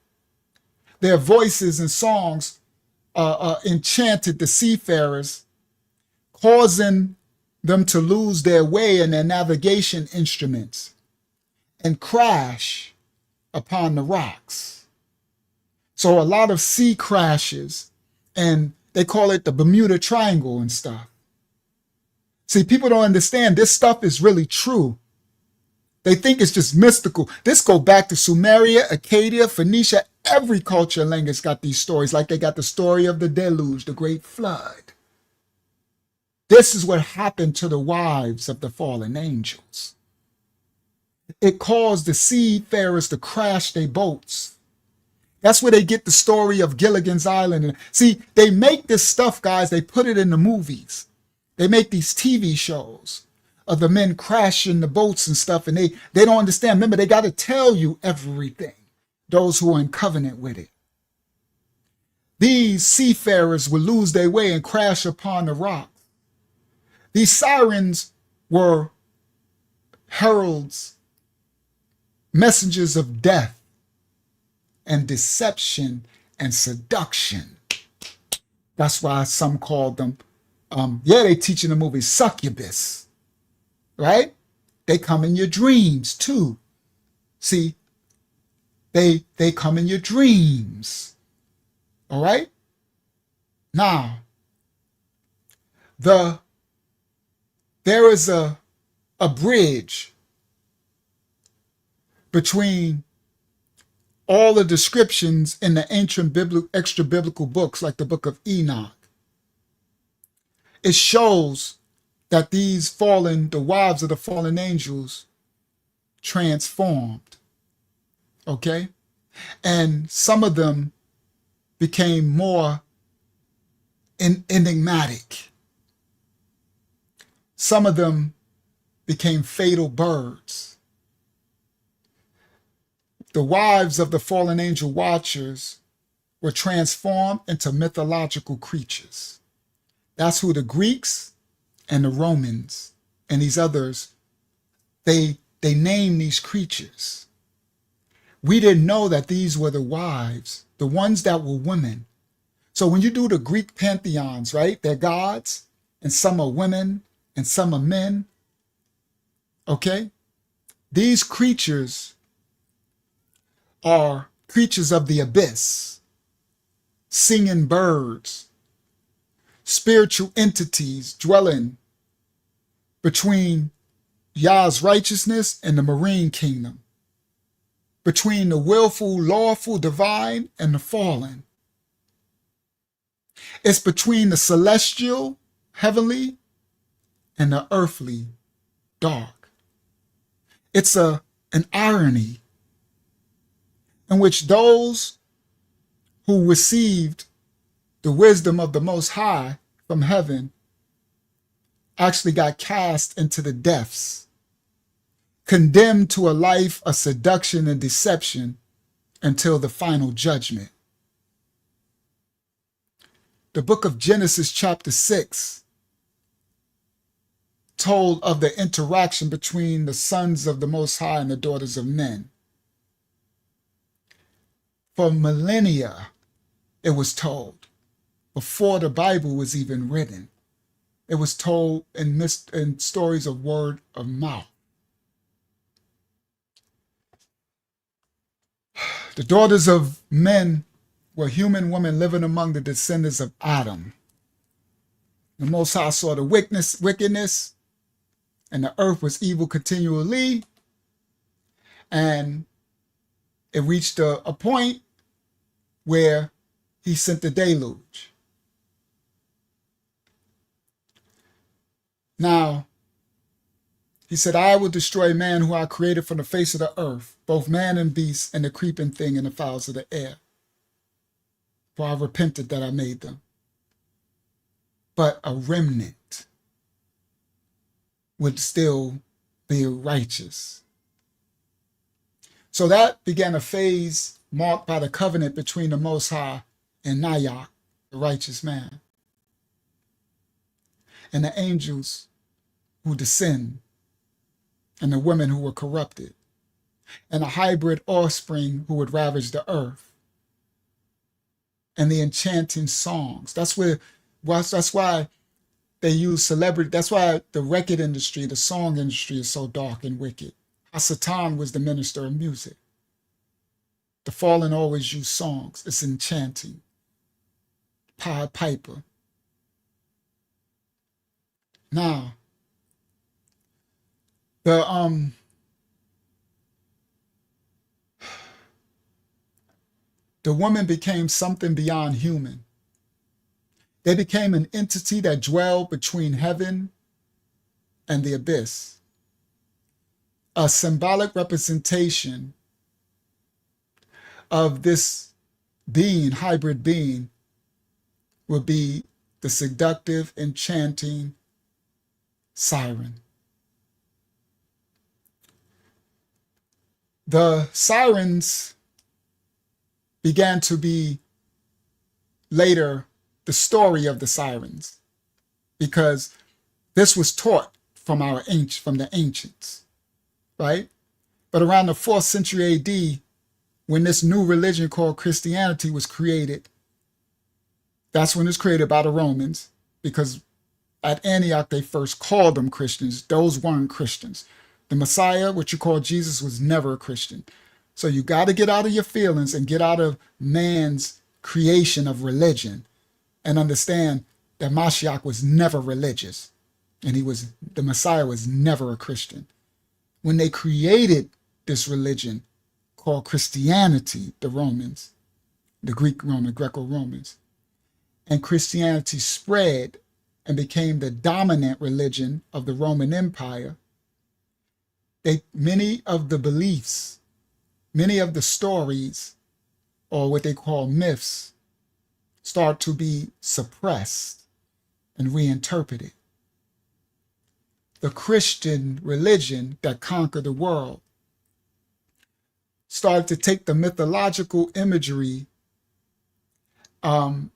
Their voices and songs enchanted the seafarers, causing them to lose their way in their navigation instruments and crash upon the rocks. So a lot of sea crashes, and they call it the Bermuda Triangle and stuff. See, people don't understand this stuff is really true. They think it's just mystical. This go back to Sumeria, Acadia, Phoenicia. Every culture and language got these stories, like they got the story of the deluge, the great flood. This is what happened to the wives of the fallen angels. It caused the seafarers to crash their boats. That's where they get the story of Gilligan's Island. See, they make this stuff, guys, they put it in the movies. They make these TV shows of the men crashing the boats and stuff, and they don't understand. Remember, they got to tell you everything, those who are in covenant with it. These seafarers would lose their way and crash upon the rock. These sirens were heralds, messengers of death and deception and seduction. That's why some called them, they teach in the movie succubus, right? They come in your dreams too. See, they come in your dreams. All right? Now, there is a bridge between all the descriptions in the ancient extra biblical books like the Book of Enoch. It shows that the wives of the fallen angels transformed. Okay? And some of them became more enigmatic. Some of them became fatal birds. The wives of the fallen angel watchers were transformed into mythological creatures. That's who the Greeks and the Romans and these others, they named these creatures. We didn't know that these were the wives, the ones that were women. So when you do the Greek pantheons, right, they're gods, and some are women, and some are men, okay? These creatures are creatures of the abyss, singing birds, spiritual entities dwelling between Yah's righteousness and the marine kingdom, between the willful, lawful, divine, and the fallen. It's between the celestial, heavenly, and the earthly, dark. It's an irony in which those who received the wisdom of the Most High from heaven actually got cast into the depths, condemned to a life of seduction and deception until the final judgment. The book of Genesis chapter 6 told of the interaction between the sons of the Most High and the daughters of men. For millennia, it was told, before the Bible was even written. It was told in stories of word of mouth. The daughters of men were human women living among the descendants of Adam. The Most High saw the wickedness, and the earth was evil continually, and it reached a point where he sent the deluge. Now, he said, I will destroy man who I created from the face of the earth, both man and beast, and the creeping thing and the fowls of the air. For I repented that I made them. But a remnant would still be righteous. So that began a phase marked by the covenant between the Most High and Nayach, the righteous man, and the angels who descend, and the women who were corrupted, and a hybrid offspring who would ravage the earth. and the enchanting songs. That's why they use celebrity. That's why the record industry, the song industry is so dark and wicked. Hasatan was the minister of music. The fallen always use songs. It's enchanting. Pied Piper. Now, the woman became something beyond human. They became an entity that dwelled between heaven and the abyss. A symbolic representation of this being, hybrid being, would be the seductive, enchanting siren. The sirens began to be later the story of the sirens, because this was taught from the ancients, right? But around the 4th century AD, when this new religion called Christianity was created, that's when it was created by the Romans, because at Antioch they first called them Christians. Those weren't Christians. The Messiah, what you call Jesus, was never a Christian. So you got to get out of your feelings and get out of man's creation of religion and understand that Mashiach was never religious, and the Messiah was never a Christian. When they created this religion called Christianity, the Romans, the Greco-Romans, and Christianity spread and became the dominant religion of the Roman Empire, many of the beliefs, many of the stories, or what they call myths, start to be suppressed and reinterpreted. The Christian religion that conquered the world started to take the mythological imagery and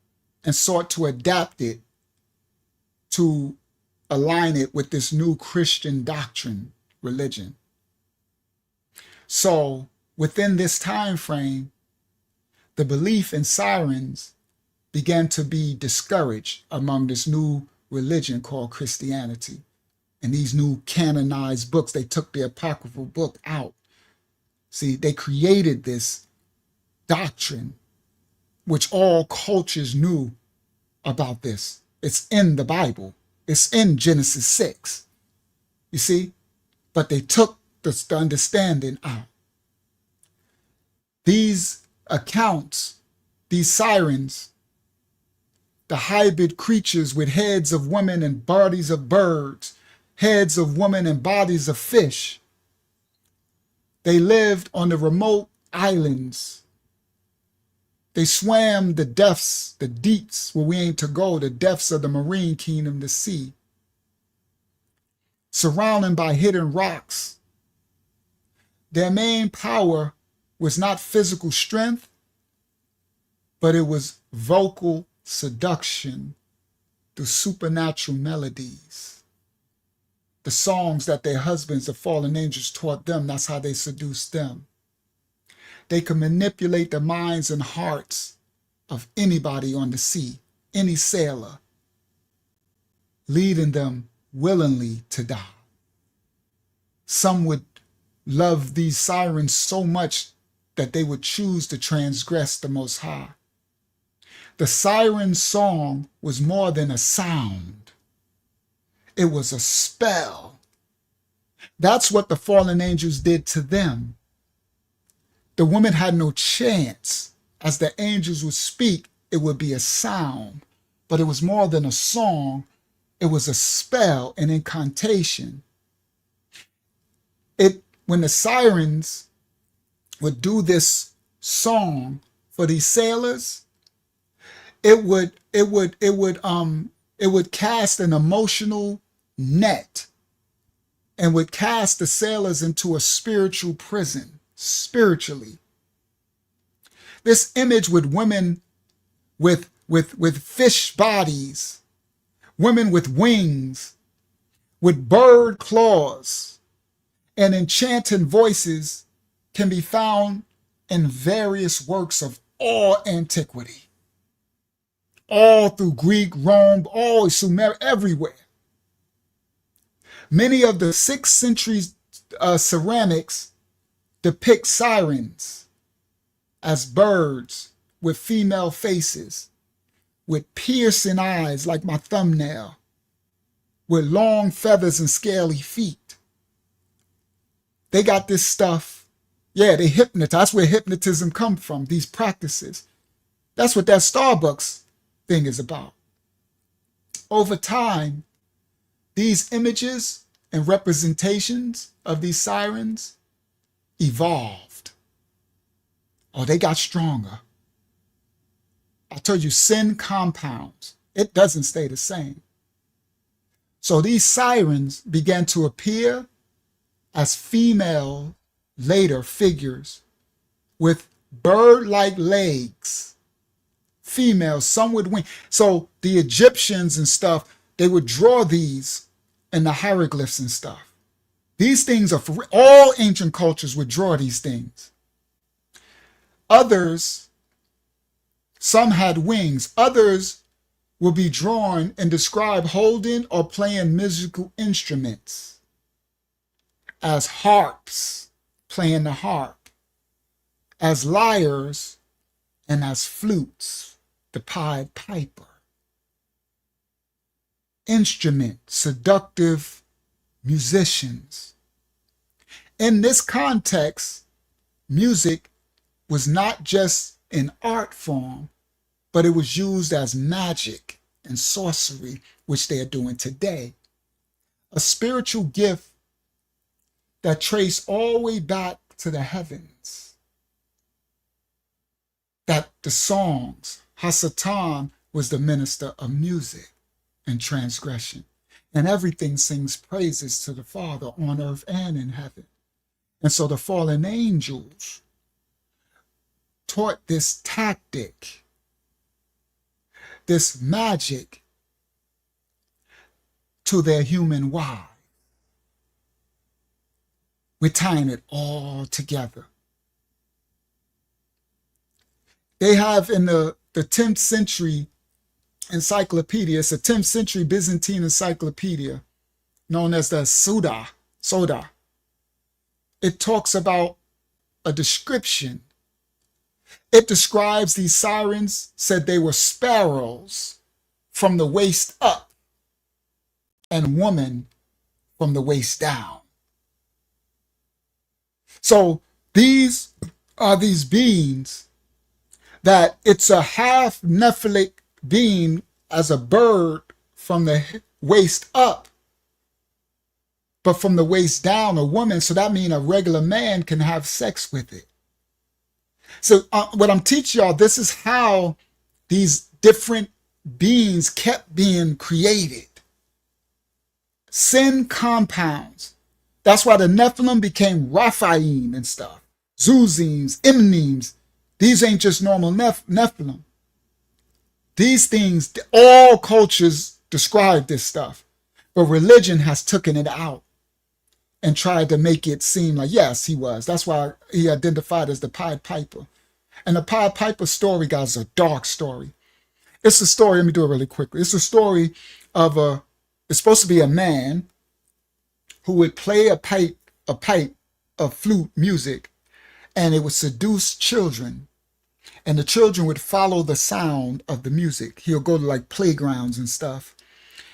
sought to adapt it to align it with this new Christian doctrine religion. So within this time frame, the belief in sirens began to be discouraged among this new religion called Christianity. And these new canonized books, they took the apocryphal book out. See, they created this doctrine, which all cultures knew about this. It's in the Bible. It's in Genesis 6. You see? But they took the understanding out. These accounts, these sirens, the hybrid creatures with heads of women and bodies of birds, heads of women and bodies of fish, they lived on the remote islands. They swam the depths, the deeps where we ain't to go, the depths of the marine kingdom, the sea, surrounded by hidden rocks. Their main power was not physical strength, but it was vocal seduction through supernatural melodies. The songs that their husbands, the fallen angels, taught them, that's how they seduced them. They could manipulate the minds and hearts of anybody on the sea, any sailor, leading them willingly to die. Some would love these sirens so much that they would choose to transgress the Most High. The siren song was more than a sound. It was a spell. That's what the fallen angels did to them. The woman had no chance. As the angels would speak, it would be a sound, but it was more than a song. It was a spell, an incantation. When the sirens would do this song for these sailors, it would cast an emotional net and would cast the sailors into a spiritual prison, spiritually. This image with women with fish bodies, women with wings, with bird claws, and enchanting voices can be found in various works of all antiquity. all through Greek, Rome, all Sumer, everywhere. Many of the 6th century ceramics depict sirens as birds with female faces, with piercing eyes like my thumbnail, with long feathers and scaly feet. They got this stuff. Yeah, they hypnotize. That's where hypnotism comes from, these practices. That's what that Starbucks thing is about. Over time, these images and representations of these sirens evolved. Oh, they got stronger. I told you, sin compounds. It doesn't stay the same. So these sirens began to appear as female later figures with bird-like legs. Females, some with wings. So the Egyptians and stuff, they would draw these in the hieroglyphs and stuff. These things are for all ancient cultures would draw these things. Others, some had wings. Others will be drawn and described holding or playing musical instruments as harps, playing the harp, as lyres, and as flutes, the Pied Piper. Instrument, seductive musicians. In this context, music was not just an art form, but it was used as magic and sorcery, which they are doing today. A spiritual gift that traced all the way back to the heavens. That the songs, Hasatan was the minister of music and transgression. And everything sings praises to the Father on earth and in heaven. And so the fallen angels taught this tactic, this magic to their human wives. We're tying it all together. They have in the 10th century encyclopedia, it's a 10th century Byzantine encyclopedia known as the Soda. It talks about a description. It describes these sirens, said they were sparrows from the waist up and woman from the waist down. So these are these beings that it's a half Nephilim being as a bird from the waist up, but from the waist down a woman. So that means a regular man can have sex with it. So what I'm teaching y'all, this is how these different beings kept being created. Sin compounds. That's why the Nephilim became Raphaim and stuff. Zuzims, Imnims. These ain't just normal Nephilim. These things, all cultures describe this stuff. But religion has taken it out and tried to make it seem like, yes, he was. That's why he identified as the Pied Piper. And the Pied Piper story, guys, is a dark story. It's a story, let me do it really quickly. It's a story of it's supposed to be a man who would play a pipe of flute music, and it would seduce children. And the children would follow the sound of the music. He'll go to like playgrounds and stuff.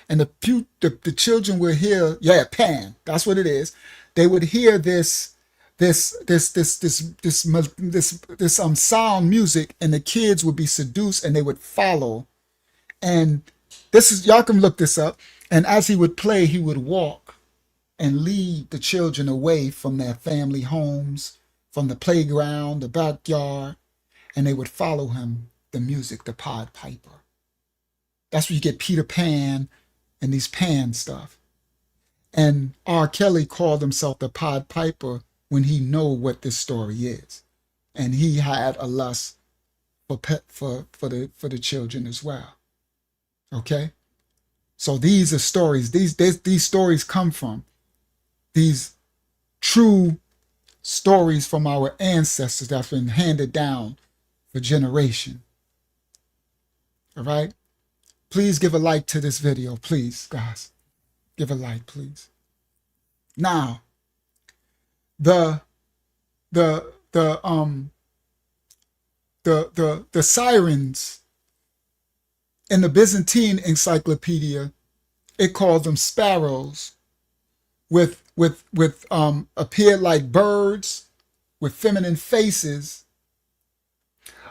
And the children would hear, Pan, that's what it is. They would hear this sound music, and the kids would be seduced and they would follow. And this is, y'all can look this up. And as he would play, he would walk and lead the children away from their family homes, from the playground, the backyard, and they would follow him, the music, the Pied Piper. That's where you get Peter Pan and these Pan stuff. And R. Kelly called himself the Pied Piper when he know what this story is. And he had a lust for the children as well. Okay? So these are stories. These stories come from these true stories from our ancestors that's been handed down for generation. All right? Please give a like to this video, please, guys. Give a like, please. Now, the sirens in the Byzantine encyclopedia, it called them sparrows, with appeared like birds with feminine faces,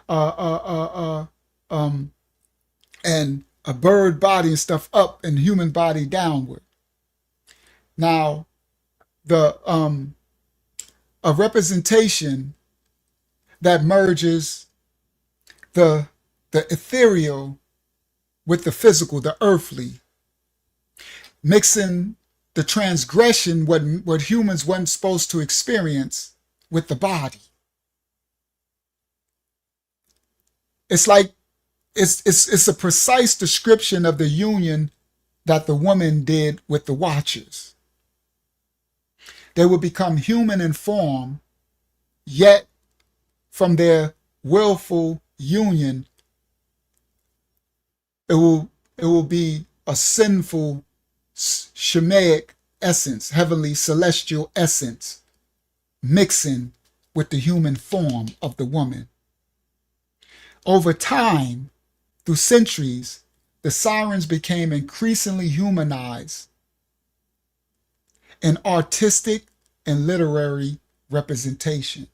and a bird body and stuff up and human body downward. Now, a representation that merges the ethereal with the physical, the earthly, mixing the transgression, what humans weren't supposed to experience, with the body. It's like it's a precise description of the union that the woman did with the Watchers. They will become human in form, yet from their willful union, it will be a sinful Shemaic essence, heavenly celestial essence, mixing with the human form of the woman. Over time, through centuries, the sirens became increasingly humanized in artistic and literary representation.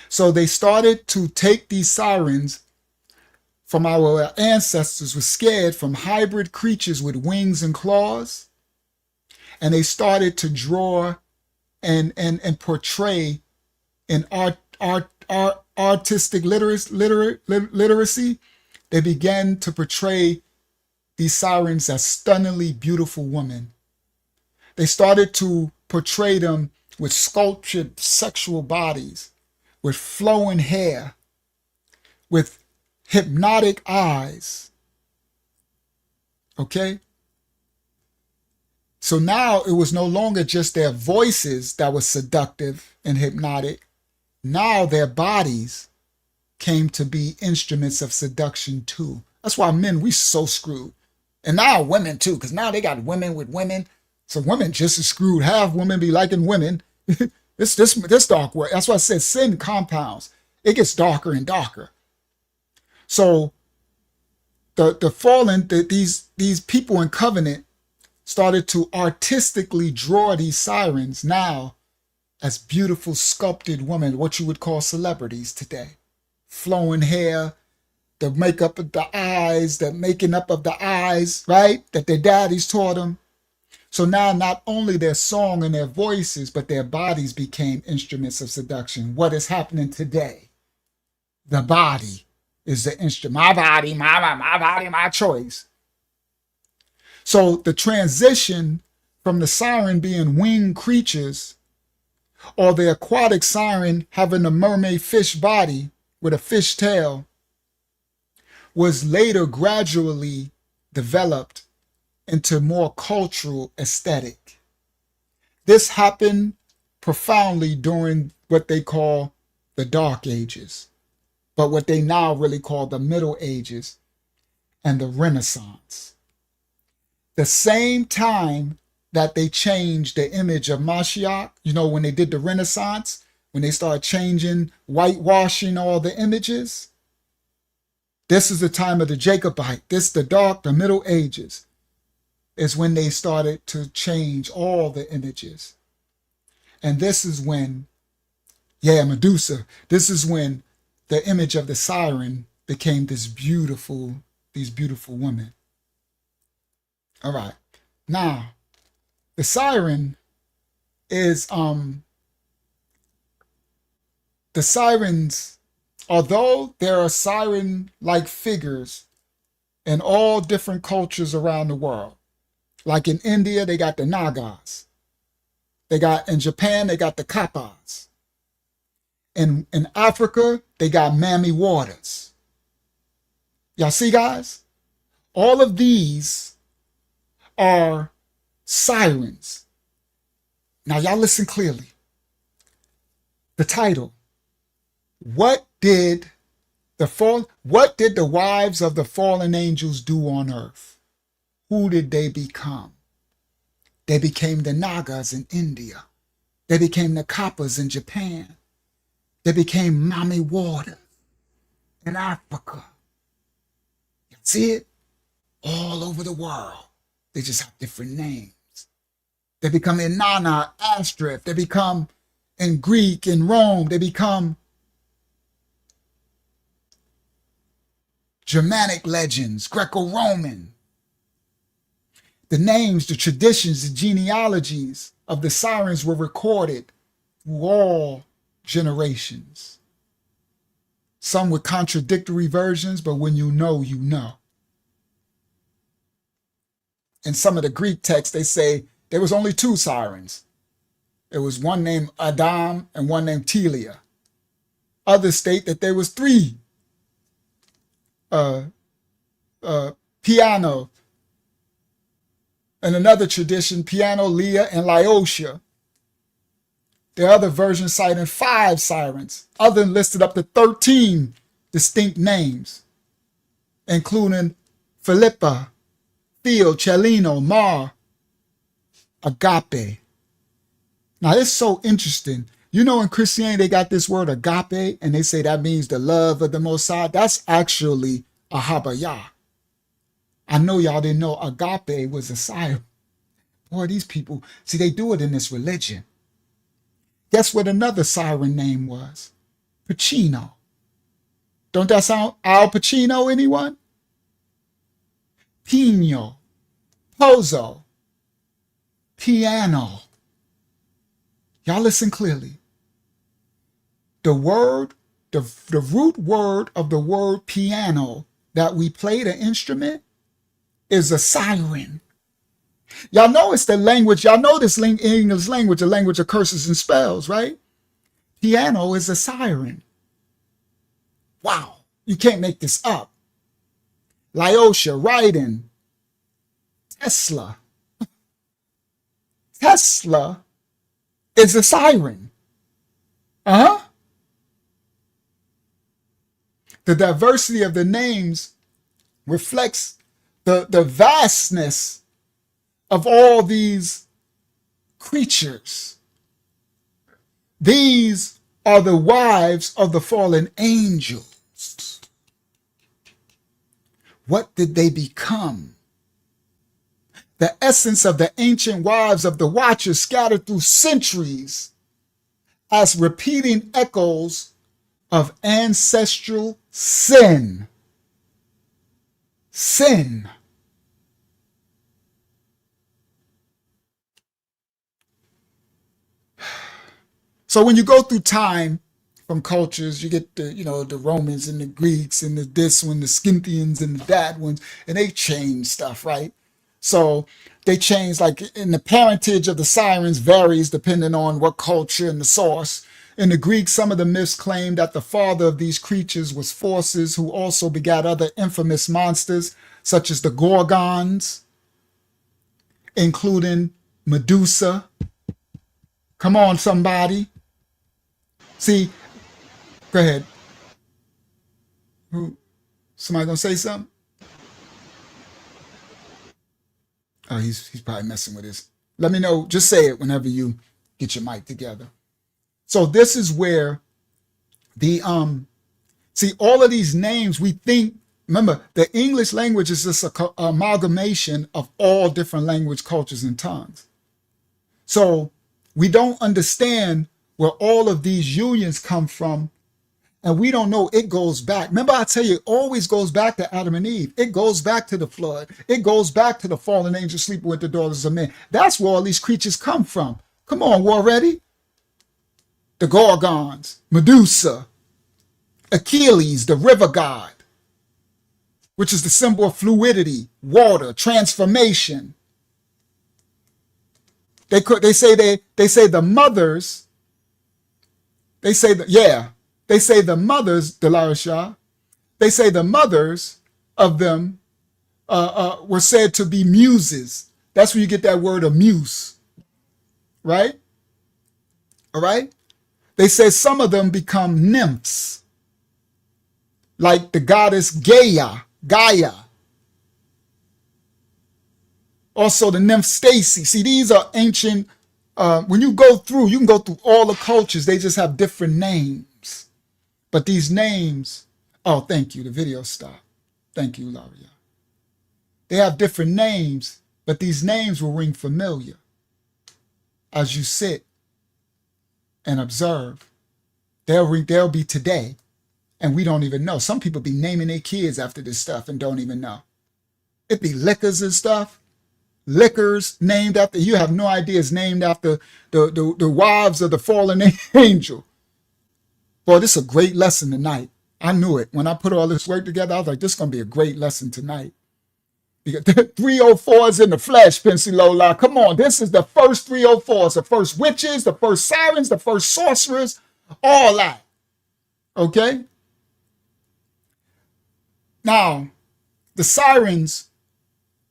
So they started to take these sirens from our ancestors, were scared from hybrid creatures with wings and claws, and they started to draw and portray in artistic literacy. They began to portray these sirens as stunningly beautiful women. They started to portray them with sculptured sexual bodies, with flowing hair, with hypnotic eyes. Okay? So now it was no longer just their voices that were seductive and hypnotic. Now their bodies came to be instruments of seduction too. That's why men, we so screwed. And now women too, because now they got women with women. So women just as screwed. Half women be liking women. This dark work. That's why I said sin compounds. It gets darker and darker. So the fallen, these people in covenant started to artistically draw these sirens now as beautiful sculpted women, what you would call celebrities today. Flowing hair, the makeup of the eyes, the making up of the eyes, right? That their daddies taught them. So now not only their song and their voices, but their bodies became instruments of seduction. What is happening today? The body is the instrument. My body, my choice. So the transition from the siren being winged creatures, or the aquatic siren having a mermaid fish body with a fish tail, was later gradually developed into more cultural aesthetic. This happened profoundly during what they call the Dark Ages, but what they now really call the Middle Ages and the Renaissance. The same time that they changed the image of Mashiach, when they did the Renaissance, when they started changing, whitewashing all the images, this is the time of the Jacobite. This, the Middle Ages, is when they started to change all the images. And this is when, Medusa, this is when the image of the siren became these beautiful women. All right. Now, the siren is, the sirens, although there are siren-like figures in all different cultures around the world, like in India, they got the Nagas. In Japan, they got the Kappas. In Africa, they got Mammy Waters. Y'all see, guys? All of these are sirens. Now, y'all listen clearly. The title, what did What did the wives of the fallen angels do on earth? Who did they become? They became the Nagas in India. They became the Kappas in Japan. They became Mami Water in Africa. You see it? All over the world. They just have different names. They become Inanna, Astrith. They become in Greek, in Rome. They become Germanic legends, Greco-Roman. The names, the traditions, the genealogies of the sirens were recorded through all generations. Some with contradictory versions, but when you know, you know. In some of the Greek texts, they say there was only 2 sirens. There was one named Adam and one named Telia. Others state that there was 3 Piano. In another tradition, Piano, Leah, and Laotia. There are other versions citing 5 sirens. Others listed up to 13 distinct names, including Philippa, Theo, Cellino, Mar, Agape. Now, it's so interesting. You know, in Christianity, they got this word agape, and they say that means the love of the Most High. That's actually ahabaya. I know y'all didn't know agape was a siren. Boy, these people, see, they do it in this religion. Guess what another siren name was? Pacino. Don't that sound Al Pacino, anyone? Pino, Pozo, piano. Y'all listen clearly. The root word of the word piano that we play the instrument is a siren. Y'all know it's the language, y'all know this English language, a language of curses and spells, right? Piano is a siren. Wow, you can't make this up. Laotia, writing, Tesla. Tesla is a siren. The diversity of the names reflects the vastness of all these creatures. These are the wives of the fallen angels. What did they become? The essence of the ancient wives of the Watchers scattered through centuries as repeating echoes of ancestral sin. Sin. So when you go through time from cultures, you get the Romans and the Greeks and this one, the Scythians and that ones, and they change stuff, right? So they change, like in the parentage of the sirens varies depending on what culture and the source. In the Greek, some of the myths claim that the father of these creatures was Phorcys, who also begat other infamous monsters, such as the Gorgons, including Medusa. Come on, somebody. See, go ahead. Somebody gonna say something? Oh, he's probably messing with this. Let me know. Just say it whenever you get your mic together. So this is where the see, all of these names we think. Remember, the English language is just an amalgamation of all different language, cultures, and tongues. So we don't understand where all of these unions come from, and we don't know. It goes back. Remember, I tell you, it always goes back to Adam and Eve. It goes back to the flood. It goes back to the fallen angel sleeping with the daughters of men. That's where all these creatures come from. Come on, war ready? The Gorgons, Medusa, Achilles, the river god, which is the symbol of fluidity, water, transformation. They say the mothers. They say the mothers, Delarashah. They say the mothers of them were said to be muses. That's where you get that word of muse, right? All right. They say some of them become nymphs. like the goddess Gaia. Also the nymph Stacy. See, these are ancient. When you go through, you can go through all the cultures. They just have different names. But these names, oh, thank you. The video stopped. Thank you, Laria. They have different names, but these names will ring familiar as you sit and observe. They'll be today, and we don't even know. Some people be naming their kids after this stuff and don't even know. It be liquors and stuff. Liquors named after, you have no idea it's named after the wives of the fallen angel. Boy, this is a great lesson tonight. I knew it. When I put all this work together, I was like, this is going to be a great lesson tonight. Because 304s in the flesh, Pensy Lola. Come on, this is the first 304s, the first witches, the first sirens, the first sorcerers, all that. Okay? Now, the sirens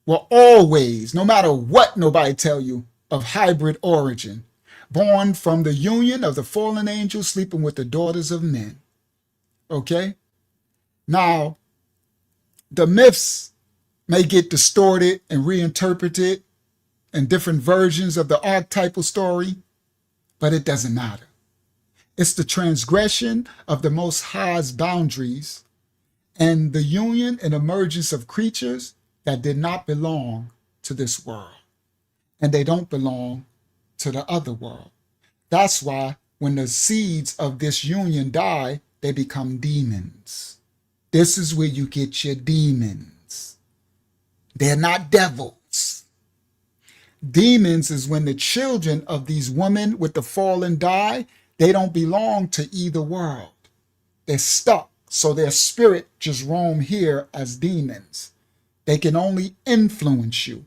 were always, no matter what nobody tell you, of hybrid origin, born from the union of the fallen angels sleeping with the daughters of men. Okay? Now, the myths may get distorted and reinterpreted in different versions of the archetypal story, but it doesn't matter. It's the transgression of the Most High's boundaries and the union and emergence of creatures that did not belong to this world, and they don't belong to the other world. That's why when the seeds of this union die, they become demons. This is where you get your demons. They're not devils. Demons is when the children of these women with the fallen die, they don't belong to either world. They're stuck, so their spirit just roam here as demons. They can only influence you,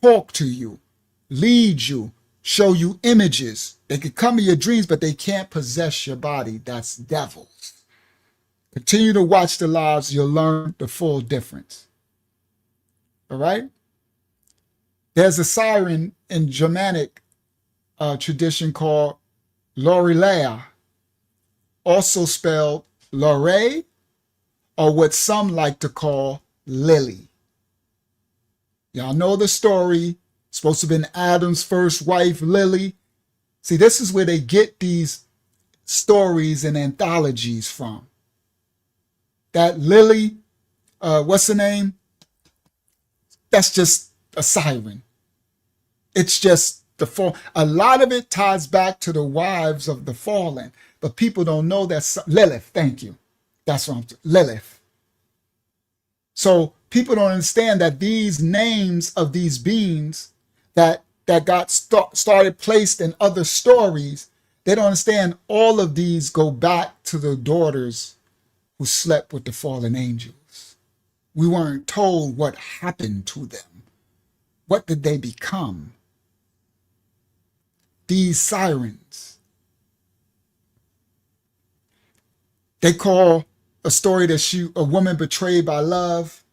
talk to you, lead you, show you images. They can come in your dreams, but they can't possess your body. That's devils. Continue to watch the lives. You'll learn the full difference. All right? There's a siren in Germanic tradition called Lorelea, also spelled Lore, or what some like to call Lily. Y'all know the story. Supposed to have been Adam's first wife, Lily. See, this is where they get these stories and anthologies from. That Lily, what's her name? That's just a siren. It's just the fall. A lot of it ties back to the wives of the fallen, but people don't know that. Lilith, thank you. That's what I'm saying. Lilith. So people don't understand that these names of these beings that got started placed in other stories, they don't understand all of these go back to the daughters who slept with the fallen angels. We weren't told what happened to them. What did they become? These sirens. They call a story that a woman betrayed by love,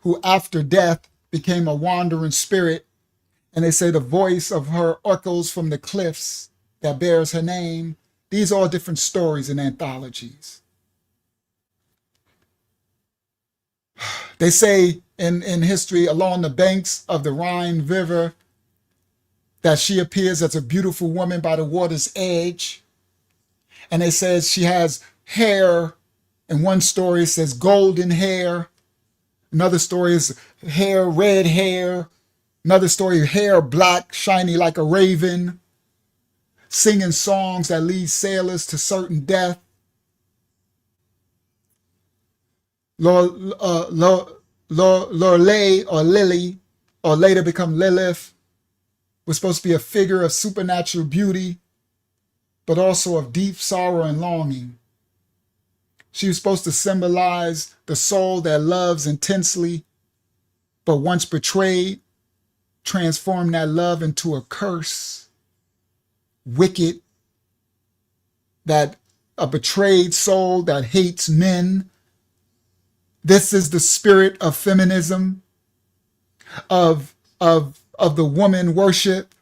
who after death became a wandering spirit, and they say the voice of her echoes from the cliffs that bears her name. These are all different stories and anthologies. They say in history, along the banks of the Rhine River, that she appears as a beautiful woman by the water's edge. And they say she has hair. In one story, it says golden hair. Another story is hair, red hair. Another story, hair black, shiny like a raven. Singing songs that lead sailors to certain death. Lorelei or Lily, or later become Lilith, was supposed to be a figure of supernatural beauty, but also of deep sorrow and longing. She was supposed to symbolize the soul that loves intensely, but once betrayed, transformed that love into a curse, wicked, that a betrayed soul that hates men. This is the spirit of feminism, of the woman worship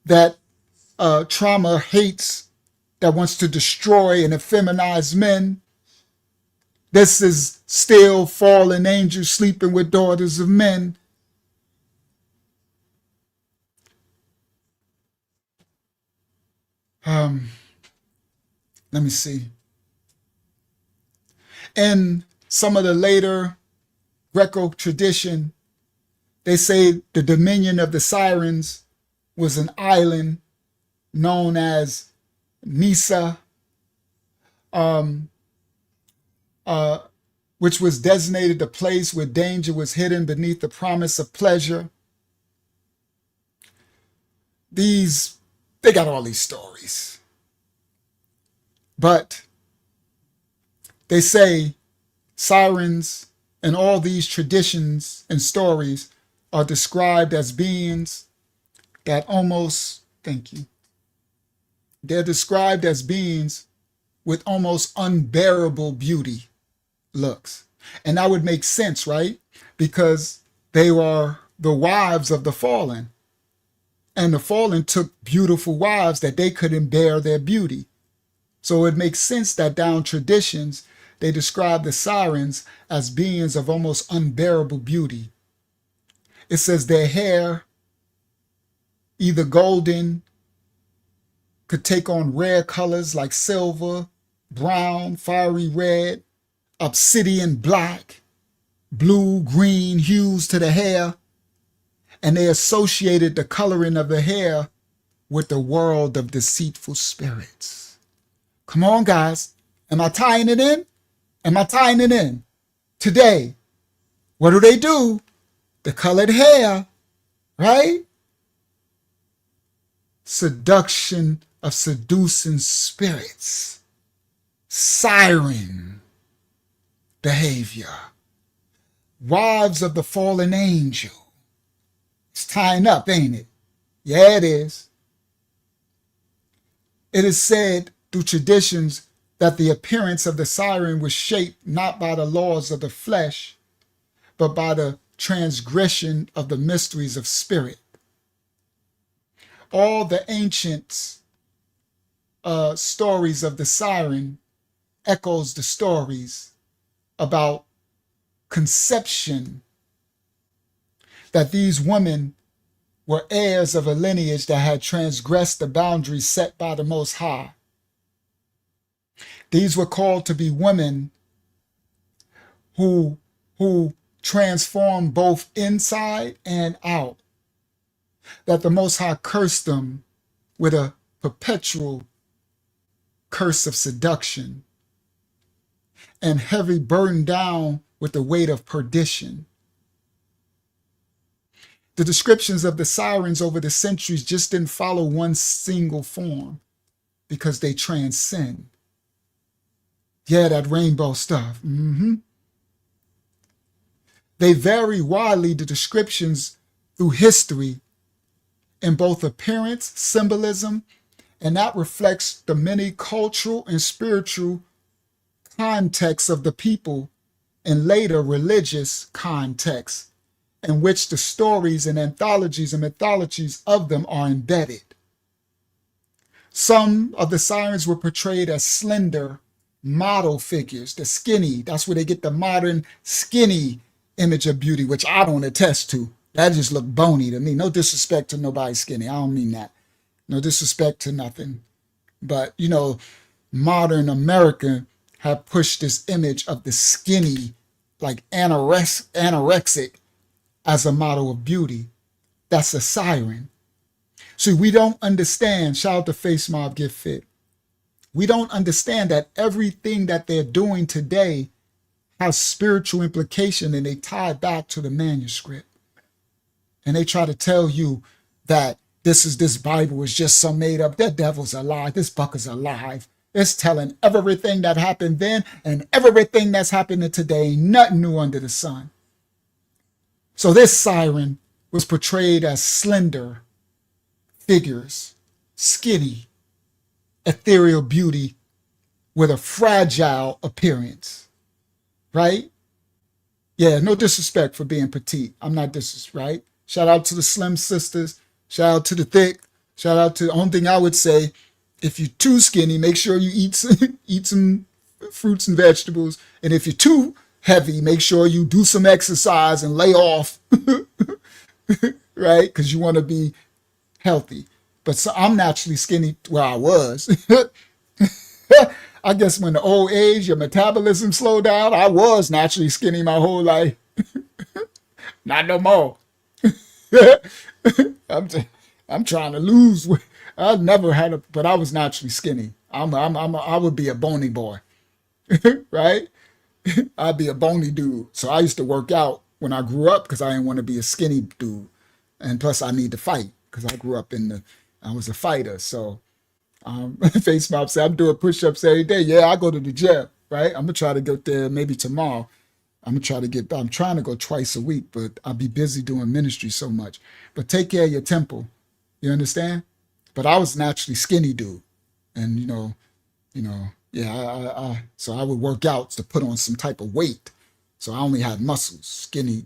that trauma hates, that wants to destroy and effeminize men. This is still fallen angels sleeping with daughters of men. Let me see. In some of the later Greco tradition, they say the dominion of the sirens was an island known as Nisa, which was designated the place where danger was hidden beneath the promise of pleasure. They got all these stories. But they say sirens and all these traditions and stories are described as beings that almost, thank you, they're described as beings with almost unbearable beauty looks. And that would make sense, right? Because they were the wives of the fallen. And the fallen took beautiful wives that they couldn't bear their beauty. So it makes sense that down traditions, they describe the sirens as beings of almost unbearable beauty. It says their hair, either golden, could take on rare colors like silver, brown, fiery red, obsidian black, blue, green hues to the hair. And they associated the coloring of the hair with the world of deceitful spirits. Come on, guys. Am I tying it in? Am I tying it in? Today, what do? The colored hair, right? Seduction of seducing spirits. Siren behavior. Wives of the fallen angel. It's tying up, ain't it? Yeah, it is. It is said through traditions that the appearance of the siren was shaped not by the laws of the flesh, but by the transgression of the mysteries of spirit. All the ancient stories of the siren echoes the stories about conception, that these women were heirs of a lineage that had transgressed the boundaries set by the Most High. These were called to be women who transformed both inside and out, that the Most High cursed them with a perpetual curse of seduction and heavy burden down with the weight of perdition. The descriptions of the sirens over the centuries just didn't follow one single form because they transcend. Yeah, that rainbow stuff. They vary widely, the descriptions through history in both appearance, symbolism, and that reflects the many cultural and spiritual contexts of the people and later religious contexts in which the stories and anthologies and mythologies of them are embedded. Some of the sirens were portrayed as slender model figures, the skinny. That's where they get the modern skinny image of beauty, which I don't attest to. That just looked bony to me. No disrespect to nobody skinny. I don't mean that. No disrespect to nothing. But, modern America have pushed this image of the skinny, like anorexic, as a model of beauty. That's a siren. See, we don't understand, shout out to Face Mob Get Fit. We don't understand that everything that they're doing today has spiritual implication, and they tie it back to the manuscript. And they try to tell you that this Bible is just some made up, that devil's alive, this book is alive. It's telling everything that happened then and everything that's happening today. Nothing new under the sun. So this siren was portrayed as slender figures, skinny, ethereal beauty with a fragile appearance, right? Yeah, no disrespect for being petite. I'm not right? Shout out to the slim sisters. Shout out to the thick. Shout out to the only thing I would say, if you're too skinny, make sure you eat some fruits and vegetables. And if you're too heavy, make sure you do some exercise and lay off, right? Because you want to be healthy. But so I'm naturally skinny where I was. I guess when the old age, your metabolism slowed down, I was naturally skinny my whole life. Not no more. I'm, I'm trying to lose. I never had a, but I was naturally skinny. I would be a bony boy, right? I'd be a bony dude. So I used to work out when I grew up because I didn't want to be a skinny dude. And plus I need to fight because I grew up I was a fighter. So Face Mop said, I'm doing push-ups every day. Yeah, I go to the gym, right? I'm going to try to go there maybe tomorrow. I'm trying to go twice a week, but I'll be busy doing ministry so much. But take care of your temple. You understand? But I was naturally skinny dude. And, yeah, so I would work out to put on some type of weight. So I only had muscles, skinny,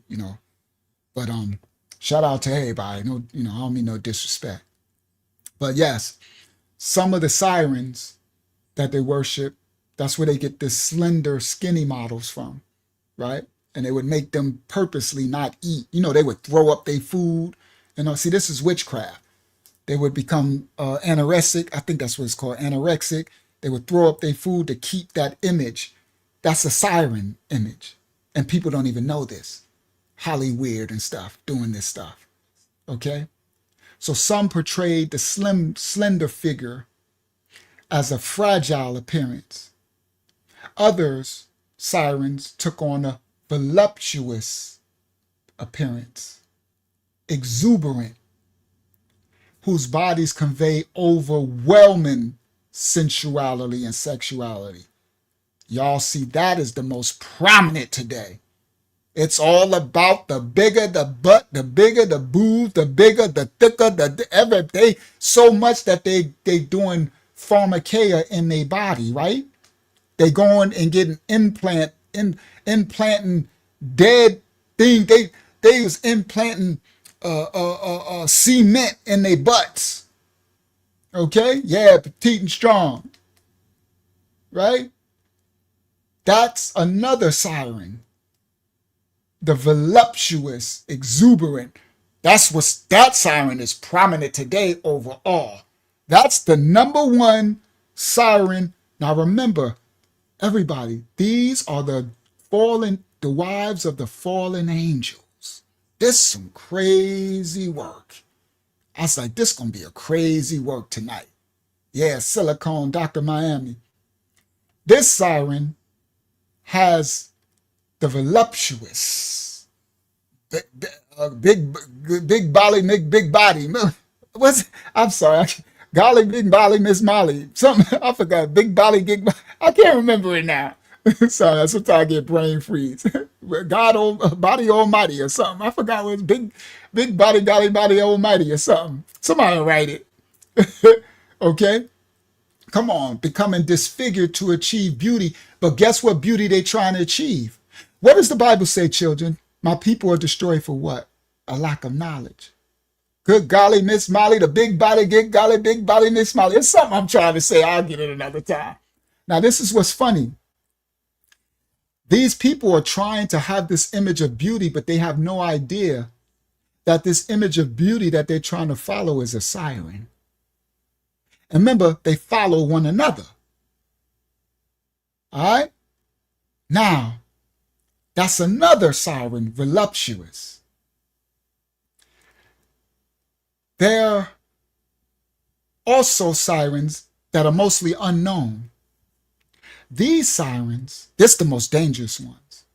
But shout out to everybody. No, I don't mean no disrespect. But yes, some of the sirens that they worship, that's where they get the slender, skinny models from, right? And they would make them purposely not eat. They would throw up their food. See, this is witchcraft. They would become anorexic. I think that's what it's called, anorexic. They would throw up their food to keep that image. That's a siren image. And people don't even know this. Hollywood and stuff, doing this stuff. Okay? So some portrayed the slender figure as a fragile appearance. Others, sirens, took on a voluptuous appearance, exuberant, whose bodies convey overwhelming sensuality and sexuality. Y'all see, that is the most prominent today. It's all about the bigger the butt, the bigger the boobs, the bigger, the thicker, they so much that they doing pharmakeia in their body, right? They going and getting implanting dead thing. They was implanting cement in their butts. Okay? Yeah, petite and strong. Right? That's another siren. The voluptuous, exuberant. That siren is prominent today overall. That's the number one siren. Now remember, everybody, these are the wives of the fallen angels. This is some crazy work. I was like, this is going to be a crazy work tonight. Yeah, Silicone, Dr. Miami. This siren has the voluptuous, big body. I'm sorry. Golly, big body, Miss Molly. Something, I forgot. Big body, I can't remember it now. Sorry, sometimes I get brain freeze. Body almighty or something. I forgot what it's big body, golly body almighty or something. Somebody write it. Okay? Come on, becoming disfigured to achieve beauty. But guess what beauty they trying to achieve? What does the Bible say, children? My people are destroyed for what? A lack of knowledge. Good golly, Miss Molly, the big body, good golly, big body, Miss Molly. It's something I'm trying to say. I'll get it another time. Now, this is what's funny. These people are trying to have this image of beauty, but they have no idea that this image of beauty that they're trying to follow is a siren. And remember, they follow one another. All right? Now, that's another siren, voluptuous. There are also sirens that are mostly unknown. These sirens, this the most dangerous ones.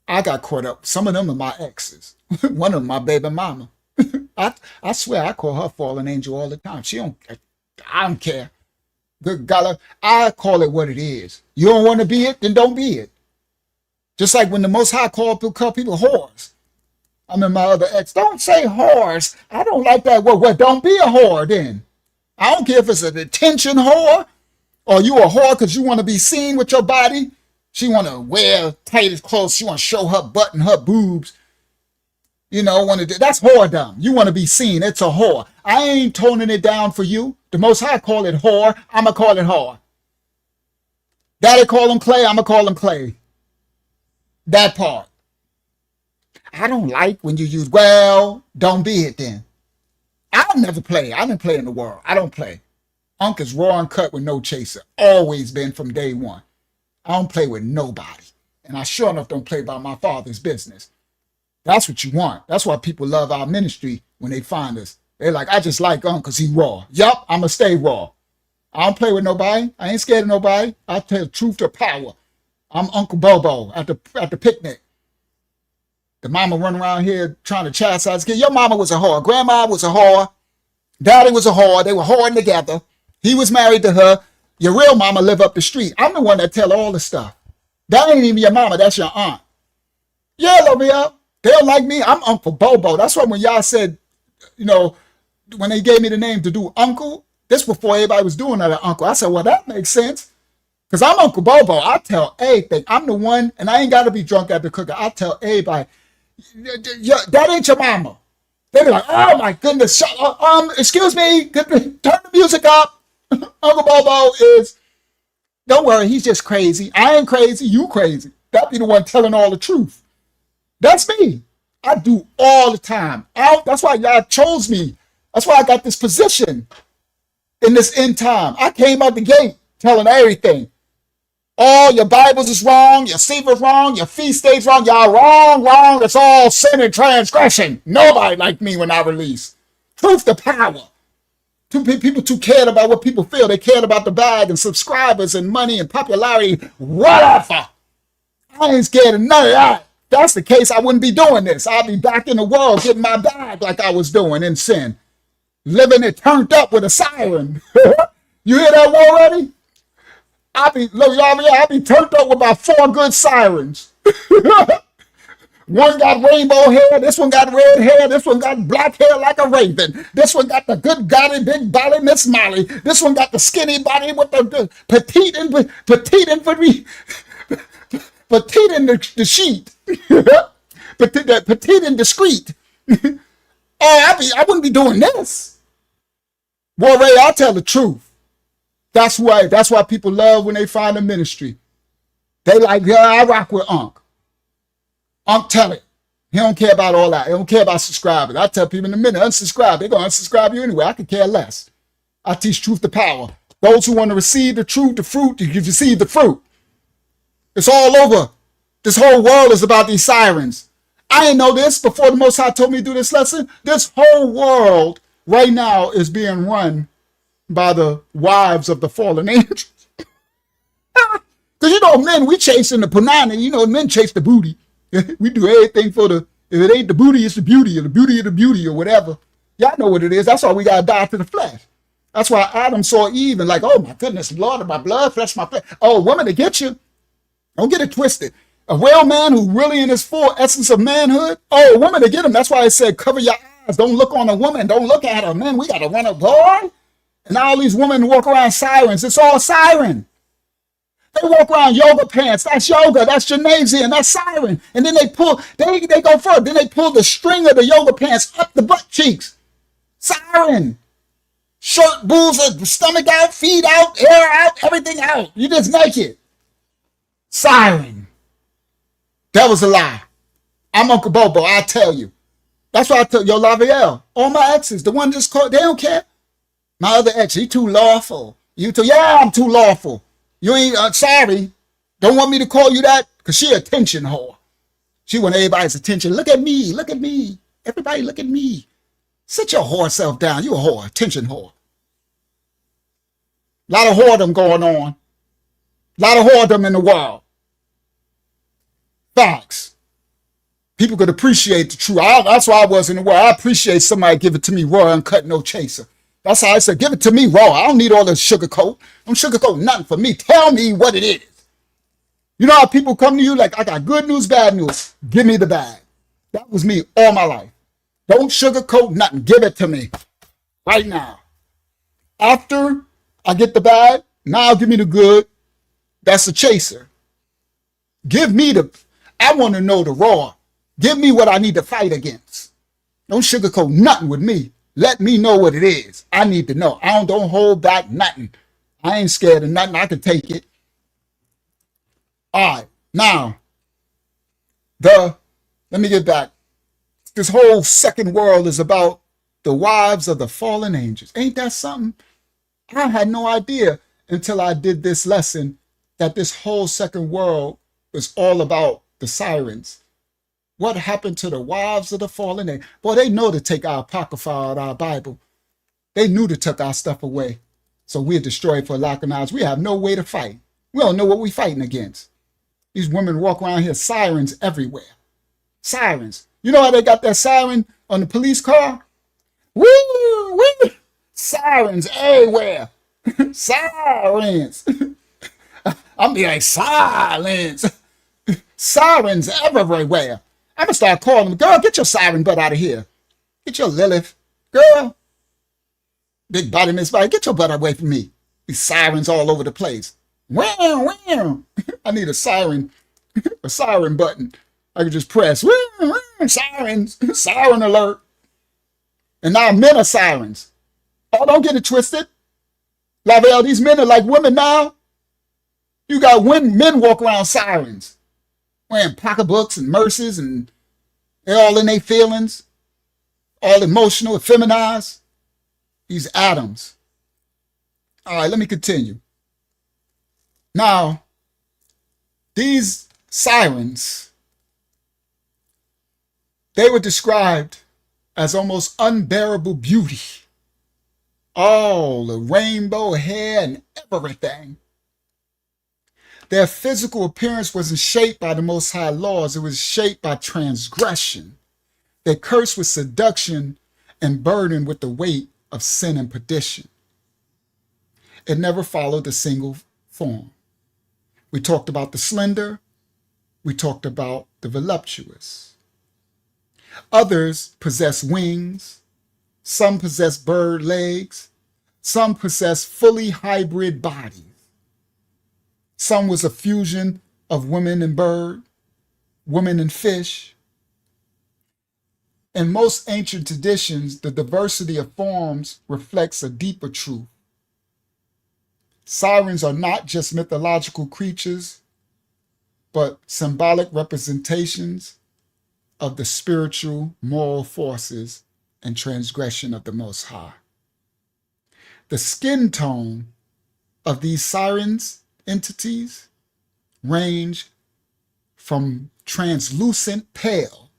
I got caught up. Some of them are my exes. One of them, my baby mama. I swear I call her fallen angel all the time. I don't care. Good God, I call it what it is. You don't want to be it, then don't be it. Just like when the Most High call people whores. I'm in my other ex. Don't say whores. I don't like that word. Well, don't be a whore then. I don't care if it's an attention whore or you a whore because you want to be seen with your body. She want to wear tight clothes. She want to show her butt and her boobs. That's whoredom. You want to be seen. It's a whore. I ain't toning it down for you. The Most High call it whore. I'm going to call it whore. Daddy call him Clay, I'm going to call him Clay. That part. I don't like when you use, well, don't be it then. I'll never play. I didn't play in the world. I don't play. Unc is raw and cut with no chaser. Always been from day one. I don't play with nobody. And I sure enough don't play by my father's business. That's what you want. That's why people love our ministry when they find us. They're like, I just like Unc because he raw. Yup, I'm going to stay raw. I don't play with nobody. I ain't scared of nobody. I tell the truth to power. I'm Uncle Bobo at the picnic. The mama run around here trying to chastise kids. Your mama was a whore. Grandma was a whore. Daddy was a whore. They were whoring together. He was married to her. Your real mama live up the street. I'm the one that tell all the stuff. That ain't even your mama. That's your aunt. Yeah, Lovia. They don't like me. I'm Uncle Bobo. That's why when y'all said, when they gave me the name to do Uncle, this before everybody was doing that Uncle. I said, well, that makes sense. Because I'm Uncle Bobo. I tell everything. I'm the one, and I ain't got to be drunk at the cooker. I tell everybody, that ain't your mama. They be like, oh my goodness, excuse me, turn the music up. Uncle Bobo is, don't worry, he's just crazy. I ain't crazy, you crazy. That be the one telling all the truth. That's me. I do all the time. That's why y'all chose me. That's why I got this position in this end time. I came out the gate telling everything. All your Bibles is wrong, your Sefer's wrong, your feast days wrong, y'all wrong. It's all sin and transgression. Nobody like me when I release. Truth to power. People too cared about what people feel. They cared about the bag and subscribers and money and popularity. Whatever. I ain't scared of none of that. If that's the case, I wouldn't be doing this. I'd be back in the world getting my bag like I was doing in sin. Living it turned up with a siren. You hear that already? I be turned up with about 4 good sirens. One got rainbow hair, this one got red hair, this one got black hair like a raven. This one got the good godly big body, Miss Molly. This one got the skinny body with the petite in the sheet. petite and discreet. I wouldn't be doing this. Boy, Ray, I'll tell the truth. That's why people love when they find a ministry. They like, yeah, I rock with Unc. Unc tell it. He don't care about all that. He don't care about subscribers. I tell people in a minute, unsubscribe. They're going to unsubscribe you anyway. I could care less. I teach truth to power. Those who want to receive the truth, the fruit, you receive the fruit. It's all over. This whole world is about these sirens. I didn't know this before the Most High told me to do this lesson. This whole world right now is being run by the wives of the fallen angels. Because, men, we chasing the punani. Men chase the booty. We do everything for if it ain't the booty, it's the beauty, or the beauty of the beauty, or whatever. Y'all know what it is. That's why we got to die to the flesh. That's why Adam saw Eve and like, oh my goodness, Lord of my blood, flesh my flesh. Oh, woman, to get you. Don't get it twisted. A real man who really in his full essence of manhood, oh, a woman to get him. That's why it said, cover your eyes. Don't look on a woman. Don't look at her. Man, we got to run a boy. And all these women walk around sirens. It's all siren. They walk around yoga pants. That's yoga. That's gymnasium. That's siren. And then they go further. Then they pull the string of the yoga pants up the butt cheeks. Siren. Shirt, boobs, stomach out, feet out, hair out, everything out. You just naked. Siren. That was a lie. I'm Uncle Bobo. I tell you. That's why I tell yo Lavielle. All my exes, the one just called, they don't care. My other ex, he too lawful. I'm too lawful. You ain't sorry. Don't want me to call you that because she a attention whore. She want everybody's attention. Look at me. Look at me. Everybody look at me. Sit your whore self down. You a whore. Attention whore. A lot of whoredom going on. A lot of whoredom in the world. Facts. People could appreciate the truth. That's why I was in the world. I appreciate somebody give it to me raw, uncut, no chaser. That's how I said, give it to me raw. I don't need all this sugarcoat. Don't sugarcoat nothing for me. Tell me what it is. You know how people come to you like, I got good news, bad news. Give me the bag. That was me all my life. Don't sugarcoat nothing. Give it to me right now. After I get the bag, now give me the good. That's a chaser. Give me I want to know the raw. Give me what I need to fight against. Don't sugarcoat nothing with me. Let me know what it is. I need to know. I don't hold back nothing. I ain't scared of nothing. I can take it. All right, now let me get back. This whole second world is about the wives of the fallen angels. Ain't that something? I had no idea until I did this lesson that this whole second world was all about the sirens. What happened to the wives of the fallen angels? Boy, they know to take our apocrypha out of our Bible. They knew to take our stuff away. So we're destroyed for lack of knowledge. We have no way to fight. We don't know what we're fighting against. These women walk around here, sirens everywhere. Sirens. You know how they got that siren on the police car? Woo! Woo! Sirens everywhere. Sirens. I'm be like, silence. Sirens everywhere. I'm going to start calling them, girl, get your siren butt out of here. Get your Lilith. Girl. Big body miss body, get your butt away from me. These sirens all over the place. Wow, wow. I need a siren button. I can just press. Wow, wow, sirens. Siren alert. And now men are sirens. Oh, don't get it twisted. Lavelle, these men are like women now. You got men walk around sirens, wearing pocketbooks and mercies, and they're all in their feelings, all emotional, effeminized. These atoms. All right, let me continue. Now, these sirens, they were described as almost unbearable beauty. All the rainbow hair and everything. Their physical appearance wasn't shaped by the Most High laws. It was shaped by transgression. They cursed with seduction and burdened with the weight of sin and perdition. It never followed a single form. We talked about the slender. We talked about the voluptuous. Others possess wings. Some possess bird legs. Some possess fully hybrid bodies. Some was a fusion of woman and bird, woman and fish. In most ancient traditions, the diversity of forms reflects a deeper truth. Sirens are not just mythological creatures, but symbolic representations of the spiritual, moral forces and transgression of the Most High. The skin tone of these sirens entities range from translucent pale.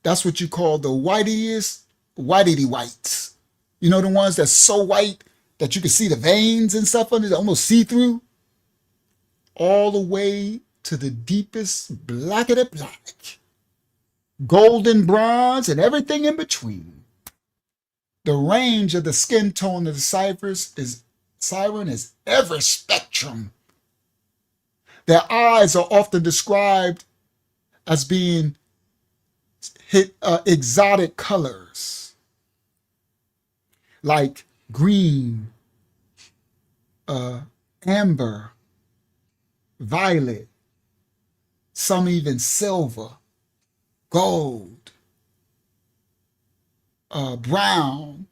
That's what you call the whitey whites. You know, the ones that's so white that you can see the veins and stuff under it, almost see-through, all the way to the deepest black of the black, golden bronze, and everything in between. The range of the skin tone of the siren is every spectrum. Their eyes are often described as being exotic colors, like green, amber, violet, some even silver, gold, brown,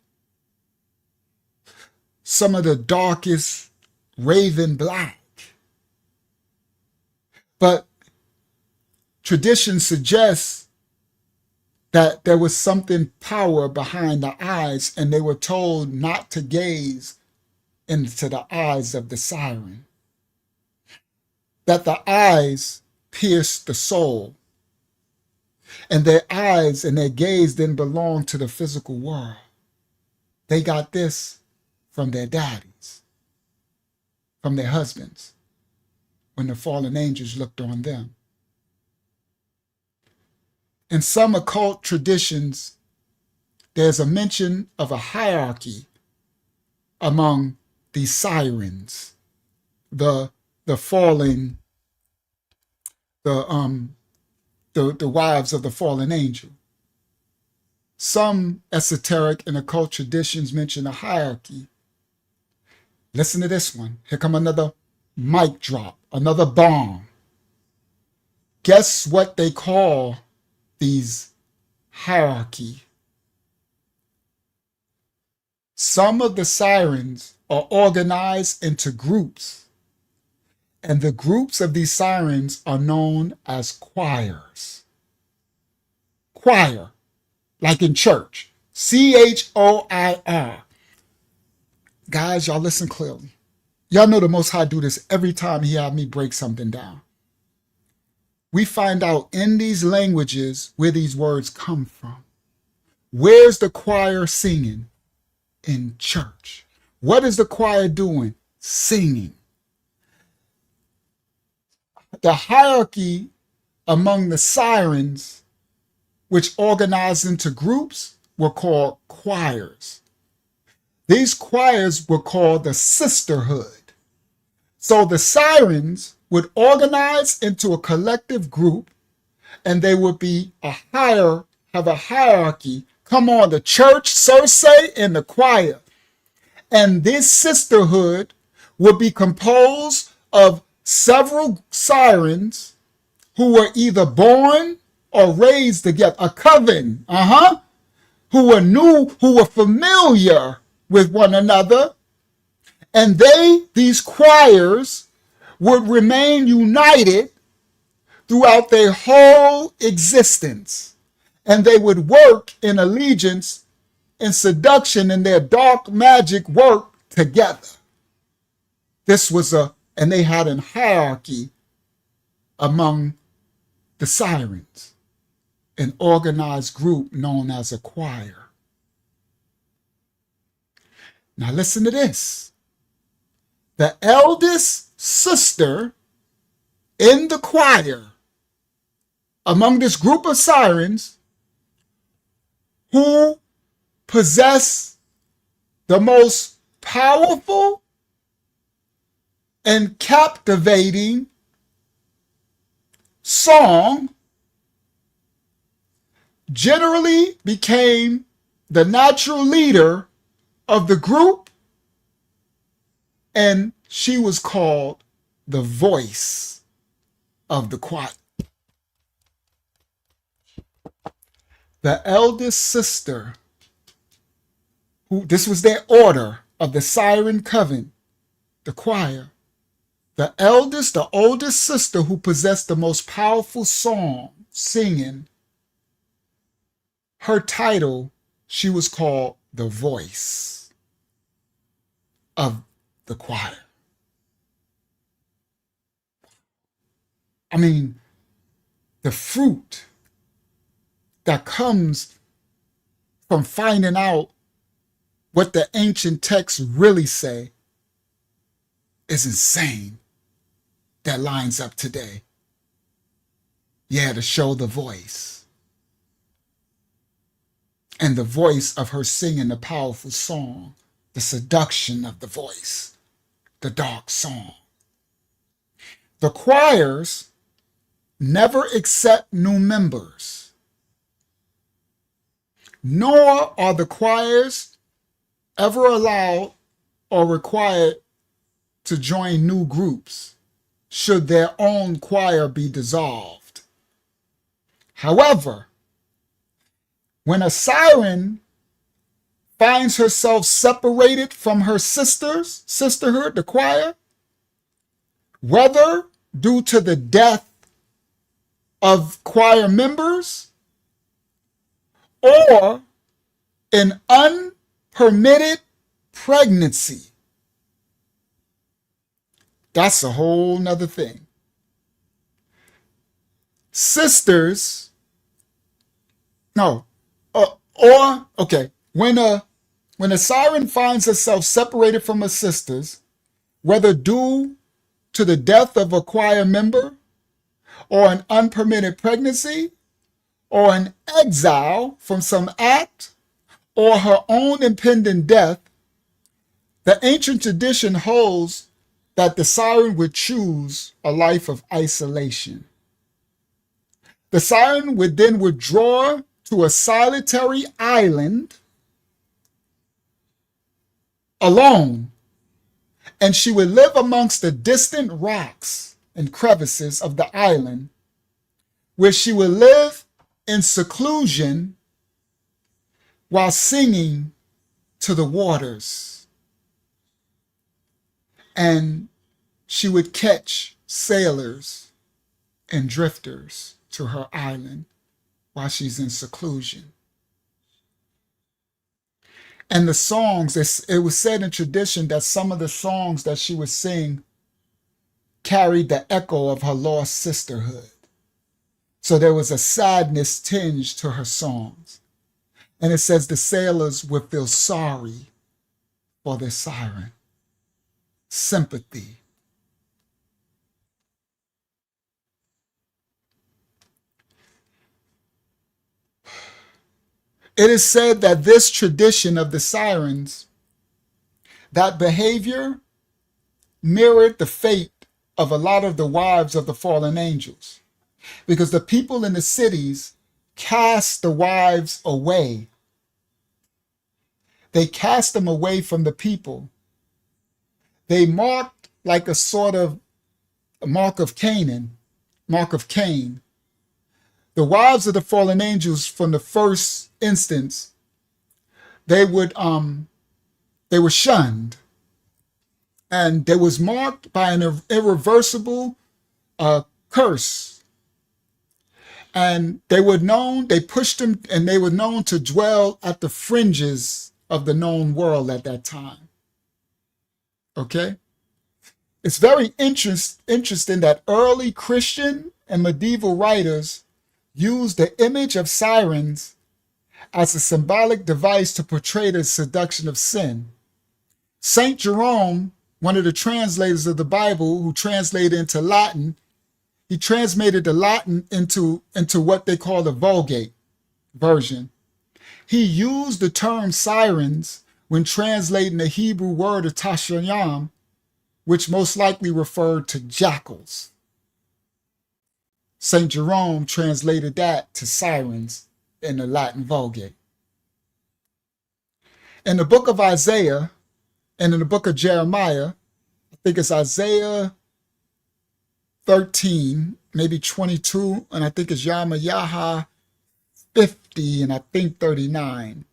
some of the darkest raven black. But tradition suggests that there was something power behind the eyes, and they were told not to gaze into the eyes of the siren. That the eyes pierced the soul, and their eyes and their gaze didn't belong to the physical world. They got this from their daddies, from their husbands, when the fallen angels looked on them. In some occult traditions, there's a mention of a hierarchy among these sirens, the falling, the wives of the fallen angel. Some esoteric and occult traditions mention a hierarchy. Listen to this one. Here come another mic drop, another bomb. Guess what they call these hierarchy? Some of the sirens are organized into groups, And the groups of these sirens are known as choirs. Choir, like in church. Choir. Guys, y'all listen clearly. Y'all know the Most High do this every time he had me break something down. We find out in these languages where these words come from. Where's the choir singing? In church. What is the choir doing? Singing. The hierarchy among the sirens, which organized into groups, were called choirs. These choirs were called the sisterhood. So the sirens would organize into a collective group, and they would be have a hierarchy. Come on, the church, Circe, and the choir. And this sisterhood would be composed of several sirens who were either born or raised together, a coven, who were familiar with one another. And these choirs, would remain united throughout their whole existence. And they would work in allegiance, in seduction, in their dark magic work together. And they had a hierarchy among the sirens, an organized group known as a choir. Now listen to this. The eldest sister in the choir among this group of sirens who possess the most powerful and captivating song generally became the natural leader of the group, and she was called the voice of the choir. The eldest sister, this was their order of the siren coven, the choir. The oldest sister who possessed the most powerful song, singing, her title, she was called the voice of the choir. I mean, the fruit that comes from finding out what the ancient texts really say is insane. That lines up today. Yeah, to show the voice. And the voice of her singing the powerful song, the seduction of the voice, the dark song. The choirs never accept new members, nor are the choirs ever allowed or required to join new groups should their own choir be dissolved. However, when a siren finds herself separated from her sisterhood, the choir, whether due to the death of choir members or an unpermitted pregnancy, that's a whole nother thing. When a siren finds herself separated from her sisters, whether due to the death of a choir member or an unpermitted pregnancy or an exile from some act or her own impending death, the ancient tradition holds that the siren would choose a life of isolation. The siren would then withdraw to a solitary island alone, and she would live amongst the distant rocks and crevices of the island, where she would live in seclusion while singing to the waters. And she would catch sailors and drifters to her island while she's in seclusion. And the songs, it was said in tradition that some of the songs that she would sing carried the echo of her lost sisterhood. So there was a sadness tinge to her songs. And it says the sailors would feel sorry for their siren, sympathy. It is said that this tradition of the sirens, that behavior mirrored the fate of a lot of the wives of the fallen angels, because the people in the cities cast the wives away. They cast them away from the people. They marked like a sort of mark of Cain. The wives of the fallen angels from the first instance, they were shunned. And they was marked by an irreversible curse. And they pushed them, and they were known to dwell at the fringes of the known world at that time. Okay? It's very interesting that early Christian and medieval writers used the image of sirens as a symbolic device to portray the seduction of sin. Saint Jerome, one of the translators of the Bible, who translated into Latin, he translated the Latin into what they call the Vulgate version. He used the term sirens when translating the Hebrew word of tashayam, which most likely referred to jackals. St. Jerome translated that to sirens in the Latin Vulgate. In the book of Isaiah and in the book of Jeremiah, I think it's Isaiah 13, maybe 22, and I think it's Yirmiyahu 50, and I think 39.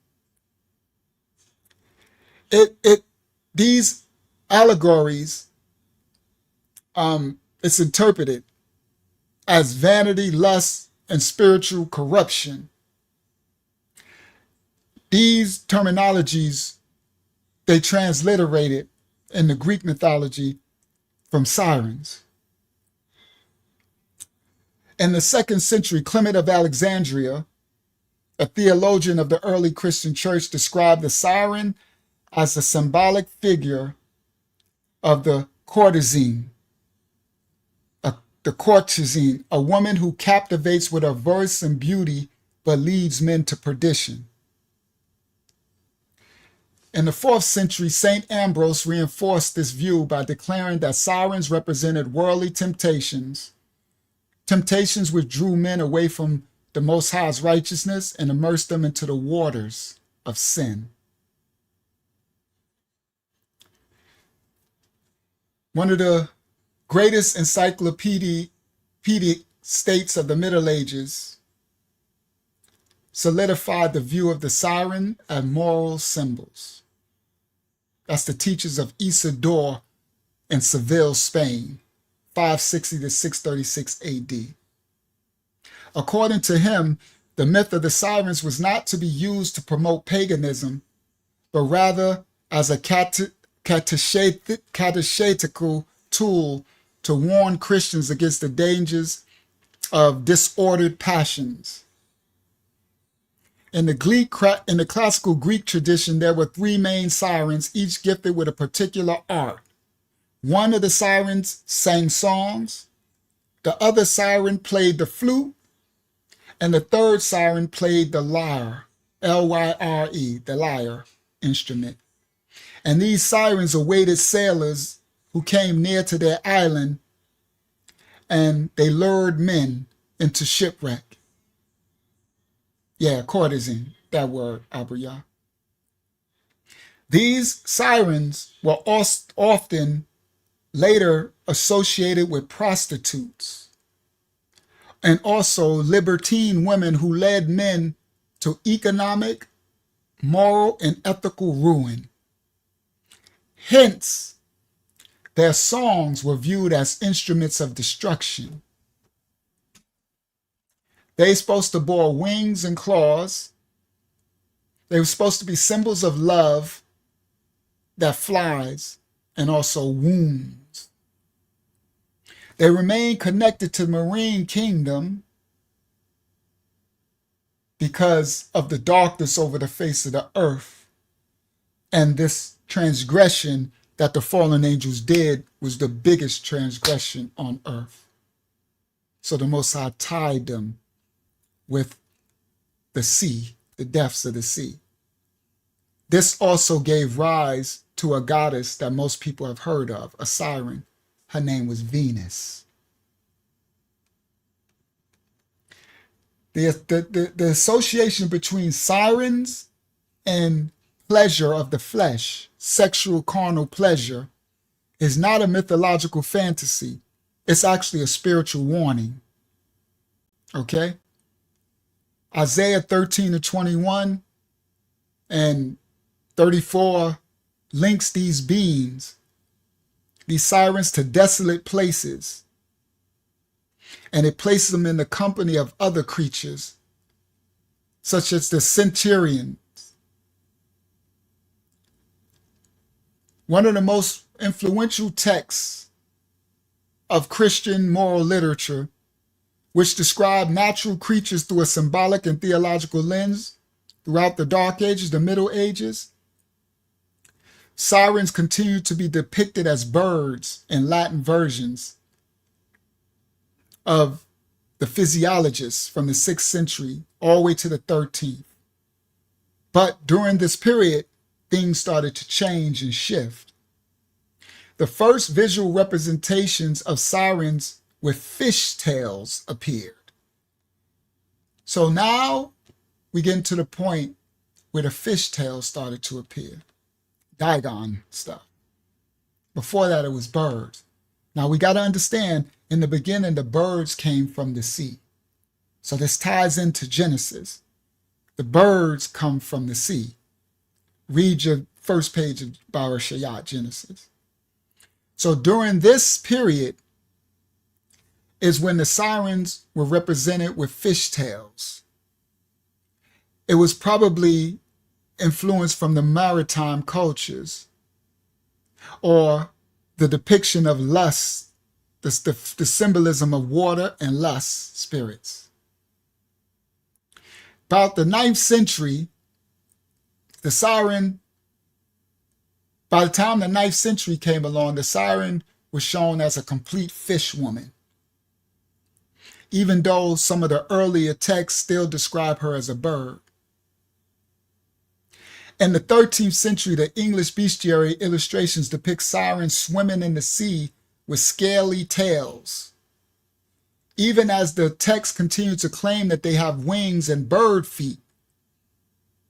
These allegories, it's interpreted as vanity, lust, and spiritual corruption. These terminologies, they transliterated in the Greek mythology from sirens. In the 2nd century, Clement of Alexandria, a theologian of the early Christian church, described the siren as a symbolic figure of the courtesan, a woman who captivates with her voice and beauty but leads men to perdition. In the 4th century, St. Ambrose reinforced this view by declaring that sirens represented worldly temptations which drew men away from the Most High's righteousness and immersed them into the waters of sin. One of the greatest encyclopedic states of the Middle Ages solidified the view of the siren as moral symbols. That's the teachings of Isidore in Seville, Spain, 560 to 636 AD. According to him, the myth of the sirens was not to be used to promote paganism, but rather as a catechetical tool to warn Christians against the dangers of disordered passions. In the classical Greek tradition, there were 3 main sirens, each gifted with a particular art. One of the sirens sang songs, the other siren played the flute, and the third siren played the lyre, L-Y-R-E, the lyre instrument. And these sirens awaited sailors who came near to their island, and they lured men into shipwreck. Yeah, courtesan, that word, Abuya. These sirens were often later associated with prostitutes and also libertine women who led men to economic, moral, and ethical ruin. Hence, their songs were viewed as instruments of destruction. They were supposed to bore wings and claws. They were supposed to be symbols of love that flies and also wounds. They remain connected to the marine kingdom because of the darkness over the face of the earth. And this transgression that the fallen angels did was the biggest transgression on earth. So the Most High tied them with the sea, the depths of the sea. This also gave rise to a goddess that most people have heard of, a siren. Her name was Venus. The association between sirens and pleasure of the flesh, sexual carnal pleasure, is not a mythological fantasy. It's actually a spiritual warning. Okay? Isaiah 13-21 and 34 links these beings, these sirens, to desolate places. And it places them in the company of other creatures, such as the centurion. One of the most influential texts of Christian moral literature, which describe natural creatures through a symbolic and theological lens throughout the Dark Ages, the Middle Ages, sirens continue to be depicted as birds in Latin versions of the physiologists from the 6th century all the way to the 13th. But during this period, things started to change and shift. The first visual representations of sirens with fish tails appeared. So now we get to the point where the fish tails started to appear. Dagon stuff. Before that, it was birds. Now we got to understand, in the beginning, the birds came from the sea. So this ties into Genesis. The birds come from the sea. Read your first page of Barashayat, Genesis. So during this period is when the sirens were represented with fish tails. It was probably influenced from the maritime cultures, or the depiction of lust, the symbolism of water and lust spirits. About the 9th century, the siren, by the time the 9th century came along, the siren was shown as a complete fish woman, even though some of the earlier texts still describe her as a bird. In the 13th century, the English bestiary illustrations depict sirens swimming in the sea with scaly tails. Even as the texts continue to claim that they have wings and bird feet,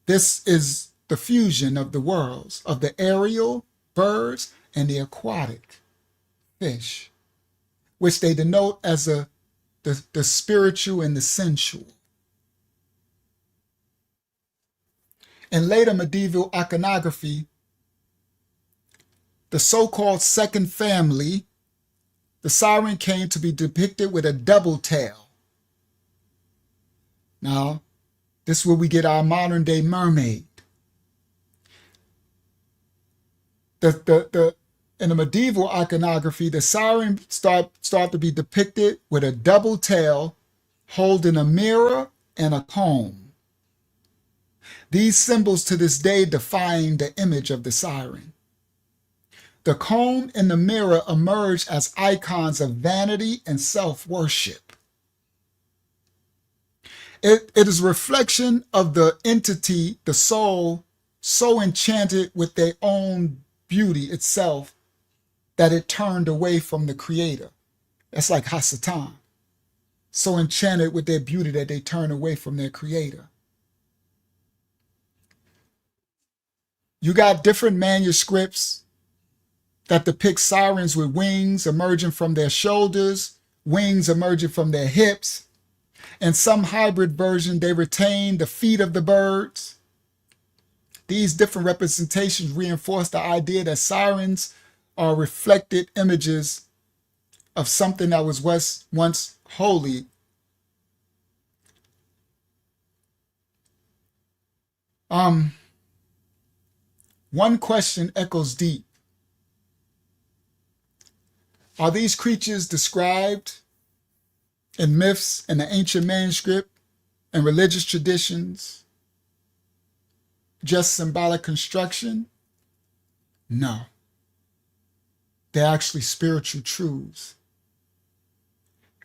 this is the fusion of the worlds, of the aerial birds and the aquatic fish, which they denote as the spiritual and the sensual. In later medieval iconography, the so-called second family, the siren came to be depicted with a double tail. Now, this is where we get our modern day mermaid. In the medieval iconography, the siren start to be depicted with a double tail, holding a mirror and a comb. These symbols to this day define the image of the siren. The comb and the mirror emerge as icons of vanity and self-worship. It is a reflection of the entity, the soul, so enchanted with their own beauty itself that it turned away from the Creator. That's like Hasatan. So enchanted with their beauty that they turn away from their Creator. You got different manuscripts that depict sirens with wings emerging from their shoulders, wings emerging from their hips. In some hybrid version, they retain the feet of the birds. These different representations reinforce the idea that sirens are reflected images of something that was once holy. One question echoes deep. Are these creatures described in myths and the ancient manuscript and religious traditions just symbolic construction? No. They're actually spiritual truths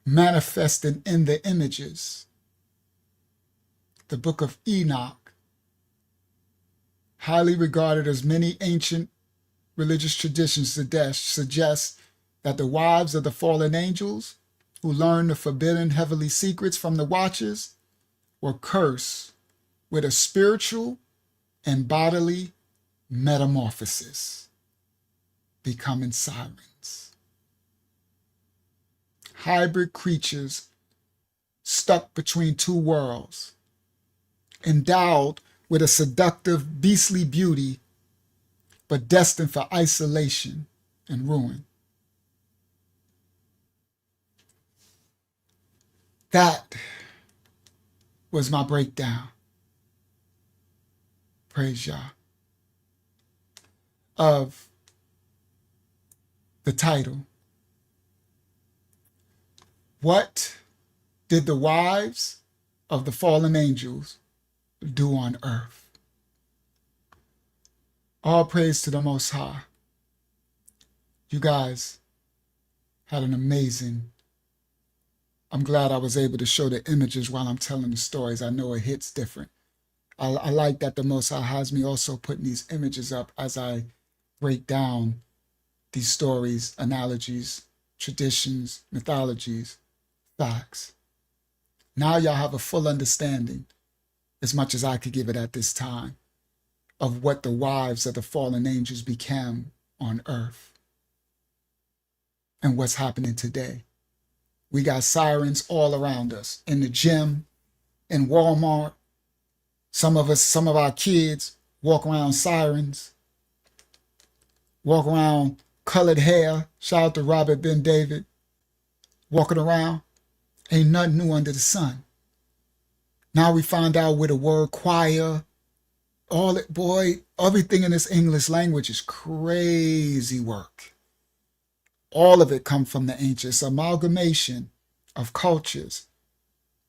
manifested in the images. The Book of Enoch, highly regarded as many ancient religious traditions suggests that the wives of the fallen angels who learned the forbidden heavenly secrets from the watchers were cursed with a spiritual and bodily metamorphosis, becoming sirens. Hybrid creatures stuck between two worlds, endowed with a seductive, beastly beauty, but destined for isolation and ruin. That was my breakdown, praise Yah, of the title. What did the wives of the fallen angels do on earth? All praise to the Most High. You guys had an amazing. I'm glad I was able to show the images while I'm telling the stories. I know it hits different. I like that the Most High has me also putting these images up as I break down these stories, analogies, traditions, mythologies, facts. Now y'all have a full understanding, as much as I could give it at this time, of what the wives of the fallen angels became on earth and what's happening today. We got sirens all around us, in the gym, in Walmart. Some of our kids walk around sirens, walk around colored hair. Shout out to Robert Ben David. Walking around, ain't nothing new under the sun. Now we find out with the word choir, everything in this English language is crazy work. All of it come from the ancients, amalgamation of cultures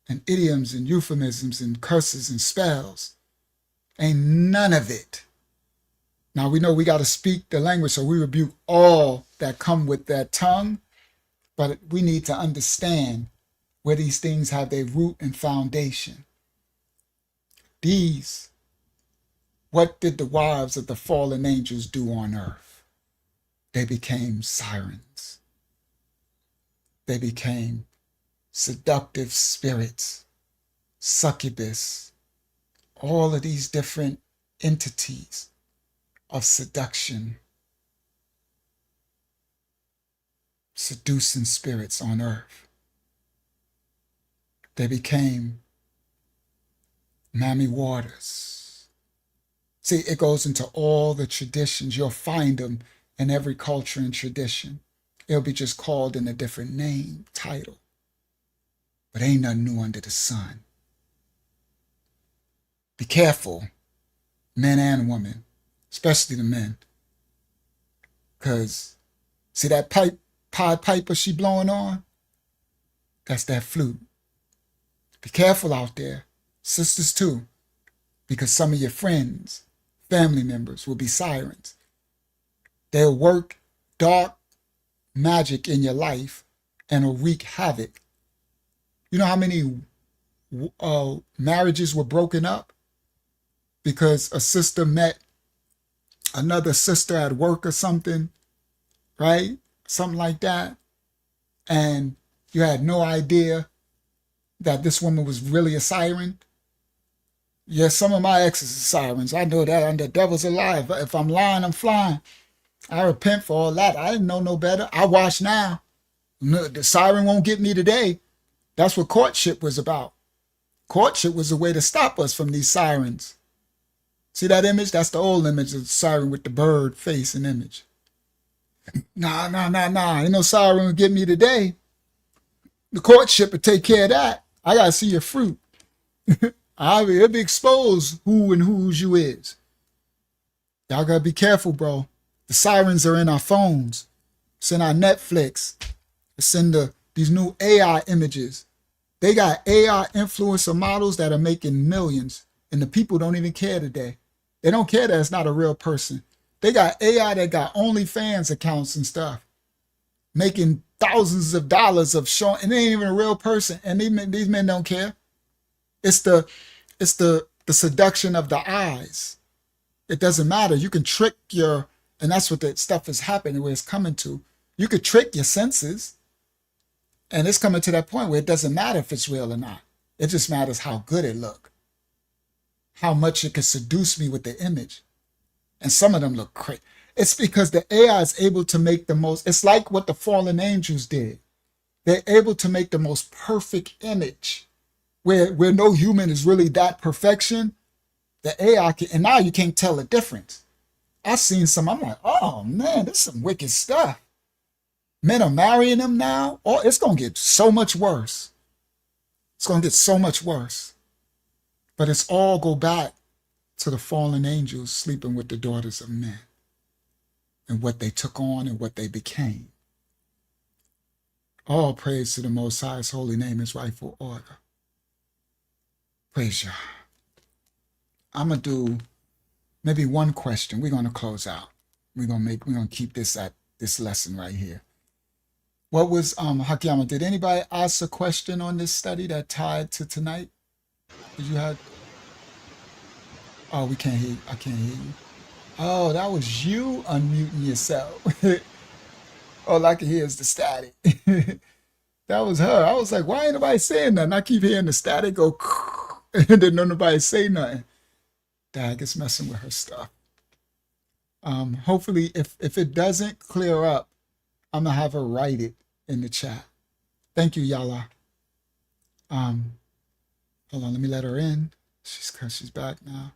and idioms and euphemisms and curses and spells. Ain't none of it. Now we know we got to speak the language, so we rebuke all that come with that tongue, but we need to understand where these things have their root and foundation. What did the wives of the fallen angels do on earth? They became sirens. They became seductive spirits, succubus, all of these different entities of seduction, seducing spirits on earth. They became Mammy Waters. See, it goes into all the traditions. You'll find them in every culture and tradition. It'll be just called in a different name, title. But ain't nothing new under the sun. Be careful, men and women, especially the men. Because, see that Pied Piper she blowing on? That's that flute. Be careful out there. Sisters too. Because some of your friends, family members will be sirens. They'll work dark magic in your life and will wreak havoc. You know how many marriages were broken up because a sister met another sister at work or something, right? Something like that. And you had no idea that this woman was really a siren. Yes, some of my exes are sirens. I know that, and the devil's alive. If I'm lying, I'm flying. I repent for all that. I didn't know no better. I watch now. No, the siren won't get me today. That's what courtship was about. Courtship was a way to stop us from these sirens. See that image? That's the old image of the siren with the bird face and image. Nah. Ain't no siren will get me today. The courtship will take care of that. I gotta see your fruit. It'll be exposed who and whose you is. Y'all gotta be careful, bro. The sirens are in our phones. It's in our Netflix. It's in these new AI images. They got AI influencer models that are making millions, and the people don't even care today. They don't care that it's not a real person. They got AI that got OnlyFans accounts and stuff, making thousands of dollars of showing, and it ain't even a real person. And these men don't care. It's the seduction of the eyes. It doesn't matter. You can trick and that's what the stuff is happening, where it's coming to. You could trick your senses, and it's coming to that point where it doesn't matter if it's real or not. It just matters how good it look, how much it can seduce me with the image. And some of them look crazy. It's because the AI is able to make the most, it's like what the fallen angels did. They're able to make the most perfect image where no human is really that perfection. The AI can, and now you can't tell the difference. I've seen some, I'm like, oh man, this is some wicked stuff. Men are marrying them now. Oh, it's going to get so much worse. It's going to get so much worse. But it's all go back to the fallen angels sleeping with the daughters of men and what they took on and what they became. All praise to the Most High's holy name, his rightful order. Praise Yah. I'm going to do maybe one question. We're going to close out. We're going to keep this at this lesson right here. What was, Hakiyama, did anybody ask a question on this study that tied to tonight? Did you have? Oh, we can't hear you. I can't hear you. Oh, that was you unmuting yourself. All I can hear is the static. That was her. I was like, why ain't nobody saying nothing? I keep hearing the static go, and then nobody say nothing. Dag is messing with her stuff. Hopefully, if it doesn't clear up, I'm gonna have her write it in the chat. Thank you, Yala. Hold on, let me let her in. She's back now.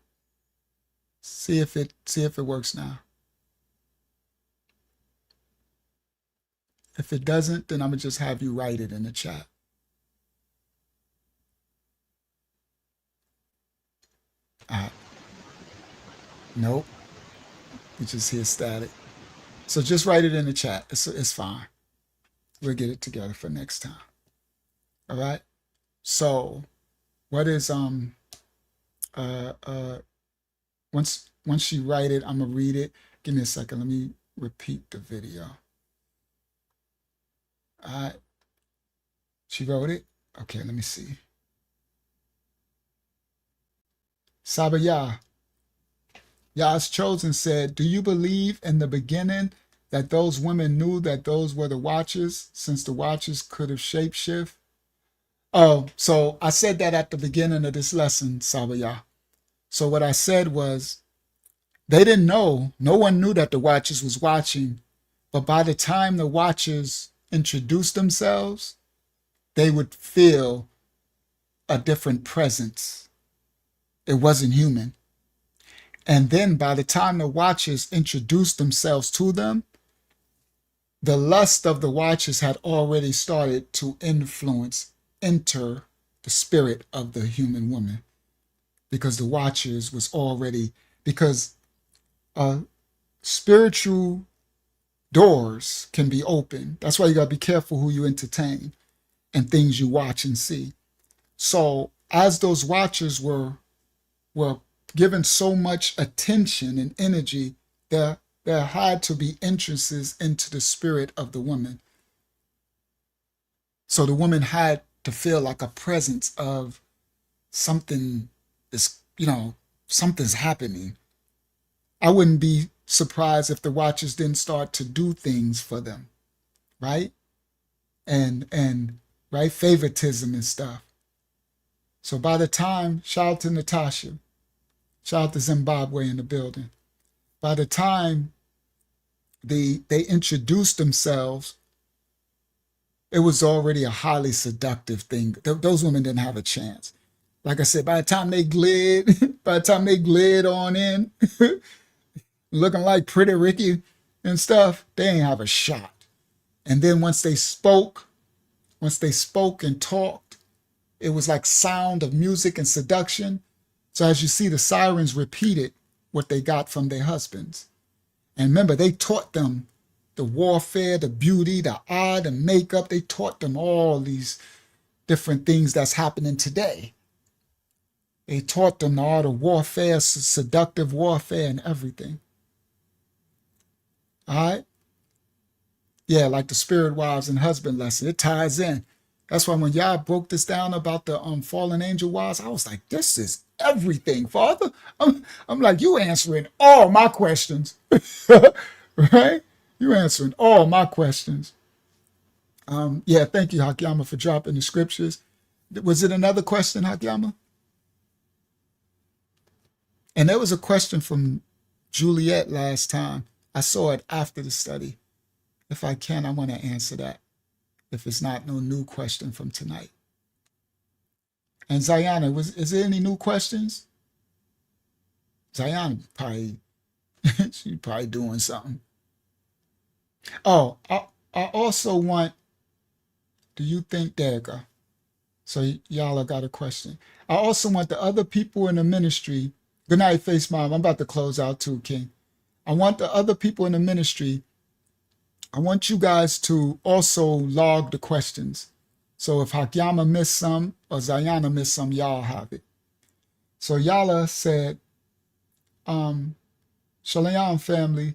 See if it works now. If it doesn't, then I'm gonna just have you write it in the chat. Nope. You just hear static. So just write it in the chat. It's fine. We'll get it together for next time. All right. So what is once you write it, I'm gonna read it. Give me a second. Let me repeat the video. All right. She wrote it. Okay, let me see. Sabaya. Yah's chosen said, do you believe in the beginning that those women knew that those were the watchers, since the watchers could have shapeshift? Oh, so I said that at the beginning of this lesson, Sabaya. So what I said was, they didn't know, no one knew that the watchers was watching, but by the time the watchers introduced themselves, they would feel a different presence. It wasn't human. And then by the time the watchers introduced themselves to them, the lust of the watchers had already started to enter the spirit of the human woman, because the watchers was already, because spiritual doors can be open. That's why you got to be careful who you entertain and things you watch and see. So as those watchers were given so much attention and energy, there had to be entrances into the spirit of the woman. So the woman had to feel like a presence of something is, something's happening. I wouldn't be surprised if the watchers didn't start to do things for them, right? And right, favoritism and stuff. So by the time, shout out to Natasha, shout out to Zimbabwe in the building. By the time they introduced themselves, it was already a highly seductive thing. Those women didn't have a chance. Like I said, by the time they glid on in, looking like Pretty Ricky, and stuff, they ain't have a shot. And then once they spoke and talked, it was like sound of music and seduction. So as you see, the sirens repeated what they got from their husbands. And remember, they taught them the warfare, the beauty, the art, the makeup. They taught them all these different things that's happening today. They taught them the art of warfare, seductive warfare, and everything. All right? Yeah, like the spirit wives and husband lesson. It ties in. That's why when y'all broke this down about the fallen angel wives, I was like, this is everything, Father. I'm like, you answering all my questions. Right? You answering all my questions. Yeah, thank you, Hakyama, for dropping the scriptures. Was it another question, Hakyama? And there was a question from Juliet last time. I saw it after the study. If I can, I want to answer that. If it's not no new question from tonight. And Zayana, is there any new questions? Zayana probably, she's probably doing something. Oh, I also want, do you think, there you go. So y'all got a question. I also want the other people in the ministry. Good night, Face Mom. I'm about to close out too, King. I want the other people in the ministry. I want you guys to also log the questions. So if Hakyama missed some or Zayana missed some, y'all have it. So Yala said, Shalom family,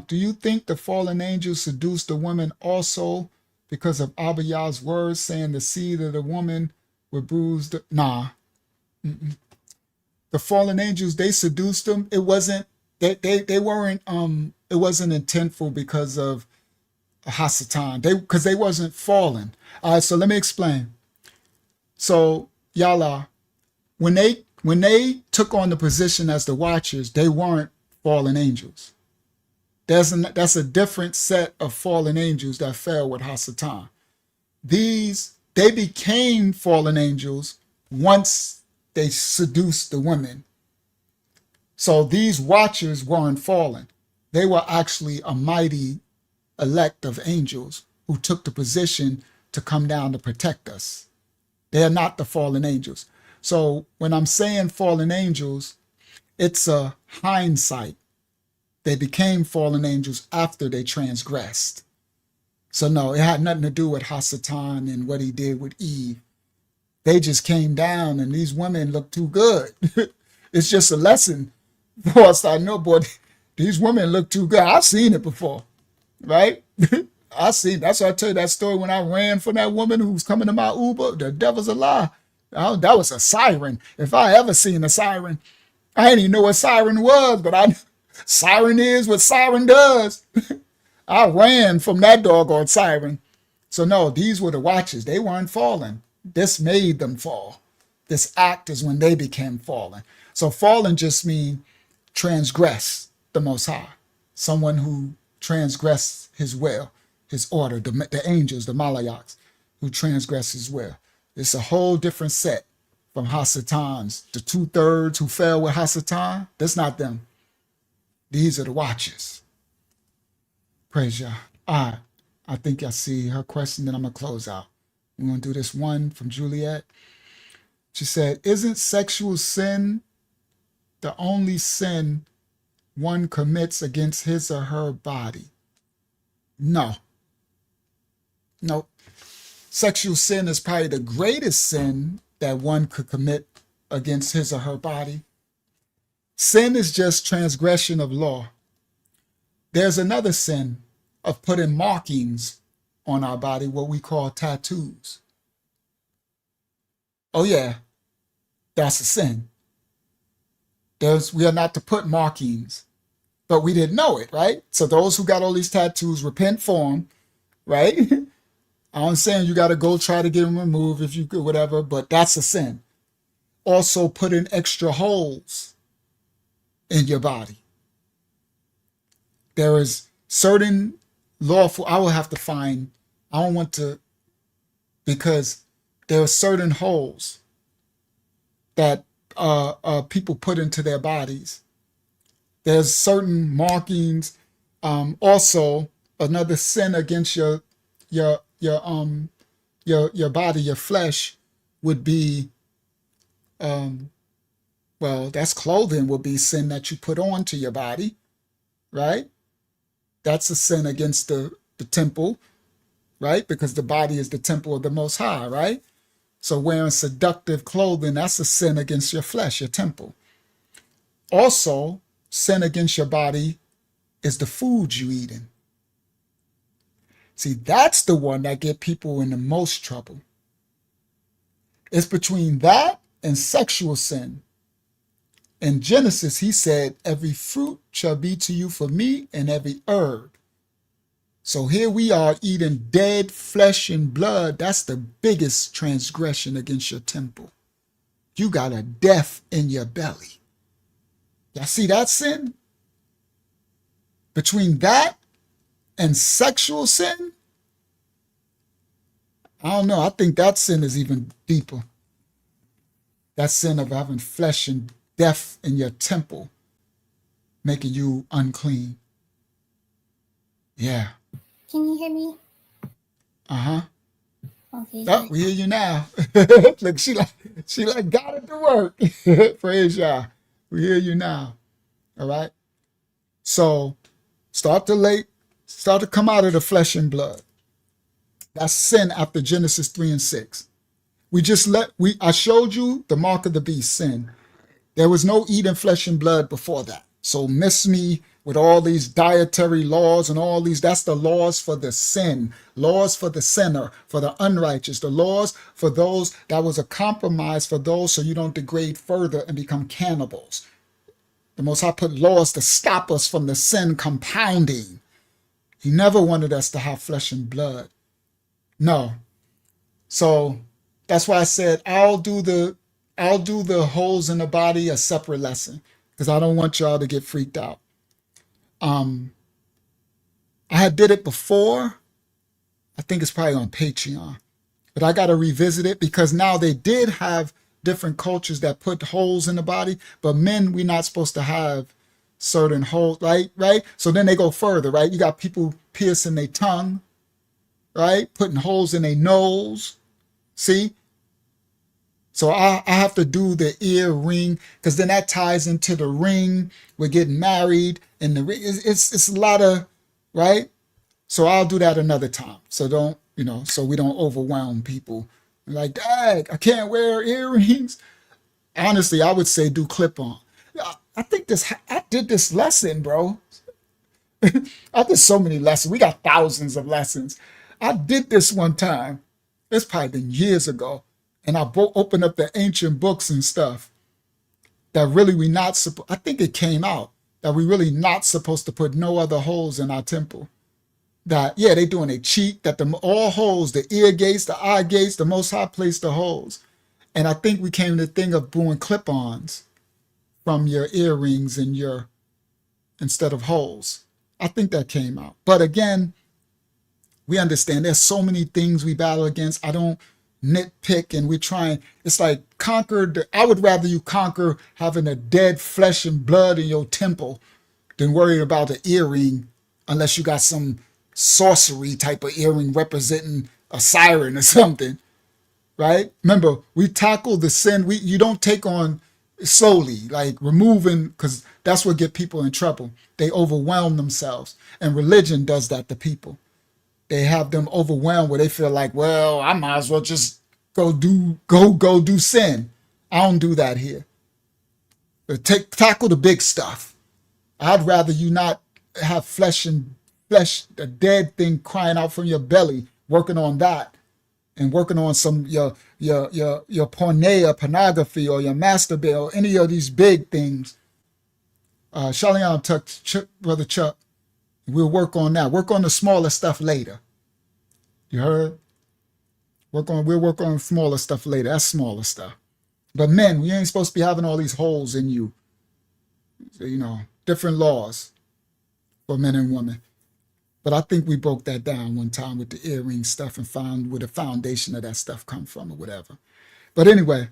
do you think the fallen angels seduced the women also because of Abba Yah's words saying the seed of the woman would bruise the... Nah. Mm-mm. The fallen angels, they seduced them. It wasn't, they weren't, it wasn't intentful because of Hasatan. Because they wasn't fallen. All right, so let me explain. So, Yala, when they took on the position as the watchers, they weren't fallen angels. That's a different set of fallen angels that fell with Hasatan. They became fallen angels once they seduced the women. So these watchers weren't fallen. They were actually a mighty elect of angels who took the position to come down to protect us. They are not the fallen angels. So when I'm saying fallen angels, it's a hindsight. They became fallen angels after they transgressed. So no, it had nothing to do with Hasatan and what he did with Eve. They just came down and these women look too good. It's just a lesson for us. I know, boy, these women look too good. I've seen it before, right? That's why I tell you that story when I ran from that woman who was coming to my Uber. The devil's a lie. That was a siren. If I ever seen a siren, I didn't even know what siren was, but siren is what siren does. I ran from that doggone siren. So no, these were the watchers. They weren't fallen. This made them fall. This act is when they became fallen. So fallen just means transgress the Most High. Someone who transgressed his will, his order, the angels, the Malayaks, who transgress his will. It's a whole different set from Hasatan's. The 2/3 who fell with Hasatan, that's not them. These are the watchers. Praise Yah. All right. I think I see her question, then I'm going to close out. We're going to do this one from Juliet. She said, isn't sexual sin the only sin one commits against his or her body? No. Sexual sin is probably the greatest sin that one could commit against his or her body. Sin is just transgression of law. There's another sin of putting markings on our body, what we call tattoos. Oh yeah, that's a sin. We are not to put markings, but we didn't know it, right? So those who got all these tattoos, repent for them, right? I'm saying you got to go try to get them removed if you could, whatever, but that's a sin. Also putting extra holes in your body. There is certain lawful, I will have to find, I don't want to, because there are certain holes that people put into their bodies. There's certain markings Also, another sin against your your um your body, your flesh, would be well, that's clothing will be sin that you put on to your body, right? That's a sin against the temple, right? Because the body is the temple of the Most High, right? So wearing seductive clothing, that's a sin against your flesh, your temple. Also, sin against your body is the food you eating. See, that's the one that get people in the most trouble. It's between that and sexual sin. In Genesis, he said, every fruit shall be to you for meat and every herb. So here we are eating dead flesh and blood. That's the biggest transgression against your temple. You got a death in your belly. Y'all see that sin? Between that and sexual sin, I don't know. I think that sin is even deeper. That sin of having flesh and death in your temple, making you unclean. Yeah. Can you hear me? Uh-huh. Okay. Oh, we hear you now. Look, she like got it to work. Praise Yah. We hear you now. All right. So start to come out of the flesh and blood. That's sin after Genesis 3 and 6. I showed you the mark of the beast, sin. There was no eating flesh and blood before that. So miss me with all these dietary laws and all these. That's the laws for the sin, laws for the sinner, for the unrighteous, the laws for those that was a compromise for those so you don't degrade further and become cannibals. The Most High put laws to stop us from the sin compounding. He never wanted us to have flesh and blood. No. So that's why I said I'll do the holes in the body a separate lesson because I don't want y'all to get freaked out. I had did it before. I think it's probably on Patreon, but I got to revisit it because now they did have different cultures that put holes in the body, but men, we're not supposed to have certain holes, right? So then they go further, right? You got people piercing their tongue, right? Putting holes in their nose. See? So I have to do the ear ring because then that ties into the ring. We're getting married and the ring. It's a lot of, right? So I'll do that another time. So don't, so we don't overwhelm people. Like, Dad, I can't wear earrings. Honestly, I would say do clip on. I did this lesson, bro. I did so many lessons. We got thousands of lessons. I did this one time. It's probably been years ago. And I opened up the ancient books and stuff that really we not supposed, I think it came out that we really not supposed to put no other holes in our temple. That, yeah, they doing a cheat, that all holes, the ear gates, the eye gates, the Most High placed the holes. And I think we came to the thing of doing clip-ons from your earrings and instead of holes. I think that came out. But again, we understand there's so many things we battle against. I don't nitpick and we're trying. It's like I would rather you conquer having a dead flesh and blood in your temple than worry about the earring unless you got some sorcery type of earring representing a siren or something, right? Remember, we tackle the sin. You don't take on slowly, like removing, because that's what get people in trouble. They overwhelm themselves. And religion does that to people. They have them overwhelmed where they feel like, well, I might as well just go do sin. I don't do that here. But tackle the big stuff. I'd rather you not have flesh, a dead thing crying out from your belly, working on that, and working on some your pornography or your masturbate or any of these big things. Shalom, Brother Chuck. We'll work on that. Work on the smaller stuff later. You heard? We'll work on smaller stuff later. That's smaller stuff. But men, we ain't supposed to be having all these holes in you. Different laws for men and women. But I think we broke that down one time with the earring stuff and found where the foundation of that stuff come from or whatever. But anyway,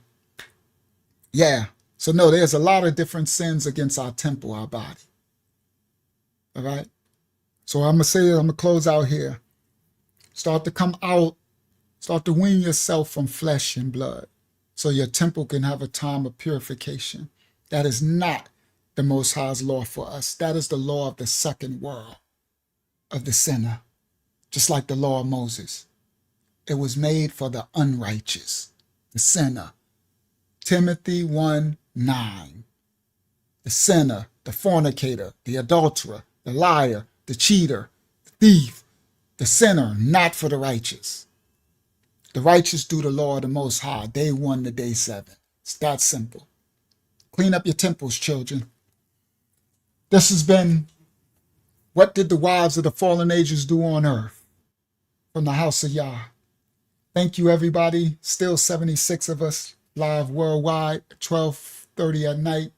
yeah. So no, there's a lot of different sins against our temple, our body. All right? So I'm going to close out here. Start to come out, start to wean yourself from flesh and blood so your temple can have a time of purification. That is not the Most High's law for us. That is the law of the second world, of the sinner, just like the law of Moses. It was made for the unrighteous, the sinner. Timothy 1:9. The sinner, the fornicator, the adulterer, the liar, the cheater, the thief, the sinner, not for the righteous. The righteous do the law of the Most High, day 1 to day 7. It's that simple. Clean up your temples, children. This has been What Did the Wives of the Fallen Angels Do on Earth? From the House of Yah. Thank you, everybody. Still 76 of us live worldwide at 12:30 at night.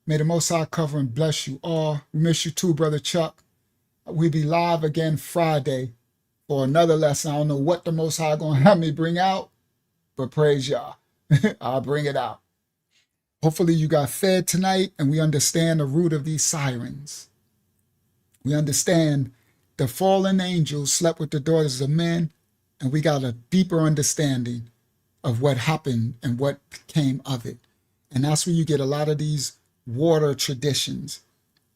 May the Most High cover and bless you all. We miss you too, Brother Chuck. We'll be live again Friday for another lesson. I don't know what the Most High going to have me bring out, but praise Yah. I'll bring it out. Hopefully you got fed tonight and we understand the root of these sirens. We understand the fallen angels slept with the daughters of men, and we got a deeper understanding of what happened and what came of it. And that's where you get a lot of these water traditions,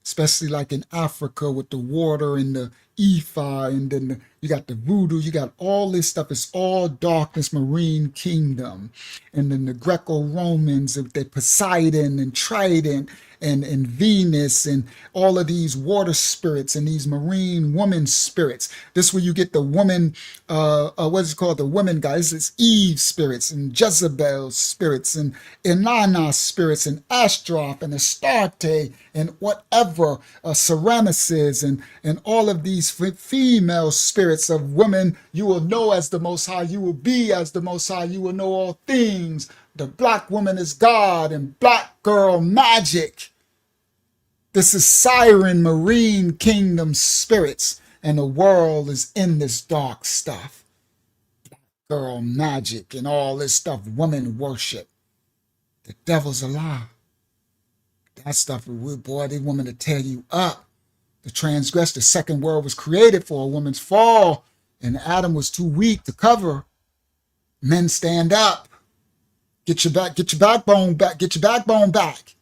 especially like in Africa with the water and the Ifa, and then you got the voodoo, you got all this stuff. It's all darkness, marine kingdom. And then the Greco-Romans, the Poseidon and Trident and Venus and all of these water spirits and these marine woman spirits. This is where you get the woman, what is it called? The women guys. It's Eve spirits and Jezebel spirits and Inanna spirits and Ashtaroth and Astarte and whatever, Ceramises and all of these female spirits of women. You will know as the Most High. You will be as the Most High. You will know all things. The black woman is God and black girl magic. This is siren marine kingdom spirits, and the world is in this dark stuff. Black girl magic and all this stuff, woman worship. The devil's a lie. That stuff, boy, they women to tear you up. To transgress, the second world was created for a woman's fall, and Adam was too weak to cover. Men stand up. Get your backbone back. Get your backbone back.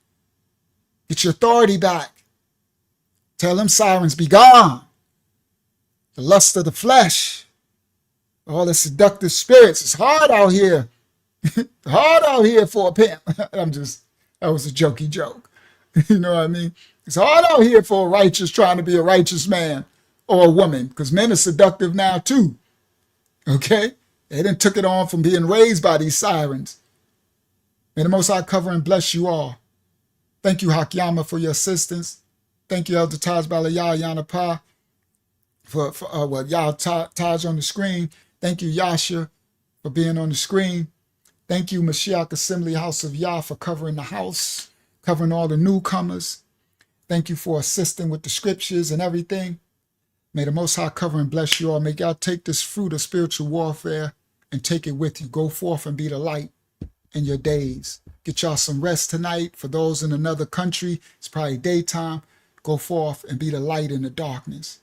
Get your authority back. Tell them sirens, be gone. The lust of the flesh. All the seductive spirits. It's hard out here. Hard out here for a pimp. That was a jokey joke. You know what I mean? It's hard out here for a righteous trying to be a righteous man or a woman, because men are seductive now too. Okay? They done took it on from being raised by these sirens. May the Most High cover and bless you all. Thank you, Hakyama, for your assistance. Thank you, Elder Taj Balayah Yanapa, for Yah Taj on the screen. Thank you, Yasha, for being on the screen. Thank you, Mashiach Assembly House of Yah, for covering the house, covering all the newcomers. Thank you for assisting with the scriptures and everything. May the Most High cover and bless you all. May God take this fruit of spiritual warfare and take it with you. Go forth and be the light in your days. Get y'all some rest tonight. For those in another country, it's probably daytime. Go forth and be the light in the darkness.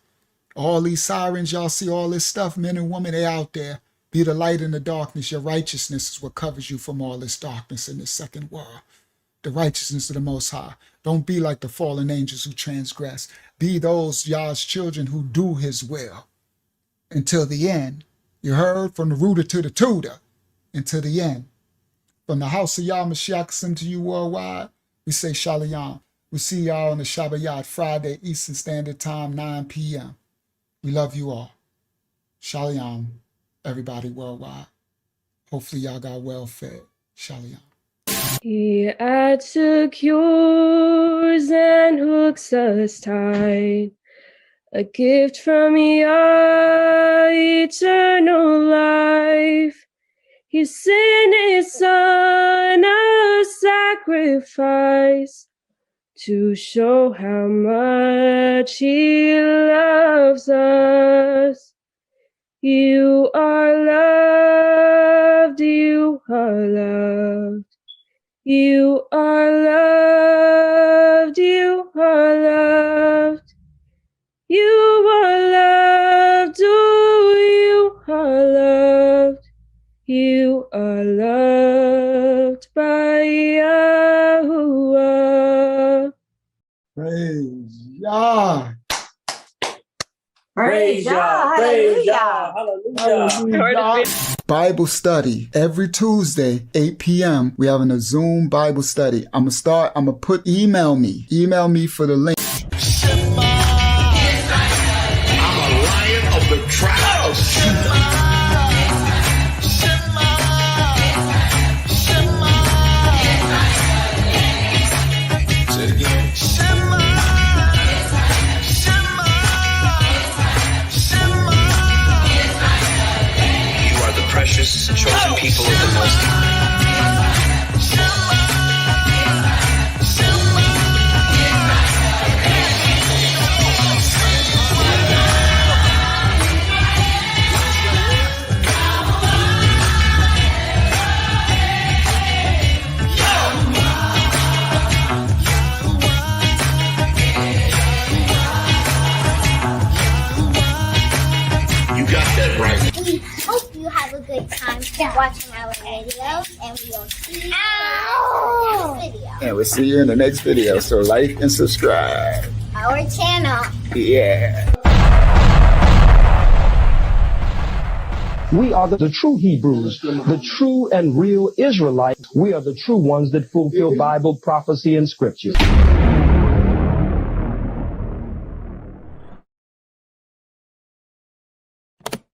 All these sirens, y'all see all this stuff, men and women, they out there. Be the light in the darkness. Your righteousness is what covers you from all this darkness in this second world. The righteousness of the Most High. Don't be like the fallen angels who transgress. Be those Yah's children who do his will until the end. You heard? From the rooter to the tutor until the end. From the house of Yah Mashiach to you worldwide, we say Shalom. We see y'all on the Shabbat Friday, Eastern Standard Time, 9 p.m. We love you all. Shalom, everybody worldwide. Hopefully y'all got well fed. Shalom. He adds secures and hooks us tight. A gift from Yah, eternal life. He sent his son a sacrifice to show how much he loves us. You are loved, you are loved. You are loved, you are loved. You Praise Yah. Praise Yah. Praise Yah. Hallelujah. Bible study every Tuesday, 8 p.m. We having a Zoom Bible study. I'm gonna put email me for the link. I'm a lion of the tribe of Judah. Say it again. You are the precious, chosen people of the Most High. You got that right. We hope you have a good time watching our videos, and we will see you in the next video. And we'll see you in the next video. So like and subscribe. Our channel. Yeah. We are the true Hebrews, the true and real Israelites. We are the true ones that fulfill Bible prophecy and scripture.